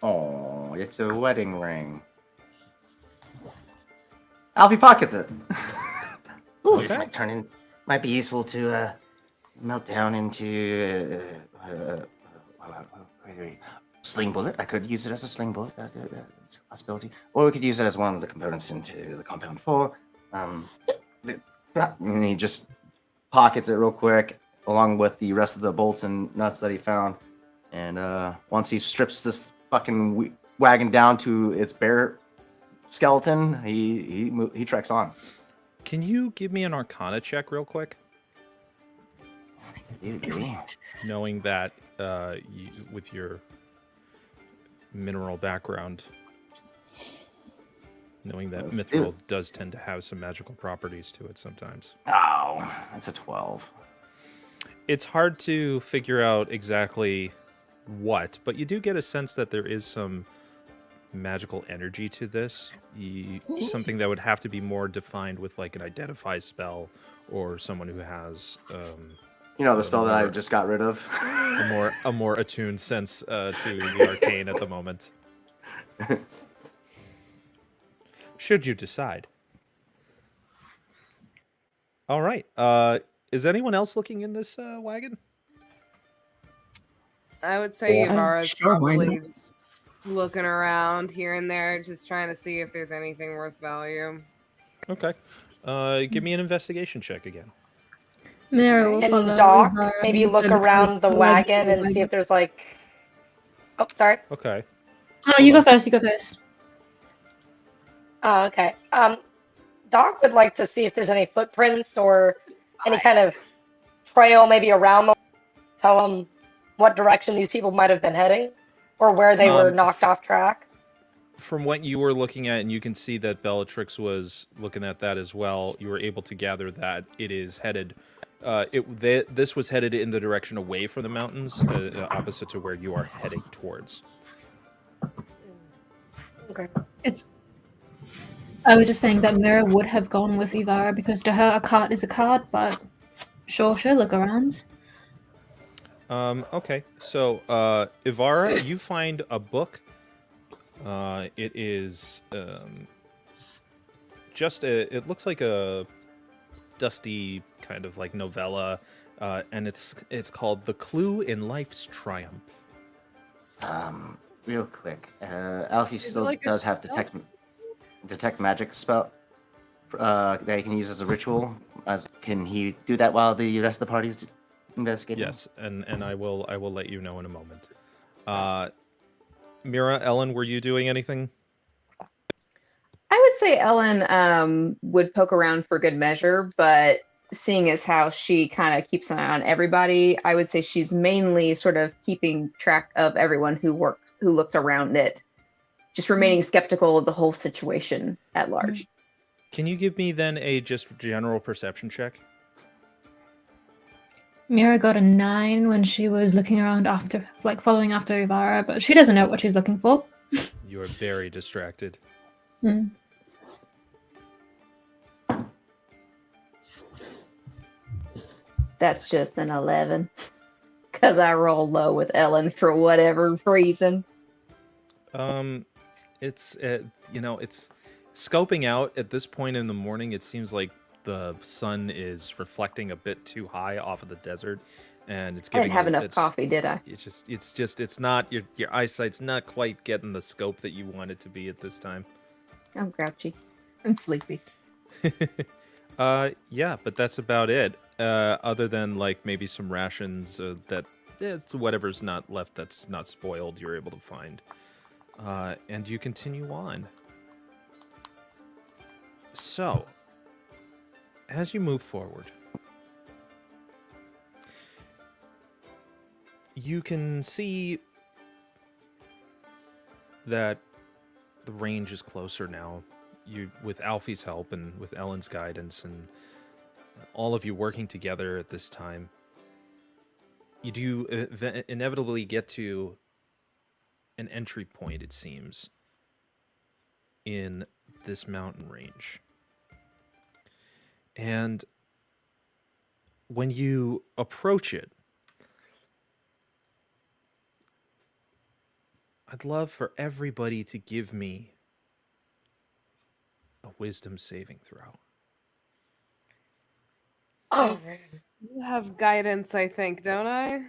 Oh, it's a wedding ring. Alfie pockets it. Ooh, this might be useful to melt down into sling bullet. I could use it as a sling bullet. That's a possibility. Or we could use it as one of the components into the compound 4. And he just pockets it real quick, along with the rest of the bolts and nuts that he found. And once he strips this fucking wagon down to its bare skeleton, he treks on. Can you give me an Arcana check real quick? Knowing that with your mineral background, knowing that mithril does tend to have some magical properties to it sometimes. Oh, that's a 12. It's hard to figure out exactly what, but you do get a sense that there is some magical energy to this. Something that would have to be more defined with like an identify spell or someone who has the spell that I just got rid of. a more attuned sense to the arcane at the moment. Should you decide. All right. Is anyone else looking in this wagon? I would say Yvara's sure, why probably not? just looking around here and there, just trying to see if there's anything worth value. Okay. Give me an investigation check again. Mira will And follow Doc, Ivara maybe and look because around the the wagon and see if there's like. Oh, sorry. Okay. Oh, you go first. You go first. Okay. Doc would like to see if there's any footprints or any kind of trail maybe around them. Tell him what direction these people might have been heading or where they were knocked off track. From what you were looking at, and you can see that Bellatrix was looking at that as well, you were able to gather that it is headed. This was headed in the direction away from the mountains, opposite to where you are heading towards. Okay. I was just saying that Mira would have gone with Ivara because to her a card is a card, but sure, look around. Okay, so Ivara, you find a book. It is it looks like a dusty kind of like novella, and it's called "The Clue in Life's Triumph." Real quick, Alfie still like a does have spell? detect magic spell that he can use as a ritual. Can he do that while the rest of the party's investigating? Yes, and I will let you know in a moment. Mira, Ellen, were you doing anything? I would say Ellen would poke around for good measure, but seeing as how she kind of keeps an eye on everybody, I would say she's mainly sort of keeping track of everyone who looks around it, just remaining skeptical of the whole situation at large. Can you give me then a just general perception check? Mira got a 9 when she was looking around following after Ivara, but she doesn't know what she's looking for. You are very distracted. That's just an 11. Because I roll low with Ellen for whatever reason. It's it's scoping out at this point in the morning. It seems like the sun is reflecting a bit too high off of the desert, and it's I giving didn't have enough it's, coffee, did I? it's not your eyesight's not quite getting the scope that you want it to be at this time. I'm grouchy. I'm sleepy. Yeah, but that's about it. Other than like maybe some rations that it's whatever's not left that's not spoiled, you're able to find. And you continue on. So, as you move forward, you can see that the range is closer now. You, with Alfie's help and with Ellen's guidance and all of you working together at this time, you do inevitably get to an entry point, it seems, in this mountain range. And when you approach it, I'd love for everybody to give me a wisdom saving throw. Oh, You have guidance, I think, don't I?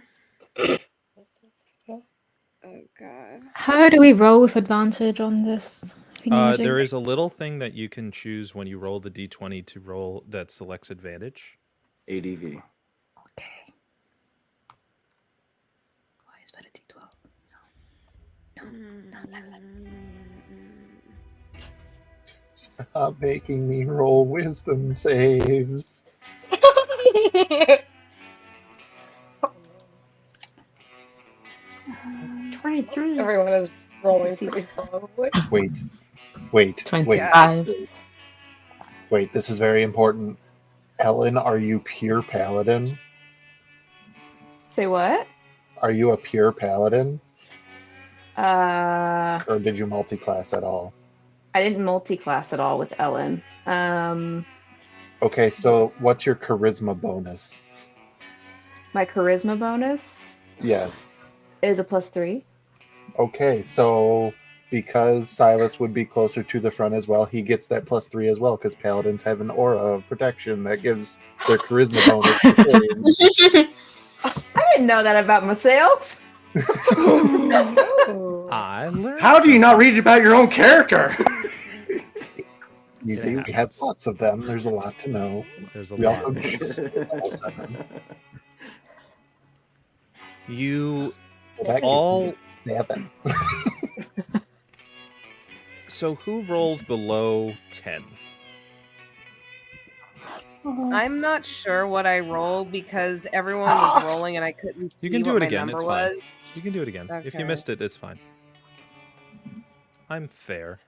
Oh god. How do we roll with advantage on this? There is a little thing that you can choose when you roll the d20 to roll that selects advantage. ADV. Okay. Why is that a d12? No, not that. Stop making me roll wisdom saves. 23. Everyone is rolling pretty solidly. Wait. 25. Wait, this is very important. Ellen, are you pure paladin? Say what? Are you a pure paladin? I Or did you multi-class at all? didn't multi-class at all with Ellen. Okay, so what's your charisma bonus? My charisma bonus Yes. is a +3. Okay, so because Silas would be closer to the front as well, he gets that +3 as well, because paladins have an aura of protection that gives their charisma bonus to saves. I didn't know that about myself. I learned. How do you not read about your own character? Easy, we have lots of them. There's a lot to know. There's a We lot. also level 7, You so that all. gives me 7. So who rolled below 10? I'm not sure what I rolled because everyone was rolling and I couldn't You see can do what it my again. number It's fine. was. You can do it again. If you Okay. missed it, it's fine. I'm fair.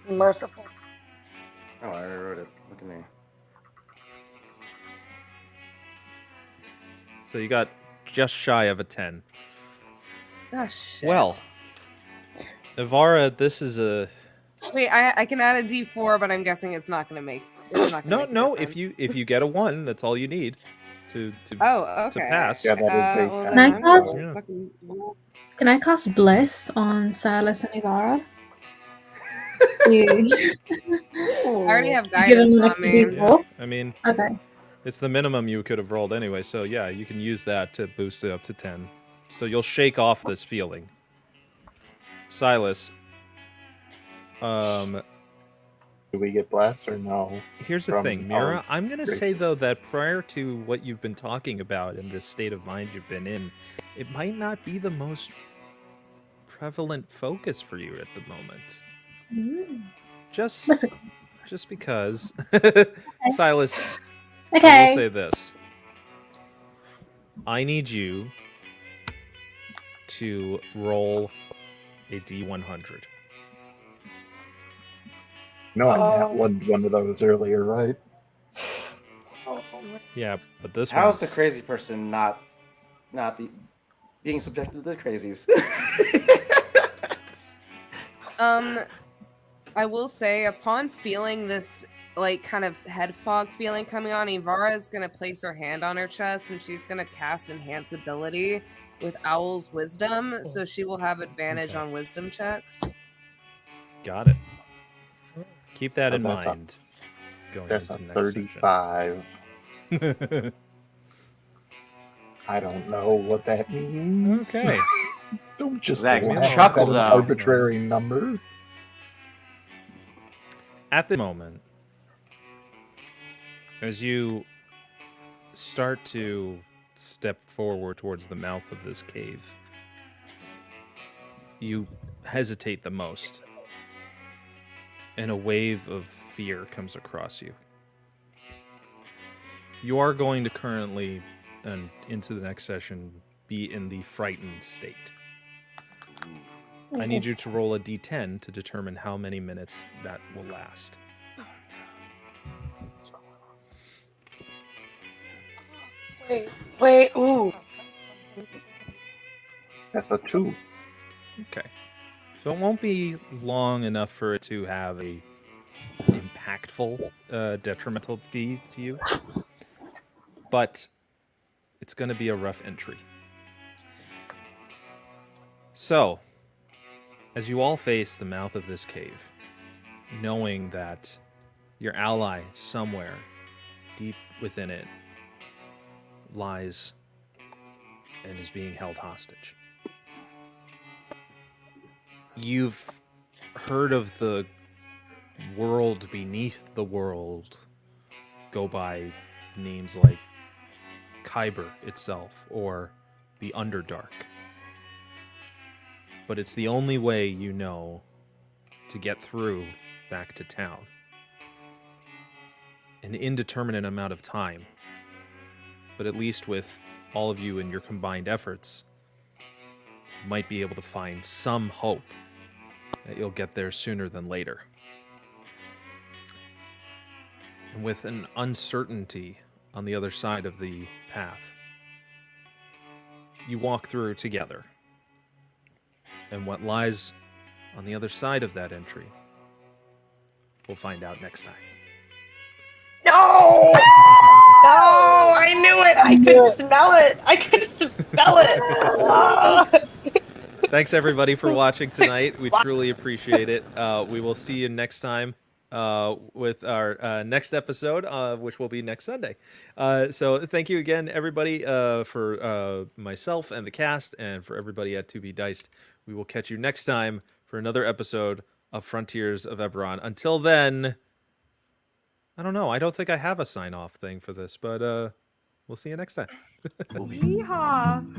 Merciful. Oh, I already wrote it. Look at me. So you got just shy of a 10. Oh, shit. Well, Ivara, this is a Wait, I can add a D4, but I'm guessing it's not gonna make. It's not gonna no, make a no. difference. If you get a 1, that's all you need to Oh, okay. to pass. Yeah, that is based well, on then Can I I'm cast- gonna Yeah. fucking roll. Can I cast Bliss on Silas and Ivara? You I already have give guidance them on like a me. D4? I mean, Okay. it's the minimum you could have rolled anyway. So yeah, you can use that to boost it up to 10. So you'll shake off this feeling. Silas, Do we get blessed or no? here's the From thing, our Mira. I'm gonna say though gracious. that prior to what you've been talking about and this state of mind you've been in, it might not be the most prevalent focus for you at the moment. Mm. Just What's it- just because. Silas, I Okay. will say this. I need you to roll a D100. No, I had one of those earlier, right? Yeah, but this How's one's the crazy person not being subjected to the crazies? I will say, upon feeling this like kind of head fog feeling coming on, Ivara is gonna place her hand on her chest and she's gonna cast Enhance Ability with Owl's Wisdom, so she will have advantage Okay. on Wisdom checks. Got it. Keep that So in that's a- mind. Going That's a into next 35. session. I don't know what that means. Okay. Don't just That laugh chuckle, at an though. arbitrary number. At the moment, as you start to step forward towards the mouth of this cave, you hesitate the most, and a wave of fear comes across you. You are going to currently, and into the next session, be in the frightened state. I need you to roll a d10 to determine how many minutes that will last. Wait, ooh. That's a 2. Okay. So it won't be long enough for it to have a impactful, detrimental fee to you. But it's going to be a rough entry. So, as you all face the mouth of this cave, knowing that your ally somewhere deep within it lies and is being held hostage. You've heard of the world beneath the world go by names like Kyber itself or the Underdark. But it's the only way you know to get through back to town. An indeterminate amount of time. But at least with all of you and your combined efforts, you might be able to find some hope that you'll get there sooner than later. And with an uncertainty on the other side of the path, you walk through together. And what lies on the other side of that entry, we'll find out next time. No! No! I knew it! I could smell it! I could smell it! Ah! Thanks everybody for watching tonight. We truly appreciate it. We will see you next time with our next episode, which will be next Sunday. So thank you again, everybody, for myself and the cast, and for everybody at 2B Diced. We will catch you next time for another episode of Frontiers of Eberron. Until then, I don't know. I don't think I have a sign-off thing for this, but we'll see you next time. Yeehaw.